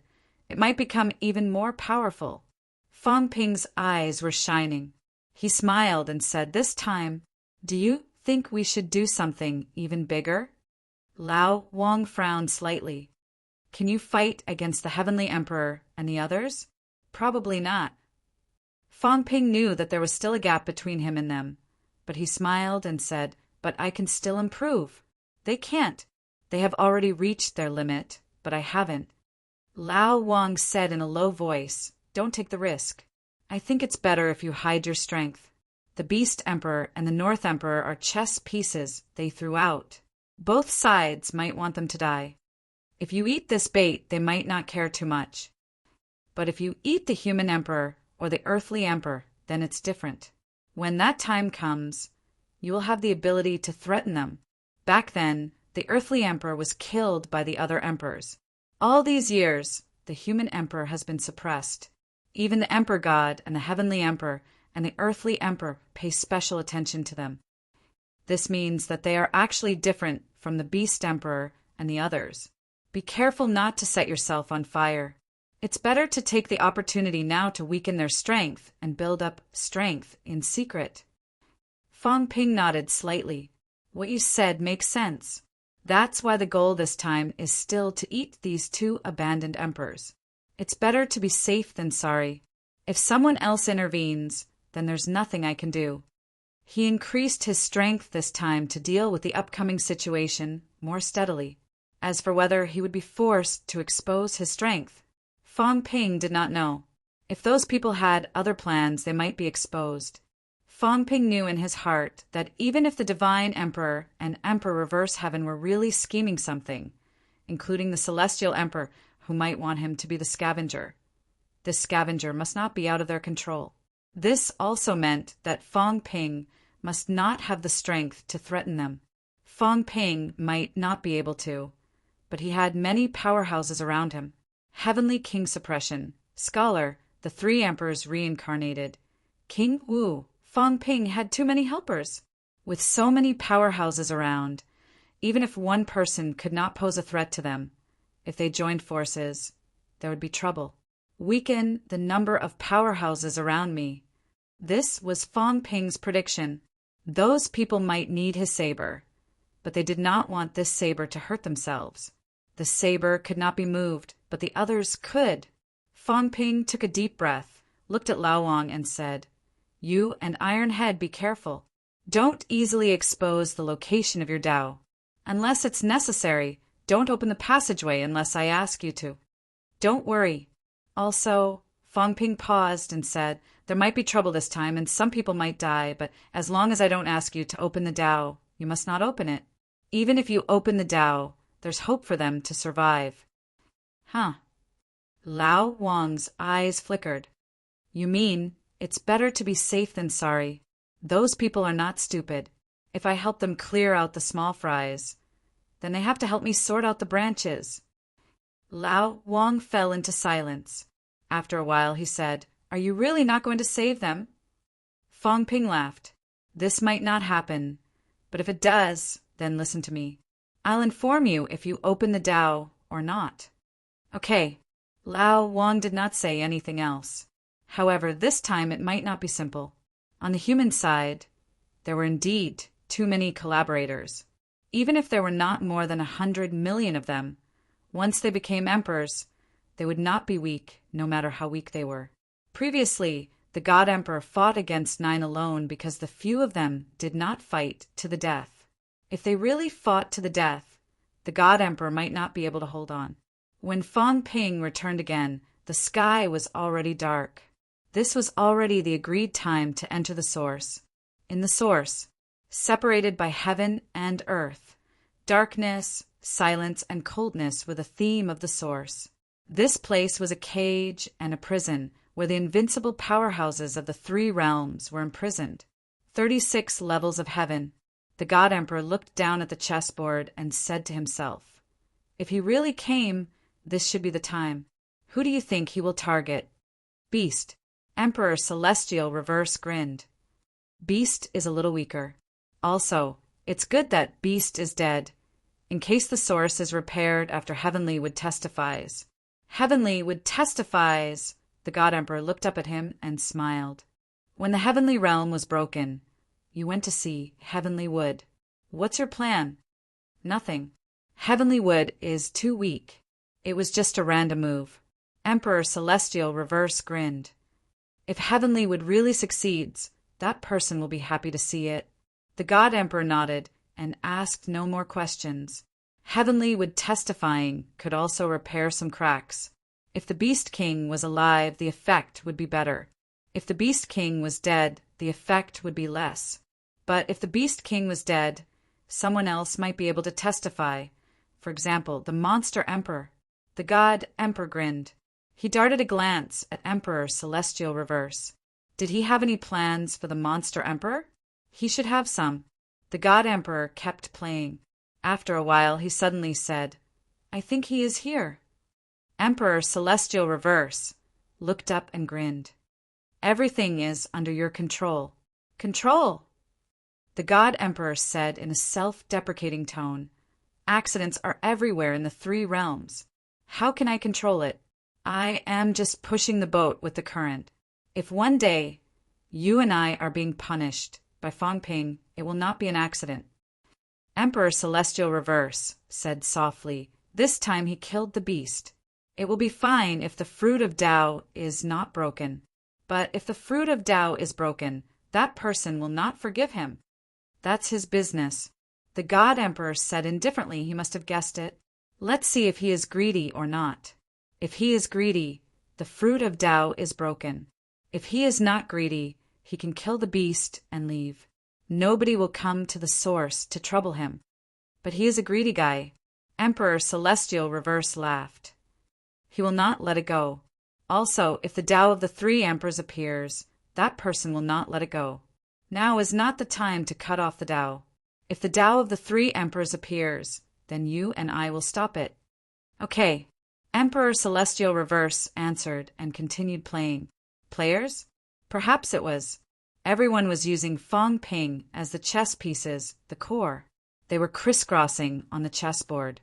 it might become even more powerful. Fang Ping's eyes were shining. He smiled and said, "This time, do you think we should do something even bigger?" Lao Wang frowned slightly. "Can you fight against the Heavenly Emperor and the others?" "Probably not." Fang Ping knew that there was still a gap between him and them, but he smiled and said, "But I can still improve." "They can't. They have already reached their limit, but I haven't." Lao Wang said in a low voice, "Don't take the risk. I think it's better if you hide your strength. The Beast Emperor and the North Emperor are chess pieces they threw out. Both sides might want them to die. If you eat this bait, they might not care too much. But if you eat the human emperor or the earthly emperor, then it's different. When that time comes, you will have the ability to threaten them. Back then, the earthly emperor was killed by the other emperors. All these years, the human emperor has been suppressed. Even the Emperor God and the Heavenly Emperor and the Earthly Emperor pay special attention to them. This means that they are actually different from the Beast Emperor and the others. Be careful not to set yourself on fire. It's better to take the opportunity now to weaken their strength and build up strength in secret." Fang Ping nodded slightly. "What you said makes sense. That's why the goal this time is still to eat these two abandoned emperors. It's better to be safe than sorry. If someone else intervenes, then there's nothing I can do. He increased his strength this time to deal with the upcoming situation more steadily. As for whether he would be forced to expose his strength, Fang Ping did not know. If those people had other plans, they might be exposed. Fang Ping knew in his heart that even if the Divine Emperor and Emperor Reverse Heaven were really scheming something, including the Celestial Emperor who might want him to be the scavenger, this scavenger must not be out of their control. This also meant that Fang Ping must not have the strength to threaten them. Fang Ping might not be able to, but he had many powerhouses around him. Heavenly King Suppression, Scholar, the three emperors reincarnated. King Wu, Fang Ping had too many helpers. With so many powerhouses around, even if one person could not pose a threat to them, if they joined forces, there would be trouble. Weaken the number of powerhouses around me. This was Fang Ping's prediction. Those people might need his saber, but they did not want this saber to hurt themselves. The saber could not be moved, but the others could. Fang Ping took a deep breath, looked at Lao Wang and said, "You and Iron Head, be careful. Don't easily expose the location of your Tao. Unless it's necessary, don't open the passageway unless I ask you to. Don't worry. Also," Fang Ping paused and said, "there might be trouble this time and some people might die, but as long as I don't ask you to open the Tao, you must not open it. Even if you open the Tao, there's hope for them to survive." Huh. Lao Wang's eyes flickered. "You mean it's better to be safe than sorry. Those people are not stupid. If I help them clear out the small fries, then they have to help me sort out the branches." Lao Wang fell into silence. After a while he said, "Are you really not going to save them?" Fang Ping laughed. "This might not happen, but if it does, then listen to me. I'll inform you if you open the Tao or not." Okay. Lao Wang did not say anything else. However, this time it might not be simple. On the human side, there were indeed too many collaborators. Even if there were not more than 100 million of them, once they became emperors, they would not be weak, no matter how weak they were. Previously, the God Emperor fought against 9 alone because the few of them did not fight to the death. If they really fought to the death, the God Emperor might not be able to hold on. When Fang Ping returned again, the sky was already dark. This was already the agreed time to enter the source. In the source, separated by heaven and earth, darkness, silence, and coldness were the theme of the source. This place was a cage and a prison where the invincible powerhouses of the 3 realms were imprisoned. 36 levels of heaven. The God Emperor looked down at the chessboard and said to himself, "If he really came, this should be the time. Who do you think he will target?" Beast. Emperor Celestial Reverse grinned. "Beast is a little weaker. Also, it's good that Beast is dead, in case the source is repaired after Heavenly Wood testifies." Heavenly Wood testifies. The God Emperor looked up at him and smiled. "When the heavenly realm was broken, you went to see Heavenly Wood. What's your plan?" "Nothing. Heavenly Wood is too weak. It was just a random move." Emperor Celestial Reverse grinned. "If Heavenly Wood really succeeds, that person will be happy to see it." The God Emperor nodded and asked no more questions. Heavenly Wood testifying could also repair some cracks. If the Beast King was alive, the effect would be better. If the Beast King was dead, the effect would be less. But if the Beast King was dead, someone else might be able to testify. For example, the Monster Emperor. The God Emperor grinned. He darted a glance at Emperor Celestial Reverse. Did he have any plans for the Monster Emperor? He should have some. The God Emperor kept playing. After a while, he suddenly said, "I think he is here." Emperor Celestial Reverse looked up and grinned. "Everything is under your control." "Control?" The God Emperor said in a self-deprecating tone. "Accidents are everywhere in the 3 realms. How can I control it? I am just pushing the boat with the current. If one day you and I are being punished by Fang Ping, it will not be an accident." Emperor Celestial Reverse said softly, "This time he killed the beast. It will be fine if the fruit of Tao is not broken. But if the fruit of Tao is broken, that person will not forgive him. That's his business." The God Emperor said indifferently, he must have guessed it. "Let's see if he is greedy or not. If he is greedy, the fruit of Tao is broken. If he is not greedy, he can kill the beast and leave. Nobody will come to the source to trouble him. But he is a greedy guy." Emperor Celestial Reverse laughed. "He will not let it go. Also, if the Tao of the three emperors appears, that person will not let it go. Now is not the time to cut off the Tao. If the Tao of the three emperors appears, then you and I will stop it." "Okay," Emperor Celestial Reverse answered and continued playing. Players? Perhaps it was. Everyone was using Fong Ping as the chess pieces, the core. They were crisscrossing on the chessboard.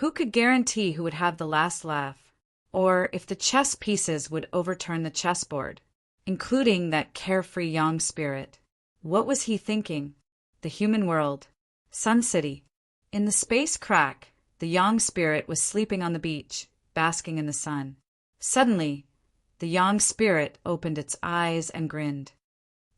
Who could guarantee who would have the last laugh? Or if the chess pieces would overturn the chessboard, including that carefree young spirit. What was he thinking? The human world. Sun City. In the space crack, the young spirit was sleeping on the beach, basking in the sun. Suddenly, the young spirit opened its eyes and grinned.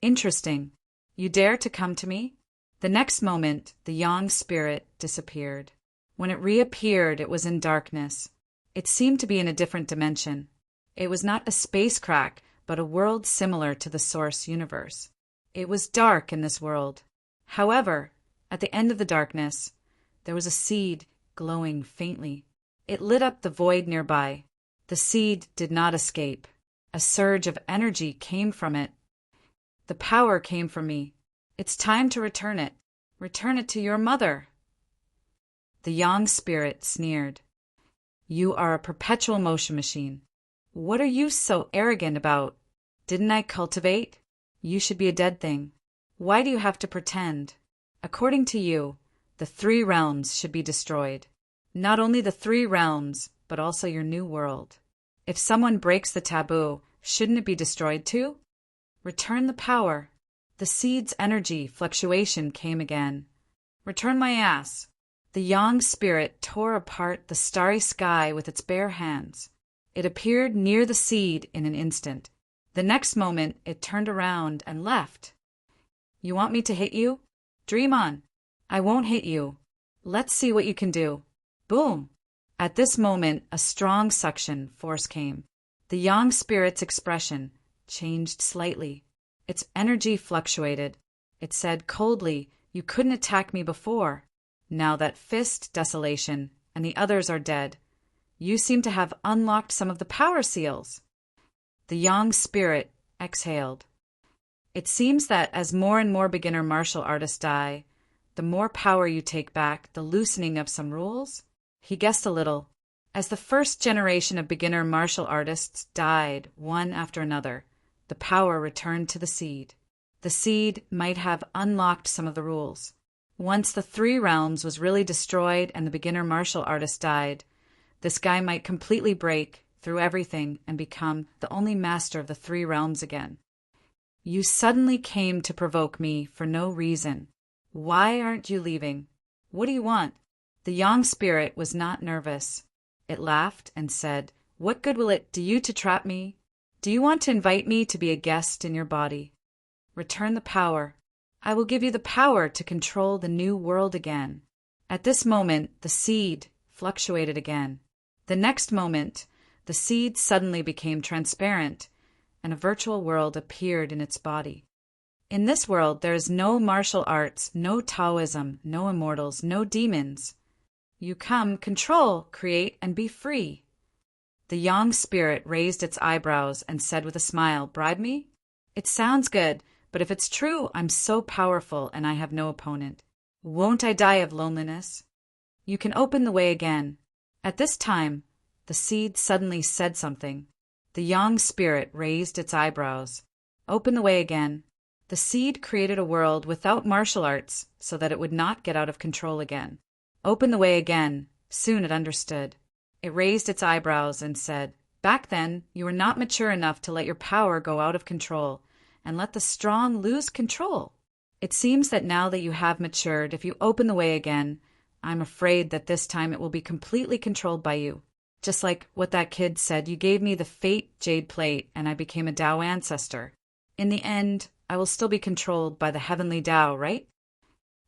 "Interesting. You dare to come to me?" The next moment, the young spirit disappeared. When it reappeared, it was in darkness. It seemed to be in a different dimension. It was not a space crack, but a world similar to the source universe. It was dark in this world. However, at the end of the darkness, there was a seed glowing faintly. It lit up the void nearby. The seed did not escape. A surge of energy came from it. "The power came from me. It's time to return it. Return it to your mother." The young spirit sneered. "You are a perpetual motion machine. What are you so arrogant about? Didn't I cultivate? You should be a dead thing. Why do you have to pretend? According to you, the three realms should be destroyed. Not only the three realms, but also your new world. If someone breaks the taboo, shouldn't it be destroyed too? Return the power." The seed's energy fluctuation came again. "Return my ass." The young spirit tore apart the starry sky with its bare hands. It appeared near the seed in an instant. The next moment, it turned around and left. "You want me to hit you? Dream on. I won't hit you. Let's see what you can do." Boom! At this moment, a strong suction force came. The young spirit's expression changed slightly. Its energy fluctuated. It said coldly, "You couldn't attack me before. Now that fist desolation and the others are dead, you seem to have unlocked some of the power seals." The young spirit exhaled. "It seems that as more and more beginner martial artists die, the more power you take back, the loosening of some rules?" He guessed a little. As the first generation of beginner martial artists died one after another, the power returned to the seed. The seed might have unlocked some of the rules. Once the three realms was really destroyed and the beginner martial artist died, this guy might completely break through everything and become the only master of the three realms again. "You suddenly came to provoke me for no reason. Why aren't you leaving? What do you want?" The young spirit was not nervous. It laughed and said, "What good will it do you to trap me? Do you want to invite me to be a guest in your body? Return the power. I will give you the power to control the new world again." At this moment, the seed fluctuated again. The next moment, the seed suddenly became transparent, and a virtual world appeared in its body. In this world, there is no martial arts, no Taoism, no immortals, no demons. You come, control, create, and be free. The young spirit raised its eyebrows and said with a smile, "Bribe me? It sounds good, but if it's true, I'm so powerful and I have no opponent. Won't I die of loneliness? You can open the way again." At this time, the seed suddenly said something. The young spirit raised its eyebrows. "Open the way again." The seed created a world without martial arts so that it would not get out of control again. "Open the way again." Soon it understood. It raised its eyebrows and said, "Back then, you were not mature enough to let your power go out of control and let the strong lose control. It seems that now that you have matured, if you open the way again, I'm afraid that this time it will be completely controlled by you. Just like what that kid said, you gave me the fate jade plate and I became a Tao ancestor. In the end, I will still be controlled by the heavenly Tao, right?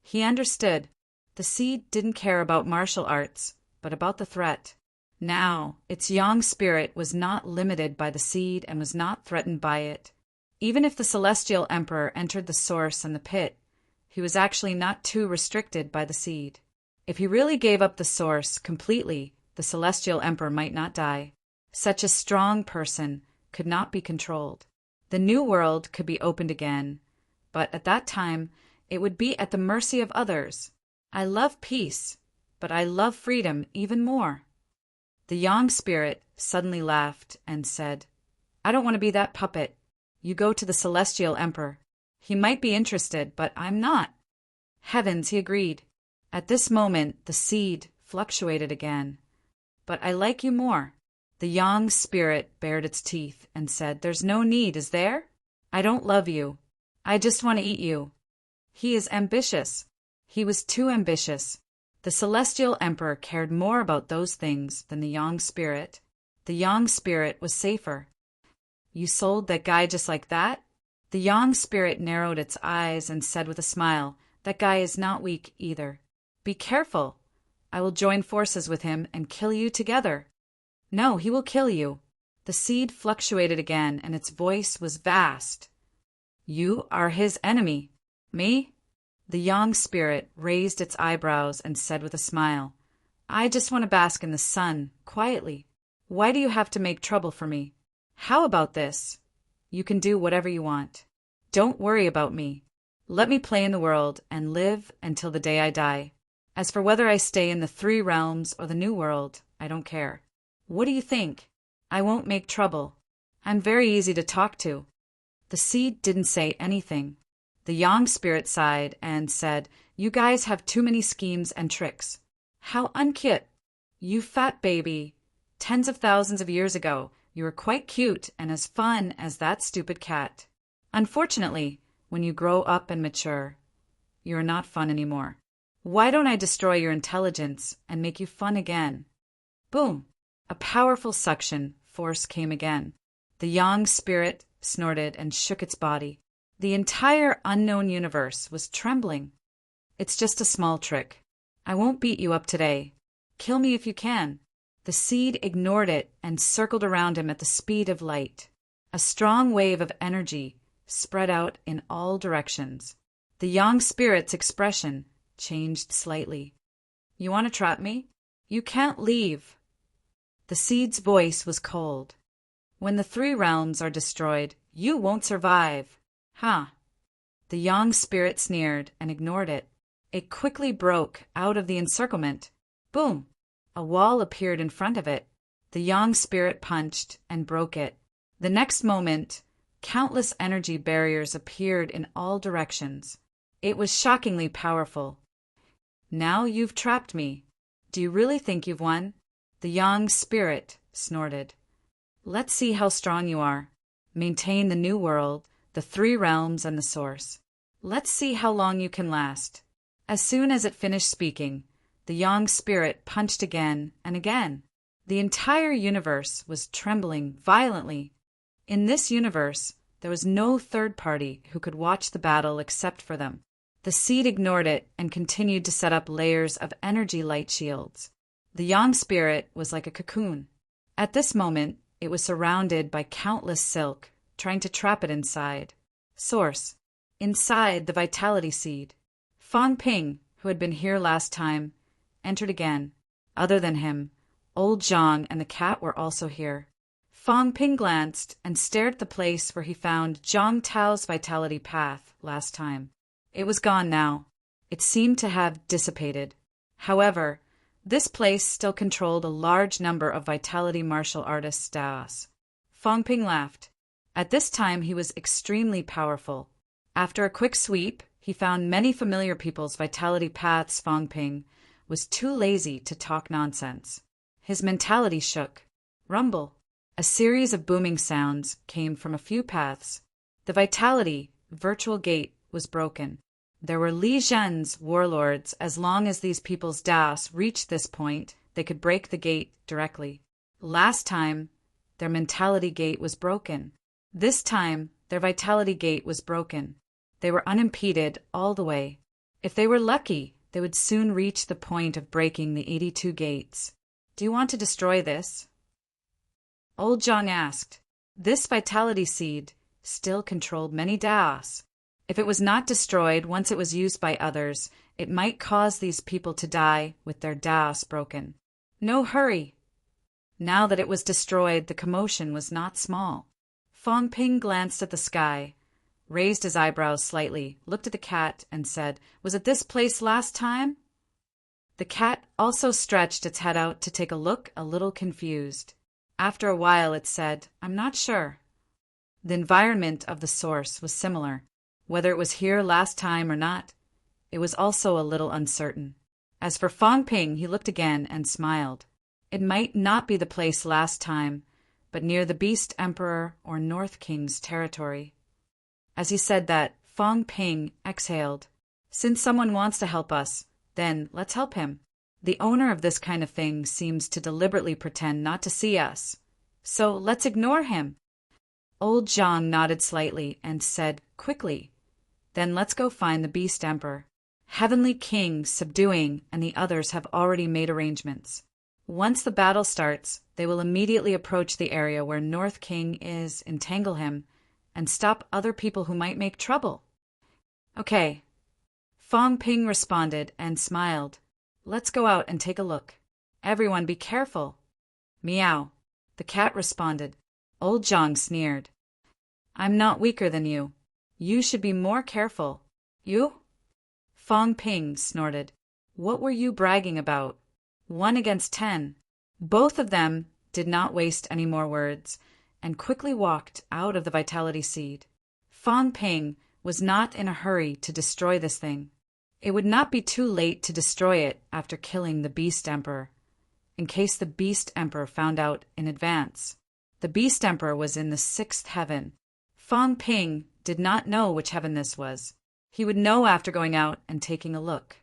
He understood. The seed didn't care about martial arts, but about the threat. Now, its yang spirit was not limited by the seed and was not threatened by it. Even if the celestial emperor entered the source and the pit, he was actually not too restricted by the seed. If he really gave up the source completely, the celestial emperor might not die. Such a strong person could not be controlled. The new world could be opened again, but at that time, it would be at the mercy of others. I love peace, but I love freedom even more. The yang spirit suddenly laughed and said, I don't want to be that puppet. You go to the celestial emperor. He might be interested, but I'm not. Heavens, he agreed. At this moment, the seed fluctuated again. But I like you more. The yang spirit bared its teeth and said, There's no need, is there? I don't love you. I just want to eat you. He is ambitious. He was too ambitious. The celestial emperor cared more about those things than the yang spirit. The yang spirit was safer. You sold that guy just like that? The yang spirit narrowed its eyes and said with a smile, That guy is not weak either. Be careful. I will join forces with him and kill you together. No, he will kill you. The seed fluctuated again, and its voice was vast. You are his enemy. Me? The yang spirit raised its eyebrows and said with a smile, I just want to bask in the sun, quietly. Why do you have to make trouble for me? How about this? You can do whatever you want. Don't worry about me. Let me play in the world and live until the day I die. As for whether I stay in the three realms or the new world, I don't care. What do you think? I won't make trouble. I'm very easy to talk to. The seed didn't say anything. The yang spirit sighed and said, You guys have too many schemes and tricks. How uncute. You fat baby. Tens of thousands of years ago, you were quite cute and as fun as that stupid cat. Unfortunately, when you grow up and mature, you are not fun anymore. Why don't I destroy your intelligence and make you fun again? Boom! A powerful suction force came again. The yang spirit snorted and shook its body. The entire unknown universe was trembling. It's just a small trick. I won't beat you up today. Kill me if you can. The seed ignored it and circled around him at the speed of light. A strong wave of energy spread out in all directions. The yang spirit's expression changed slightly. You want to trap me? You can't leave. The seed's voice was cold. When the three realms are destroyed, you won't survive. Huh. The yang spirit sneered and ignored it. It quickly broke out of the encirclement. Boom! A wall appeared in front of it. The yang spirit punched and broke it. The next moment, countless energy barriers appeared in all directions. It was shockingly powerful. Now you've trapped me. Do you really think you've won? The yang spirit snorted. Let's see how strong you are. Maintain the new world, the three realms, and the source. Let's see how long you can last. As soon as it finished speaking, the yang spirit punched again and again. The entire universe was trembling violently. In this universe, there was no third party who could watch the battle except for them. The seed ignored it and continued to set up layers of energy light shields. The yang spirit was like a cocoon. At this moment, it was surrounded by countless silk, trying to trap it inside. Source. Inside the vitality seed. Fang Ping, who had been here last time, entered again. Other than him, old Zhang and the cat were also here. Fang Ping glanced and stared at the place where he found Zhang Tao's vitality path last time. It was gone now. It seemed to have dissipated. However, this place still controlled a large number of vitality martial artists' Daos. Fang Ping laughed. At this time he was extremely powerful. After a quick sweep, he found many familiar people's vitality paths. Fang Ping was too lazy to talk nonsense. His mentality shook. Rumble. A series of booming sounds came from a few paths. The vitality virtual gate was broken. There were Li Zhen's warlords. As long as these people's das reached this point, they could break the gate directly. Last time, their mentality gate was broken. This time, their vitality gate was broken. They were unimpeded all the way. If they were lucky, they would soon reach the point of breaking the 82 gates. Do you want to destroy this? Old Zhang asked. This vitality seed still controlled many das. If it was not destroyed once it was used by others, it might cause these people to die with their das broken. No hurry. Now that it was destroyed, the commotion was not small. Fang Ping glanced at the sky, raised his eyebrows slightly, looked at the cat, and said, "Was it this place last time?" The cat also stretched its head out to take a look, a little confused. After a while it said, "I'm not sure." The environment of the source was similar. Whether it was here last time or not, it was also a little uncertain. As for Fang Ping, he looked again and smiled. It might not be the place last time, but near the Beast Emperor or North King's territory. As he said that, Fang Ping exhaled. Since someone wants to help us, then let's help him. The owner of this kind of thing seems to deliberately pretend not to see us. So let's ignore him. Old Zhang nodded slightly and said quickly, "Then let's go find the Beast Emperor. Heavenly King, Subduing, and the others have already made arrangements. Once the battle starts, they will immediately approach the area where North King is, entangle him, and stop other people who might make trouble." "Okay." Fang Ping responded and smiled. "Let's go out and take a look. Everyone be careful." "Meow." The cat responded. Old Zhang sneered. "I'm not weaker than you. You should be more careful." "You?" Fang Ping snorted. "What were you bragging about? 1 against 10. Both of them did not waste any more words and quickly walked out of the vitality seed. Fang Ping was not in a hurry to destroy this thing. It would not be too late to destroy it after killing the Beast Emperor, in case the Beast Emperor found out in advance. The Beast Emperor was in the 6th heaven. Fang Ping did not know which heaven this was. He would know after going out and taking a look.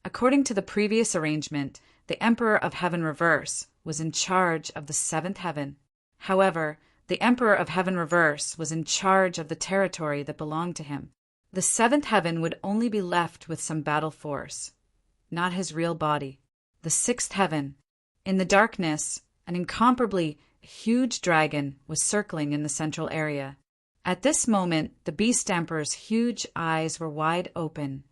According to the previous arrangement, the Emperor of Heaven Reverse was in charge of the 7th heaven. However, the Emperor of Heaven Reverse was in charge of the territory that belonged to him. The 7th heaven would only be left with some battle force, not his real body. The 6th heaven. In the darkness, an incomparably huge dragon was circling in the central area. At this moment, the Beast Emperor's huge eyes were wide open,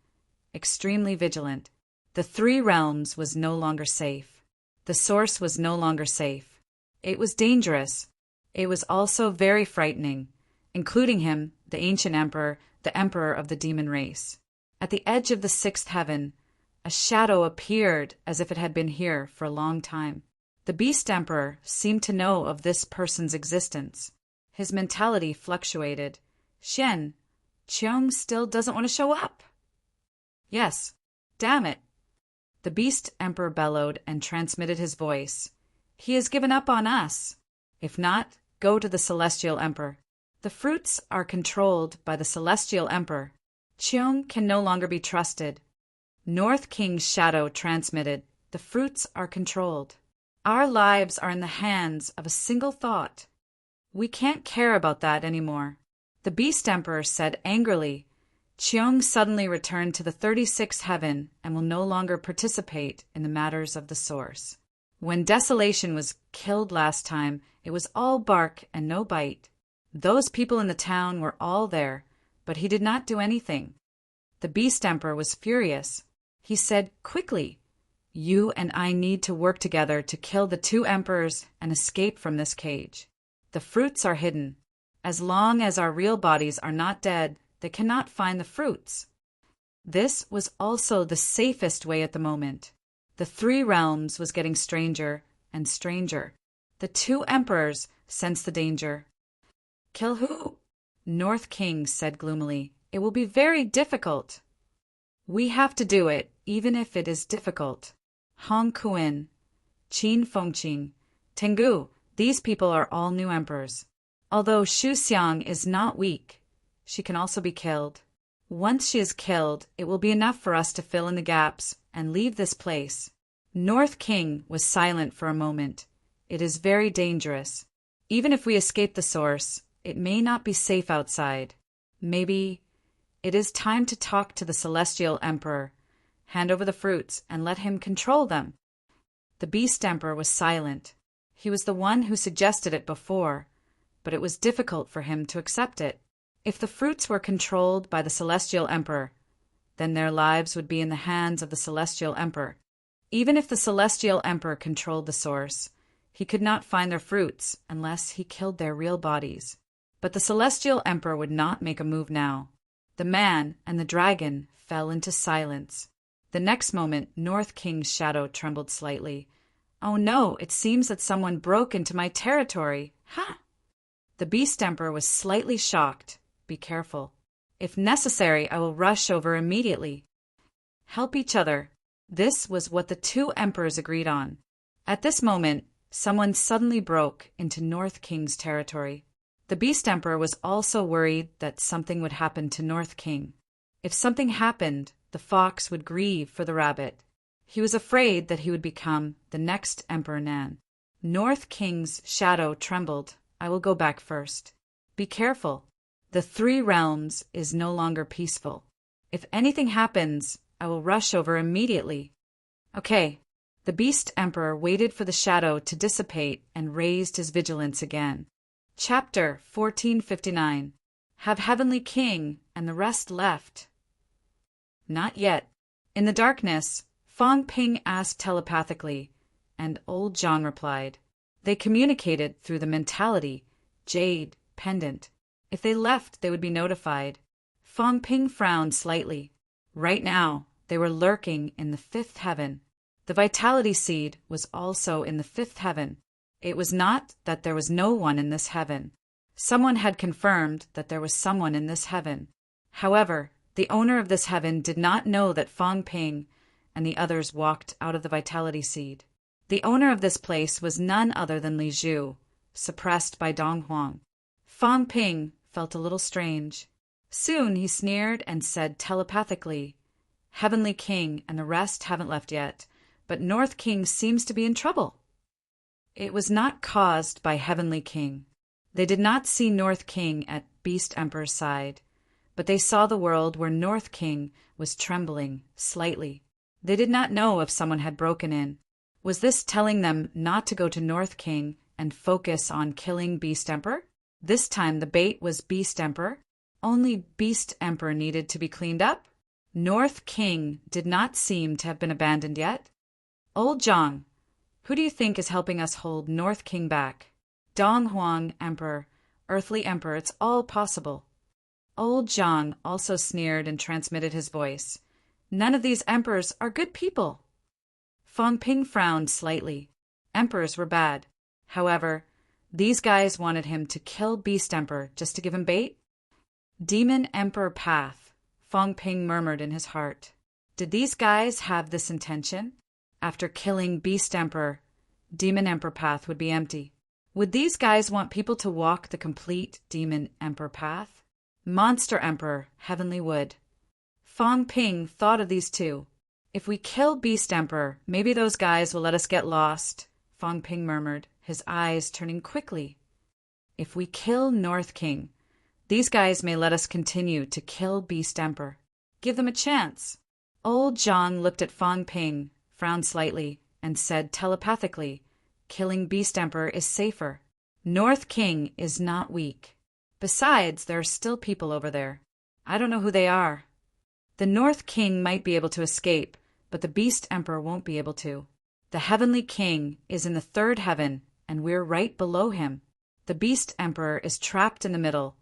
extremely vigilant. The 3 realms was no longer safe. The source was no longer safe. It was dangerous. It was also very frightening, including him, the ancient emperor, the emperor of the demon race. At the edge of the 6th heaven, a shadow appeared as if it had been here for a long time. The Beast Emperor seemed to know of this person's existence. His mentality fluctuated. "Xian, Cheung still doesn't want to show up." "Yes, damn it." The Beast Emperor bellowed and transmitted his voice. "He has given up on us. If not, go to the Celestial Emperor. The fruits are controlled by the Celestial Emperor. Cheung can no longer be trusted." North King's shadow transmitted, "The fruits are controlled. Our lives are in the hands of a single thought. We can't care about that anymore." The Beast Emperor said angrily, "Cheung suddenly returned to the 36th heaven and will no longer participate in the matters of the source. When Desolation was killed last time, it was all bark and no bite. Those people in the town were all there, but he did not do anything." The Beast Emperor was furious. He said quickly, "You and I need to work together to kill the 2 emperors and escape from this cage. The fruits are hidden. As long as our real bodies are not dead, they cannot find the fruits." This was also the safest way at the moment. The 3 realms was getting stranger and stranger. The 2 emperors sensed the danger. "Kill who?" North King said gloomily. "It will be very difficult." "We have to do it, even if it is difficult." Hong Kuin, Qin Fengqing, Tengu, these people are all new emperors. Although Shu Xiang is not weak, she can also be killed. Once she is killed, it will be enough for us to fill in the gaps and leave this place. North King was silent for a moment. It is very dangerous. Even if we escape the source, it may not be safe outside. Maybe it is time to talk to the Celestial Emperor. Hand over the fruits and let him control them. The Beast Emperor was silent. He was the one who suggested it before, but it was difficult for him to accept it. If the fruits were controlled by the Celestial Emperor, then their lives would be in the hands of the Celestial Emperor. Even if the Celestial Emperor controlled the source, he could not find their fruits unless he killed their real bodies. But the Celestial Emperor would not make a move now. The man and the dragon fell into silence. The next moment, North King's shadow trembled slightly. "Oh no, it seems that someone broke into my territory. Ha!" The Beast Emperor was slightly shocked. "Be careful. If necessary, I will rush over immediately." Help each other. This was what the two emperors agreed on. At this moment, someone suddenly broke into North King's territory. The Beast Emperor was also worried that something would happen to North King. If something happened, the fox would grieve for the rabbit. He was afraid that he would become the next Emperor Nan. North King's shadow trembled. "I will go back first. Be careful. The Three Realms is no longer peaceful. If anything happens, I will rush over immediately." Okay. The Beast Emperor waited for the shadow to dissipate and raised his vigilance again. Chapter 1459. Have Heavenly King and the rest left? Not yet. In the darkness, Fong Ping asked telepathically, and old Zhang replied. They communicated through the mentality, jade, pendant. If they left, they would be notified. Fong Ping frowned slightly. Right now, they were lurking in the fifth heaven. The vitality seed was also in the fifth heaven. It was not that there was no one in this heaven. Someone had confirmed that there was someone in this heaven. However, the owner of this heaven did not know that Fong Ping and the others walked out of the vitality seed. The owner of this place was none other than Li Zhu, suppressed by Dong Huang. Fong Ping felt a little strange. Soon he sneered and said telepathically, "Heavenly King and the rest haven't left yet, but North King seems to be in trouble." It was not caused by Heavenly King. They did not see North King at Beast Emperor's side, but they saw the world where North King was trembling slightly. They did not know if someone had broken in. Was this telling them not to go to North King and focus on killing Beast Emperor? This time the bait was Beast Emperor. Only Beast Emperor needed to be cleaned up. North King did not seem to have been abandoned yet. Old Zhang, who do you think is helping us hold North King back? Dong Huang Emperor, Earthly Emperor, it's all possible. Old Zhang also sneered and transmitted his voice. None of these emperors are good people. Fong Ping frowned slightly. Emperors were bad. However, these guys wanted him to kill Beast Emperor just to give him bait. Demon Emperor Path, Fong Ping murmured in his heart. Did these guys have this intention? After killing Beast Emperor, Demon Emperor Path would be empty. Would these guys want people to walk the complete Demon Emperor Path? Monster Emperor, Heavenly Wood. Fong Ping thought of these two. If we kill Beast Emperor, maybe those guys will let us get lost, Fong Ping murmured, his eyes turning quickly. If we kill North King, these guys may let us continue to kill Beast Emperor. Give them a chance. Old Zhang looked at Fong Ping, frowned slightly, and said telepathically, killing Beast Emperor is safer. North King is not weak. Besides, there are still people over there. I don't know who they are. The North King might be able to escape, but the Beast Emperor won't be able to. The Heavenly King is in the third heaven, and we're right below him. The Beast Emperor is trapped in the middle,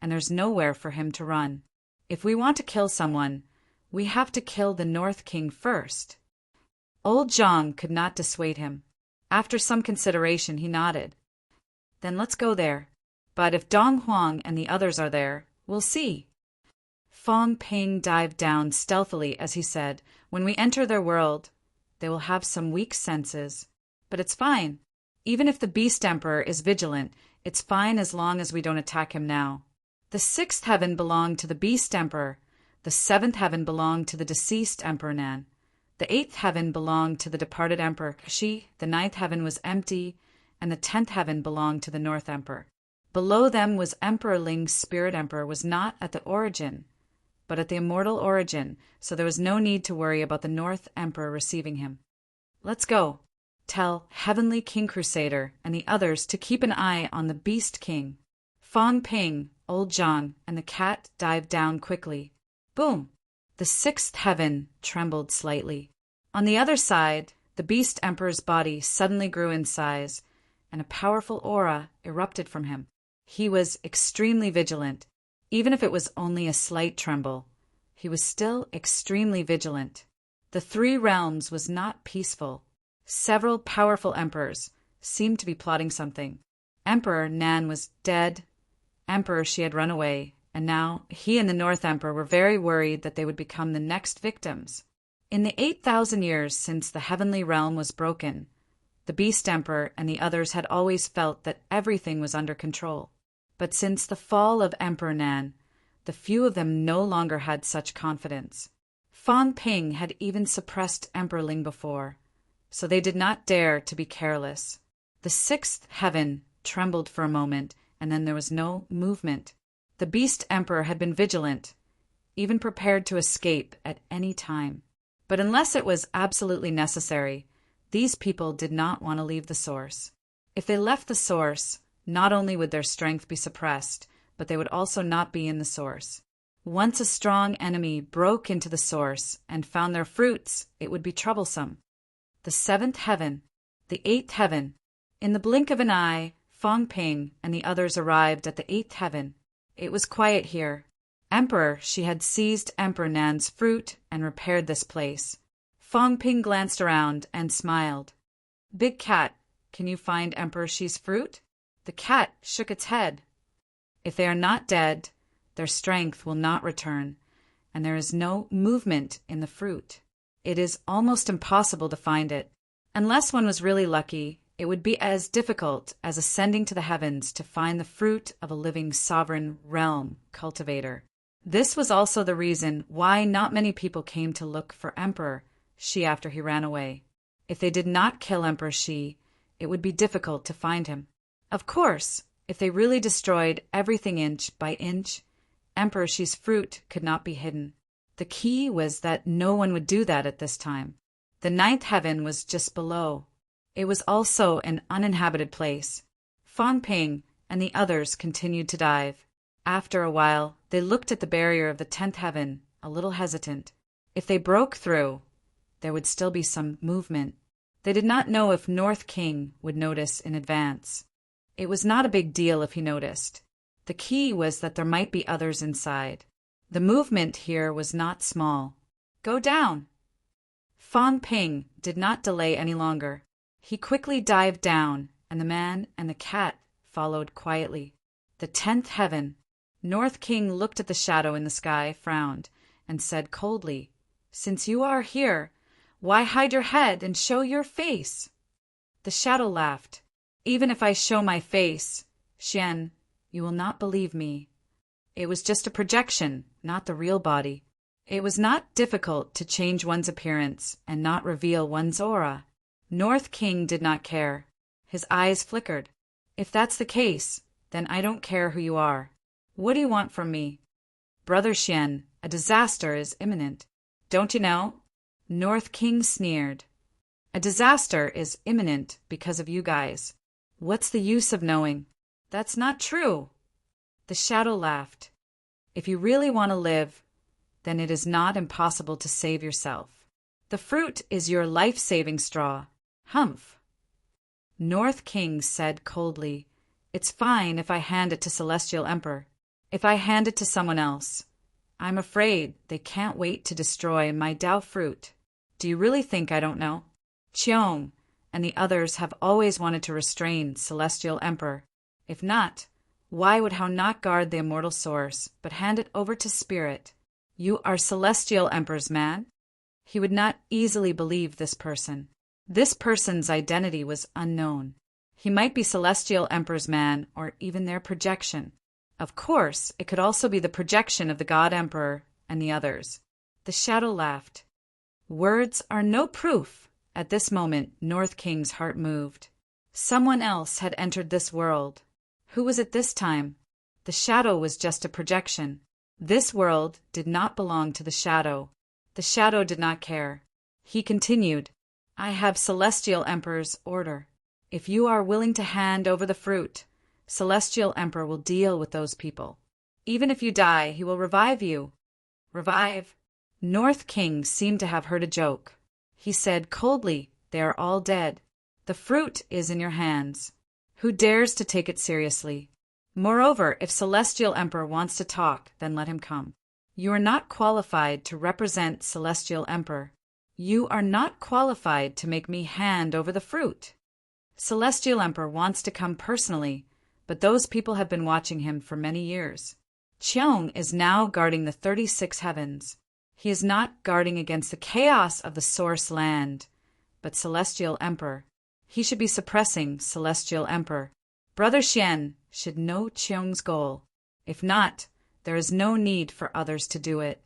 and there's nowhere for him to run. If we want to kill someone, we have to kill the North King first. Old Zhang could not dissuade him. After some consideration, he nodded. Then let's go there. But if Dong Huang and the others are there, we'll see. Fong Ping dived down stealthily as he said, when we enter their world, they will have some weak senses. But it's fine. Even if the Beast Emperor is vigilant, it's fine as long as we don't attack him now. The sixth heaven belonged to the Beast Emperor, The seventh heaven belonged to the deceased Emperor Nan. The eighth heaven belonged to the departed Emperor Shi. The ninth heaven was empty, and the 10th heaven belonged to the North Emperor. Below them was Emperor Ling's spirit emperor was not at the origin, but at the immortal origin, so there was no need to worry about the North Emperor receiving him. Let's go. Tell Heavenly King Crusader and the others to keep an eye on the Beast King. Fong Ping, Old John, and the cat dived down quickly. Boom! The sixth heaven trembled slightly. On the other side, the Beast Emperor's body suddenly grew in size, and a powerful aura erupted from him. He was extremely vigilant. Even if it was only a slight tremble, he was still extremely vigilant. The three realms was not peaceful. Several powerful emperors seemed to be plotting something. Emperor Nan was dead. Emperor Shi had run away, and now he and the North Emperor were very worried that they would become the next victims. In the 8,000 years since the heavenly realm was broken, the Beast Emperor and the others had always felt that everything was under control. But since the fall of Emperor Nan, the few of them no longer had such confidence. Fong Ping had even suppressed Emperor Ling before, so they did not dare to be careless. The sixth heaven trembled for a moment, and then there was no movement. The Beast Emperor had been vigilant, even prepared to escape at any time. But unless it was absolutely necessary, these people did not want to leave the source. If they left the source, not only would their strength be suppressed, but they would also not be in the source. Once a strong enemy broke into the source and found their fruits, it would be troublesome. The seventh heaven, the eighth heaven. In the blink of an eye, Fong Ping and the others arrived at the eighth heaven. It was quiet here. Emperor She had seized Emperor Nan's fruit and repaired this place. Fong Ping glanced around and smiled. Big Cat, can you find Emperor Shi's fruit? The cat shook its head. If they are not dead, their strength will not return, and there is no movement in the fruit. It is almost impossible to find it. Unless one was really lucky, it would be as difficult as ascending to the heavens to find the fruit of a living sovereign realm cultivator. This was also the reason why not many people came to look for Emperor Shi after he ran away. If they did not kill Emperor Shi, it would be difficult to find him. Of course, if they really destroyed everything inch by inch, Emperor Shi's fruit could not be hidden. The key was that no one would do that at this time. The ninth heaven was just below. It was also an uninhabited place. Fong Ping and the others continued to dive. After a while, they looked at the barrier of the 10th heaven, a little hesitant. If they broke through, there would still be some movement. They did not know if North King would notice in advance. It was not a big deal if he noticed. The key was that there might be others inside. The movement here was not small. Go down! Fong Ping did not delay any longer. He quickly dived down, and the man and the cat followed quietly. The 10th heaven. North King looked at the shadow in the sky, frowned, and said coldly, Since you are here, why hide your head and show your face? The shadow laughed. Even if I show my face, Xian, you will not believe me. It was just a projection, not the real body. It was not difficult to change one's appearance and not reveal one's aura. North King did not care. His eyes flickered. If that's the case, then I don't care who you are. What do you want from me? Brother Xian, a disaster is imminent. Don't you know? North King sneered. A disaster is imminent because of you guys. What's the use of knowing? That's not true. The shadow laughed. If you really want to live, then it is not impossible to save yourself. The fruit is your life-saving straw. Humph. North King said coldly, It's fine if I hand it to Celestial Emperor. If I hand it to someone else, I'm afraid they can't wait to destroy my Dao fruit. Do you really think I don't know? Cheong and the others have always wanted to restrain Celestial Emperor. If not, why would Hao not guard the immortal source, but hand it over to Spirit? You are Celestial Emperor's man? He would not easily believe this person. This person's identity was unknown. He might be Celestial Emperor's man or even their projection. Of course, it could also be the projection of the God Emperor and the others. The shadow laughed. Words are no proof. At this moment, North King's heart moved. Someone else had entered this world. Who was it this time? The shadow was just a projection. This world did not belong to the shadow. The shadow did not care. He continued, I have Celestial Emperor's order. If you are willing to hand over the fruit, Celestial Emperor will deal with those people. Even if you die, he will revive you. Revive? North King seemed to have heard a joke. He said coldly, they are all dead. The fruit is in your hands. Who dares to take it seriously? Moreover, if Celestial Emperor wants to talk, then let him come. You are not qualified to represent Celestial Emperor. You are not qualified to make me hand over the fruit. Celestial Emperor wants to come personally, but those people have been watching him for many years. Cheong is now guarding the 36 heavens. He is not guarding against the chaos of the source land, but Celestial Emperor. He should be suppressing Celestial Emperor. Brother Xian should know Cheong's goal. If not, there is no need for others to do it.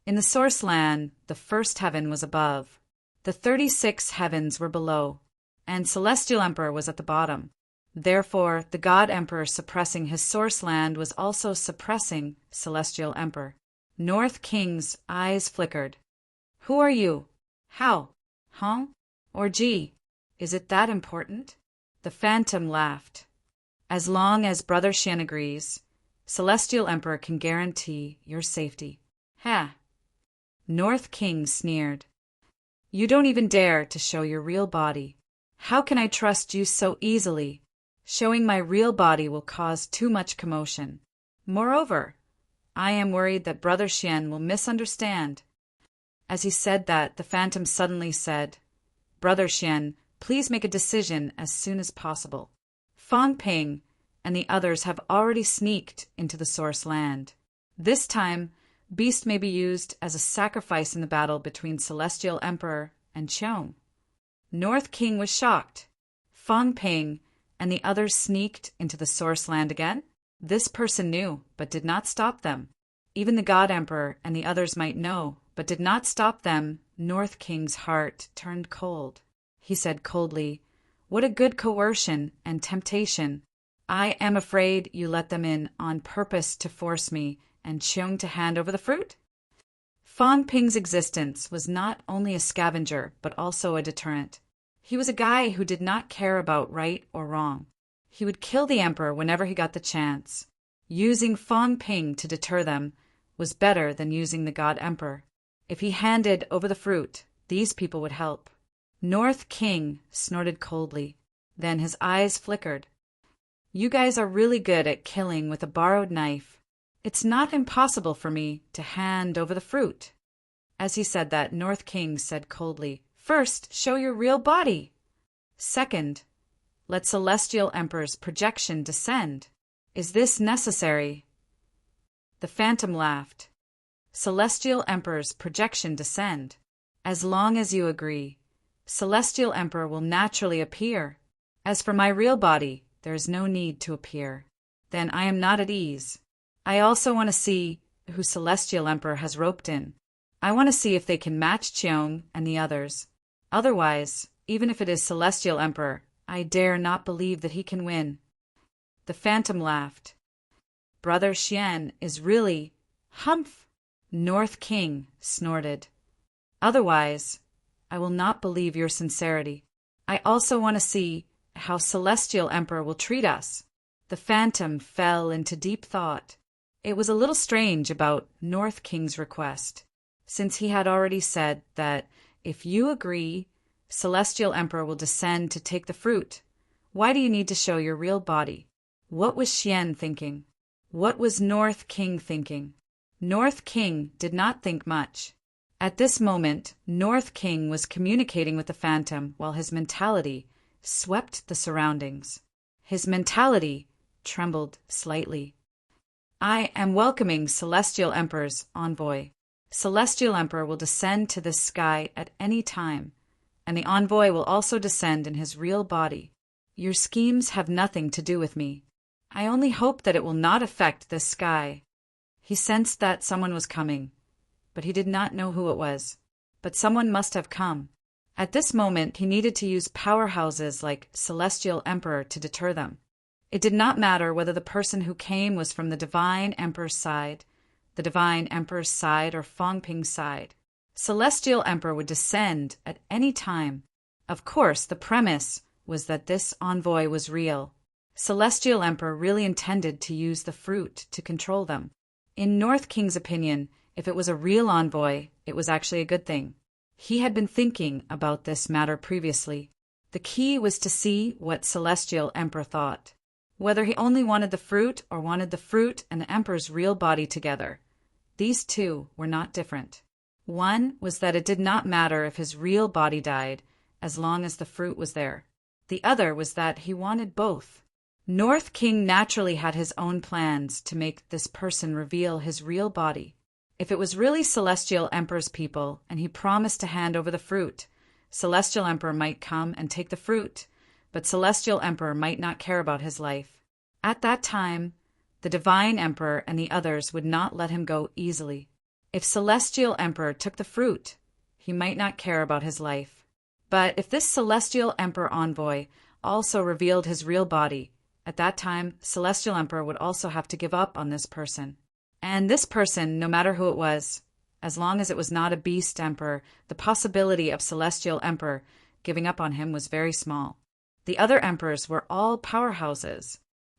In the source land, the first heaven was above. The 36 heavens were below, and Celestial Emperor was at the bottom. Therefore, the God Emperor suppressing his source land was also suppressing Celestial Emperor. North King's eyes flickered. Who are you? How? Huh? Or gee, is it that important? The Phantom laughed. As long as Brother Xian agrees, Celestial Emperor can guarantee your safety. Ha! North King sneered. You don't even dare to show your real body. How can I trust you so easily? Showing my real body will cause too much commotion. Moreover, I am worried that Brother Xian will misunderstand. As he said that, the Phantom suddenly said, Brother Xian, please make a decision as soon as possible. Fang Ping and the others have already sneaked into the source land. This time, Beast may be used as a sacrifice in the battle between Celestial Emperor and Cheong. North King was shocked. Fang Ping and the others sneaked into the source land again? This person knew, but did not stop them. Even the God Emperor and the others might know, but did not stop them. North King's heart turned cold. He said coldly, What a good coercion and temptation. I am afraid you let them in on purpose to force me and Cheong to hand over the fruit? Fang Ping's existence was not only a scavenger, but also a deterrent. He was a guy who did not care about right or wrong. He would kill the Emperor whenever he got the chance. Using Fang Ping to deter them was better than using the God Emperor. If he handed over the fruit, these people would help. North King snorted coldly. Then his eyes flickered. You guys are really good at killing with a borrowed knife. It's not impossible for me to hand over the fruit. As he said that, North King said coldly, First, show your real body. Second, let Celestial Emperor's projection descend. Is this necessary? The Phantom laughed. Celestial Emperor's projection descend. As long as you agree, Celestial Emperor will naturally appear. As for my real body, there is no need to appear. Then I am not at ease. I also want to see who Celestial Emperor has roped in. I want to see if they can match Cheong and the others. Otherwise, even if it is Celestial Emperor, I dare not believe that he can win. The Phantom laughed. Brother Xian is really... Humph! North King snorted. Otherwise, I will not believe your sincerity. I also want to see how Celestial Emperor will treat us. The Phantom fell into deep thought. It was a little strange about North King's request, since he had already said that if you agree, Celestial Emperor will descend to take the fruit. Why do you need to show your real body? What was Xian thinking? What was North King thinking? North King did not think much. At this moment, North King was communicating with the Phantom while his mentality swept the surroundings. His mentality trembled slightly. I am welcoming Celestial Emperor's envoy. Celestial Emperor will descend to this sky at any time, and the envoy will also descend in his real body. Your schemes have nothing to do with me. I only hope that it will not affect this sky. He sensed that someone was coming. but he did not know who it was. But someone must have come. At this moment, he needed to use powerhouses like Celestial Emperor to deter them. It did not matter whether the person who came was from the Divine Emperor's side, or Fong Ping's side. Celestial Emperor would descend at any time. Of course, the premise was that this envoy was real. Celestial Emperor really intended to use the fruit to control them. In North King's opinion, if it was a real envoy, it was actually a good thing. He had been thinking about this matter previously. The key was to see what Celestial Emperor thought. Whether he only wanted the fruit or wanted the fruit and the Emperor's real body together. These two were not different. One was that it did not matter if his real body died, as long as the fruit was there. The other was that he wanted both. North King naturally had his own plans to make this person reveal his real body. If it was really Celestial Emperor's people and he promised to hand over the fruit, Celestial Emperor might come and take the fruit, but Celestial Emperor might not care about his life. At that time, the Divine Emperor and the others would not let him go easily. If Celestial Emperor took the fruit, he might not care about his life. But if this Celestial Emperor envoy also revealed his real body, at that time, Celestial Emperor would also have to give up on this person. And this person, no matter who it was, as long as it was not a Beast Emperor, the possibility of Celestial Emperor giving up on him was very small. The other emperors were all powerhouses.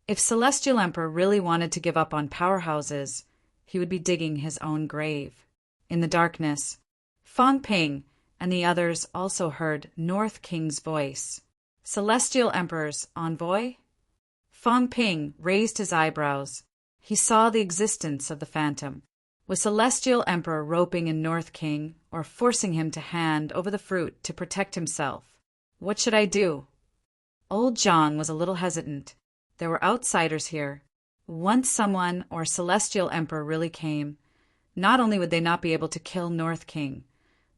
If Celestial Emperor really wanted to give up on powerhouses, he would be digging his own grave. In the darkness, Fong Ping and the others also heard North King's voice. Celestial Emperor's envoy? Fong Ping raised his eyebrows. He saw the existence of the phantom. Was Celestial Emperor roping in North King or forcing him to hand over the fruit to protect himself? What should I do? Old Zhang was a little hesitant. There were outsiders here. Once someone or Celestial Emperor really came, not only would they not be able to kill North King,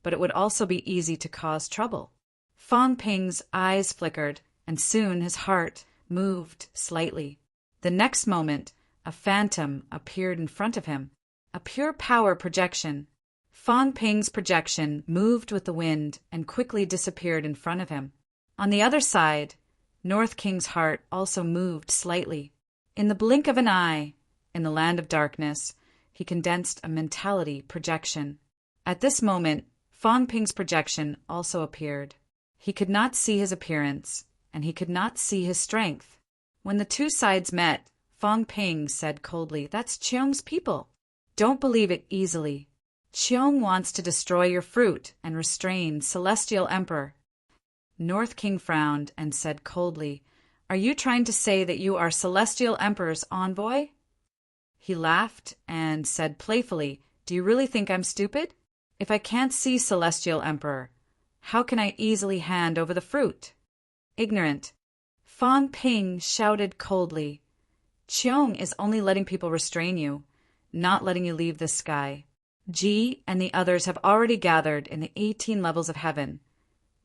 but it would also be easy to cause trouble. Fong Ping's eyes flickered, and soon his heart moved slightly. The next moment, a phantom appeared in front of him, a pure power projection. Fong Ping's projection moved with the wind and quickly disappeared in front of him. On the other side, North King's heart also moved slightly. In the blink of an eye, in the land of darkness, he condensed a mentality projection. At this moment, Fong Ping's projection also appeared. He could not see his appearance, and he could not see his strength. When the two sides met, Fong Ping said coldly, "That's Cheong's people. Don't believe it easily. Cheong wants to destroy your fruit and restrain Celestial Emperor." North King frowned and said coldly, "Are you trying to say that you are Celestial Emperor's envoy?" He laughed and said playfully, "Do you really think I'm stupid? If I can't see Celestial Emperor, how can I easily hand over the fruit?" Ignorant. Fong Ping shouted coldly, "Cheong is only letting people restrain you, not letting you leave this sky. Ji and the others have already gathered in the 18 levels of heaven,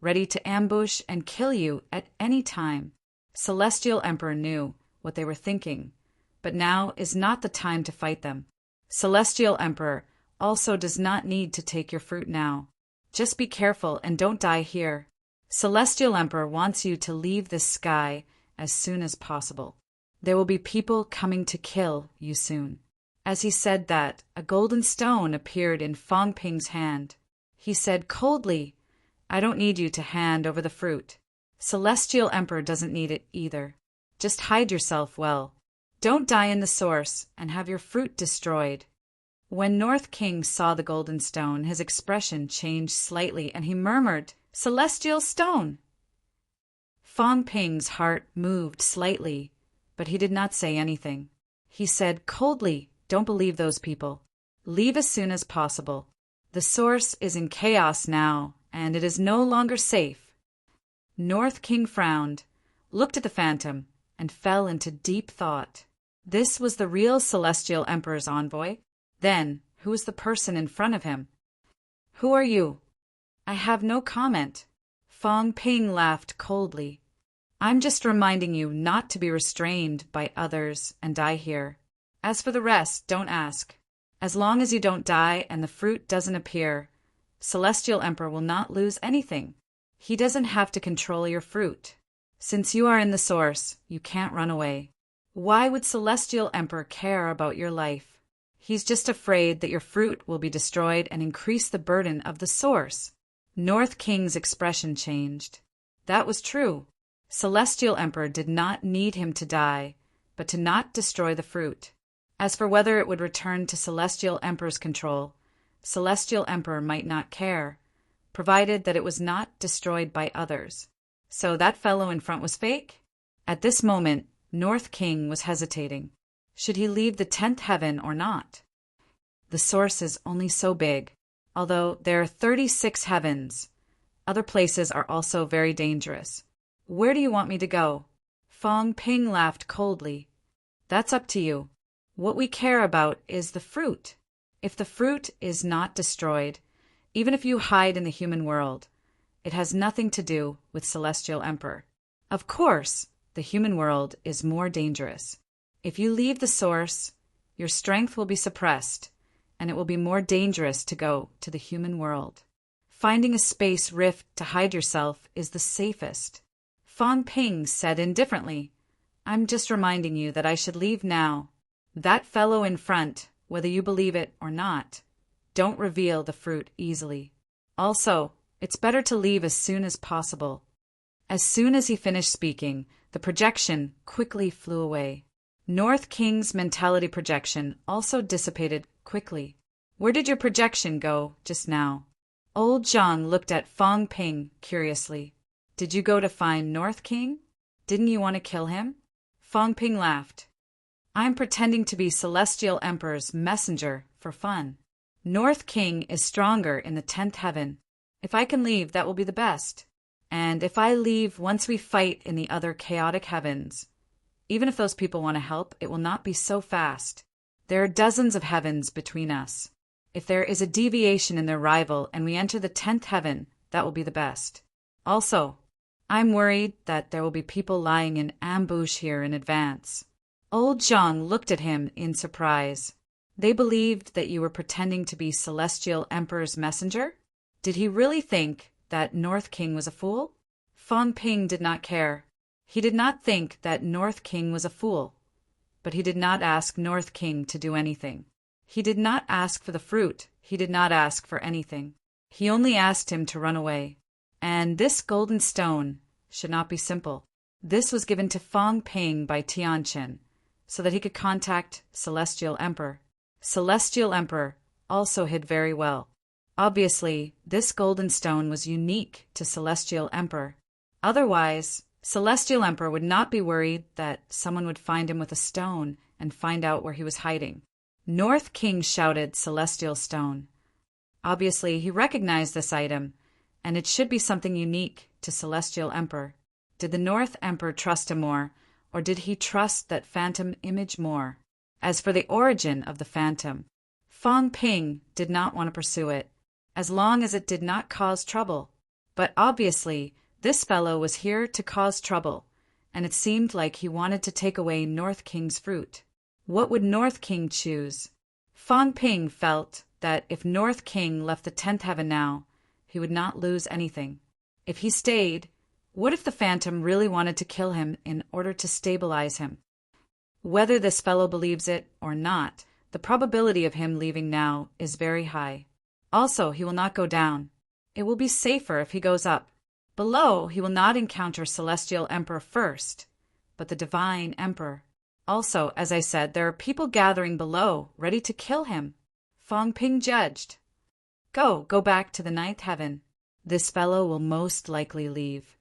ready to ambush and kill you at any time." Celestial Emperor knew what they were thinking, but now is not the time to fight them. Celestial Emperor also does not need to take your fruit now. Just be careful and don't die here. Celestial Emperor wants you to leave this sky as soon as possible. There will be people coming to kill you soon. As he said that, a golden stone appeared in Fong Ping's hand. He said coldly, "I don't need you to hand over the fruit. Celestial Emperor doesn't need it either. Just hide yourself well. Don't die in the source and have your fruit destroyed." When North King saw the golden stone, his expression changed slightly and he murmured, "Celestial stone!" Fong Ping's heart moved slightly, but he did not say anything. He said coldly, "Don't believe those people. Leave as soon as possible. The source is in chaos now, and it is no longer safe." North King frowned, looked at the phantom, and fell into deep thought. This was the real Celestial Emperor's envoy? Then, who was the person in front of him? "Who are you?" "I have no comment." Fong Ping laughed coldly. "I'm just reminding you not to be restrained by others and die here. As for the rest, don't ask." As long as you don't die and the fruit doesn't appear, Celestial Emperor will not lose anything. He doesn't have to control your fruit. Since you are in the source, you can't run away. Why would Celestial Emperor care about your life? He's just afraid that your fruit will be destroyed and increase the burden of the source. North King's expression changed. That was true. Celestial Emperor did not need him to die, but to not destroy the fruit. As for whether it would return to Celestial Emperor's control, Celestial Emperor might not care, provided that it was not destroyed by others. So that fellow in front was fake? At this moment, North King was hesitating. Should he leave the 10th heaven or not? The source is only so big. Although there are 36 heavens, other places are also very dangerous. Where do you want me to go? Fong Ping laughed coldly. That's up to you. What we care about is the fruit. If the fruit is not destroyed, even if you hide in the human world, it has nothing to do with Celestial Emperor. Of course, the human world is more dangerous. If you leave the source, your strength will be suppressed, and it will be more dangerous to go to the human world. Finding a space rift to hide yourself is the safest. Fong Ping said indifferently, I'm just reminding you that I should leave now. That fellow in front, whether you believe it or not, don't reveal the fruit easily. Also, it's better to leave as soon as possible. As soon as he finished speaking, the projection quickly flew away. North King's mentality projection also dissipated quickly. Where did your projection go just now? Old Zhang looked at Fong Ping curiously. Did you go to find North King? Didn't you want to kill him? Fong Ping laughed. I'm pretending to be Celestial Emperor's messenger for fun. North King is stronger in the 10th heaven. If I can leave, that will be the best. And if I leave once we fight in the other chaotic heavens, even if those people want to help, it will not be so fast. There are dozens of heavens between us. If there is a deviation in their rival and we enter the 10th heaven, that will be the best. Also, I'm worried that there will be people lying in ambush here in advance. Old Zhang looked at him in surprise. They believed that you were pretending to be Celestial Emperor's messenger? Did he really think that North King was a fool? Fong Ping did not care. He did not think that North King was a fool. But he did not ask North King to do anything. He did not ask for the fruit. He did not ask for anything. He only asked him to run away. And this golden stone should not be simple. This was given to Fong Ping by Tianqin, so that he could contact Celestial Emperor. Celestial Emperor also hid very well. Obviously, this golden stone was unique to Celestial Emperor. Otherwise, Celestial Emperor would not be worried that someone would find him with a stone and find out where he was hiding. North King shouted Celestial Stone. Obviously, he recognized this item, and it should be something unique to Celestial Emperor. Did the North Emperor trust him more, or did he trust that phantom image more? As for the origin of the phantom, Fong Ping did not want to pursue it, as long as it did not cause trouble. But obviously, this fellow was here to cause trouble, and it seemed like he wanted to take away North King's fruit. What would North King choose? Fong Ping felt that if North King left the 10th heaven now, he would not lose anything. If he stayed, what if the phantom really wanted to kill him in order to stabilize him? Whether this fellow believes it or not, the probability of him leaving now is very high. Also, he will not go down. It will be safer if he goes up. Below, he will not encounter Celestial Emperor first, but the Divine Emperor. Also, as I said, there are people gathering below, ready to kill him. Fong Ping judged. Go back to the 9th heaven. This fellow will most likely leave.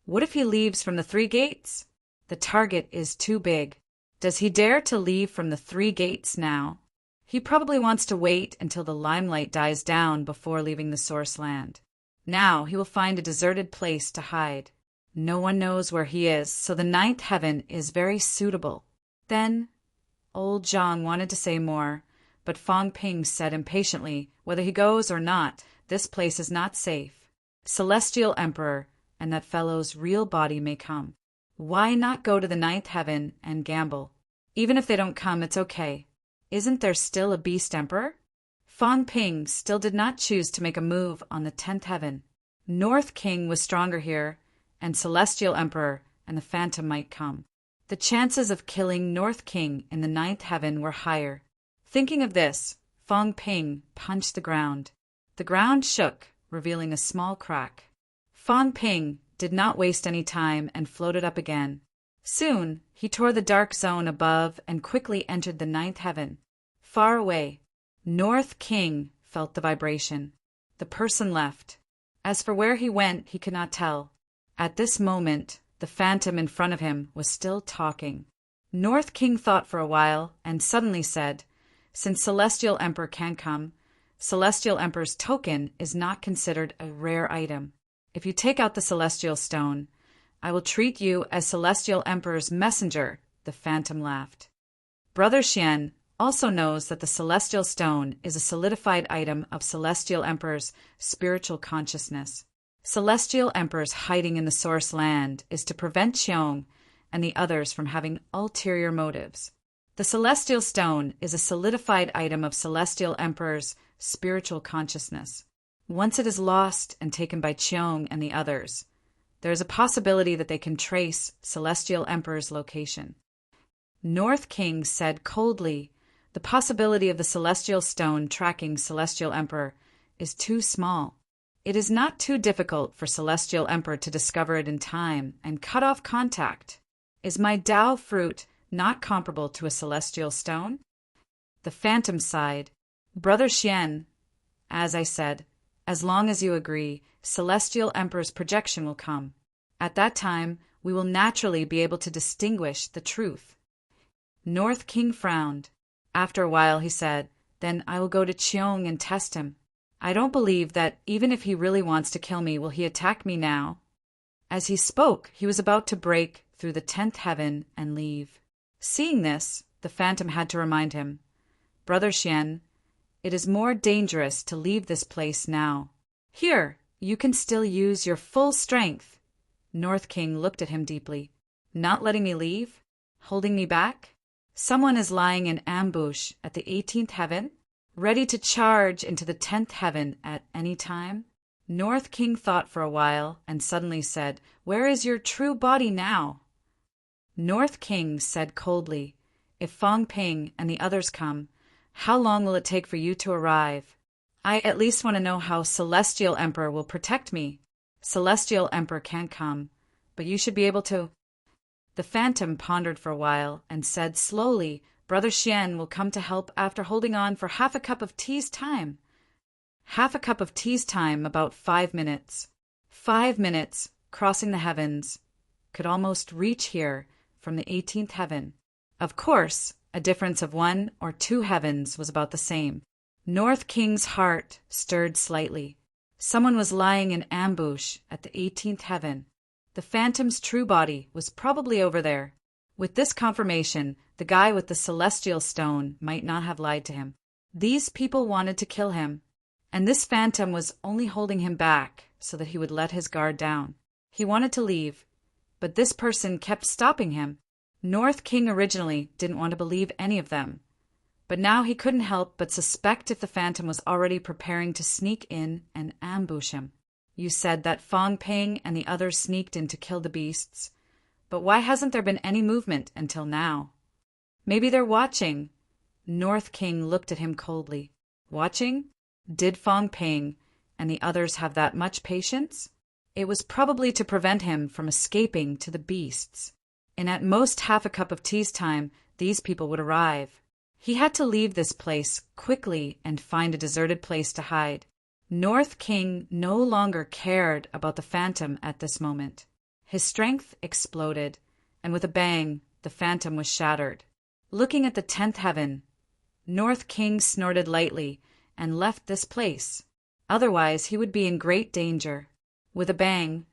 What if he leaves from the 3 gates? The target is too big. Does he dare to leave from the 3 gates now? He probably wants to wait until the limelight dies down before leaving the source land. Now he will find a deserted place to hide. No one knows where he is, so the 9th heaven is very suitable. Then, old Zhang wanted to say more, but Fong Ping said impatiently, whether he goes or not, this place is not safe. Celestial Emperor and that fellow's real body may come. Why not go to the 9th heaven and gamble? Even if they don't come, it's okay. Isn't there still a beast emperor? Fang Ping still did not choose to make a move on the 10th heaven. North King was stronger here, and Celestial Emperor and the Phantom might come. The chances of killing North King in the 9th heaven were higher. Thinking of this, Fang Ping punched the ground. The ground shook, revealing a small crack. Fang Ping did not waste any time and floated up again. Soon, he tore the dark zone above and quickly entered the 9th heaven. Far away, North King felt the vibration. The person left. As for where he went, he could not tell. At this moment, the Phantom in front of him was still talking. North King thought for a while and suddenly said, "Since Celestial Emperor can't come, Celestial Emperor's token is not considered a rare item. If you take out the Celestial Stone, I will treat you as Celestial Emperor's messenger." The Phantom laughed. Brother Xian also knows that the Celestial Stone is a solidified item of Celestial Emperor's spiritual consciousness. Celestial Emperor's hiding in the Source Land is to prevent Qiong and the others from having ulterior motives. The Celestial Stone is a solidified item of Celestial Emperor's spiritual consciousness. Once it is lost and taken by Qiong and the others, there is a possibility that they can trace Celestial Emperor's location. North King said coldly, "The possibility of the Celestial Stone tracking Celestial Emperor is too small. It is not too difficult for Celestial Emperor to discover it in time and cut off contact. Is my Tao fruit not comparable to a Celestial Stone?" The Phantom sighed. "Brother Xian, as I said, as long as you agree, Celestial Emperor's projection will come. At that time, we will naturally be able to distinguish the truth." North King frowned. After a while he said, "Then I will go to Qiong and test him. I don't believe that even if he really wants to kill me, will he attack me now?" As he spoke, he was about to break through the 10th heaven and leave. Seeing this, the Phantom had to remind him, "Brother Xian, it is more dangerous to leave this place now. Here, you can still use your full strength." North King looked at him deeply. "Not letting me leave? Holding me back? Someone is lying in ambush at the 18th heaven, ready to charge into the 10th heaven at any time?" North King thought for a while and suddenly said, "Where is your true body now?" North King said coldly, "If Fang Ping and the others come, how long will it take for you to arrive? I at least want to know how Celestial Emperor will protect me. Celestial Emperor can't come, but you should be able to." The Phantom pondered for a while and said slowly, "Brother Xian will come to help after holding on for half a cup of tea's time." Half a cup of tea's time, about 5 minutes. 5 minutes, crossing the heavens, could almost reach here from the 18th heaven. Of course, a difference of 1 or 2 heavens was about the same. North King's heart stirred slightly. Someone was lying in ambush at the 18th heaven. The Phantom's true body was probably over there. With this confirmation, the guy with the Celestial Stone might not have lied to him. These people wanted to kill him, and this Phantom was only holding him back so that he would let his guard down. He wanted to leave, but this person kept stopping him. North King originally didn't want to believe any of them, but now he couldn't help but suspect if the Phantom was already preparing to sneak in and ambush him. "You said that Fang Ping and the others sneaked in to kill the beasts, but why hasn't there been any movement until now?" "Maybe they're watching." North King looked at him coldly. "Watching? Did Fang Ping and the others have that much patience?" It was probably to prevent him from escaping to the beasts. In at most half a cup of tea's time, these people would arrive. He had to leave this place quickly and find a deserted place to hide. North King no longer cared about the Phantom at this moment. His strength exploded, and with a bang, the Phantom was shattered. Looking at the 10th heaven, North King snorted lightly and left this place. Otherwise, he would be in great danger. With a bang,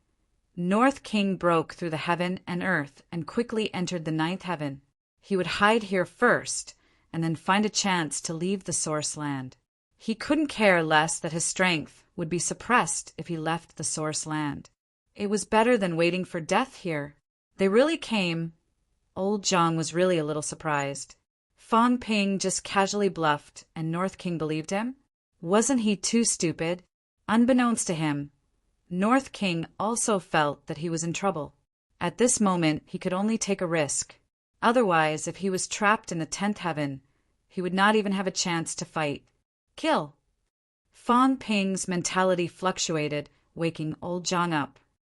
North King broke through the heaven and earth and quickly entered the 9th heaven. He would hide here first and then find a chance to leave the Source Land. He couldn't care less that his strength would be suppressed if he left the Source Land. It was better than waiting for death here. They really came. Old Zhang was really a little surprised. Fang Ping just casually bluffed and North King believed him? Wasn't he too stupid? Unbeknownst to him, North King also felt that he was in trouble. At this moment, he could only take a risk. Otherwise, if he was trapped in the 10th heaven, he would not even have a chance to fight. Kill! Fang Ping's mentality fluctuated, waking old Zhang up.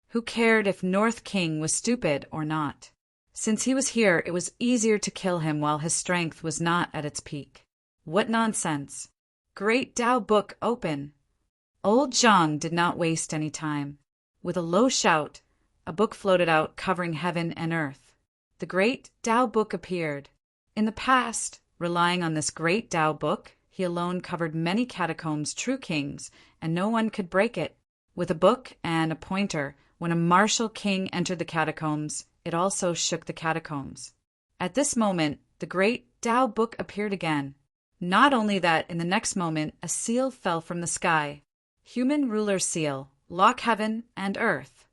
Who cared if North King was stupid or not? Since he was here, it was easier to kill him while his strength was not at its peak. What nonsense! Great Tao Book open! Old Zhang did not waste any time. With a low shout, a book floated out covering heaven and earth. The Great Tao Book appeared. In the past, relying on this Great Tao Book, he alone covered many catacombs, true kings, and no one could break it. With a book and a pointer, when a martial king entered the catacombs, it also shook the catacombs. At this moment, the Great Tao Book appeared again. Not only that, in the next moment, a seal fell from the sky. Human ruler seal, lock heaven and earth.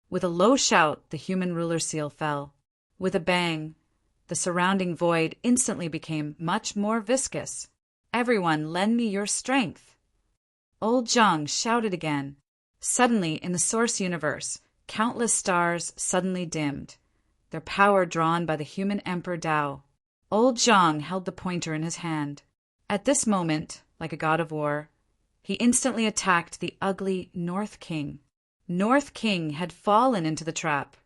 With a low shout, the human ruler seal fell. With a bang, the surrounding void instantly became much more viscous. Everyone, lend me your strength! Old Zhang shouted again. Suddenly, in the source universe, countless stars suddenly dimmed, their power drawn by the human Emperor Tao. Old Zhang held the pointer in his hand. At this moment, like a god of war, he instantly attacked the ugly North King. North King had fallen into the trap.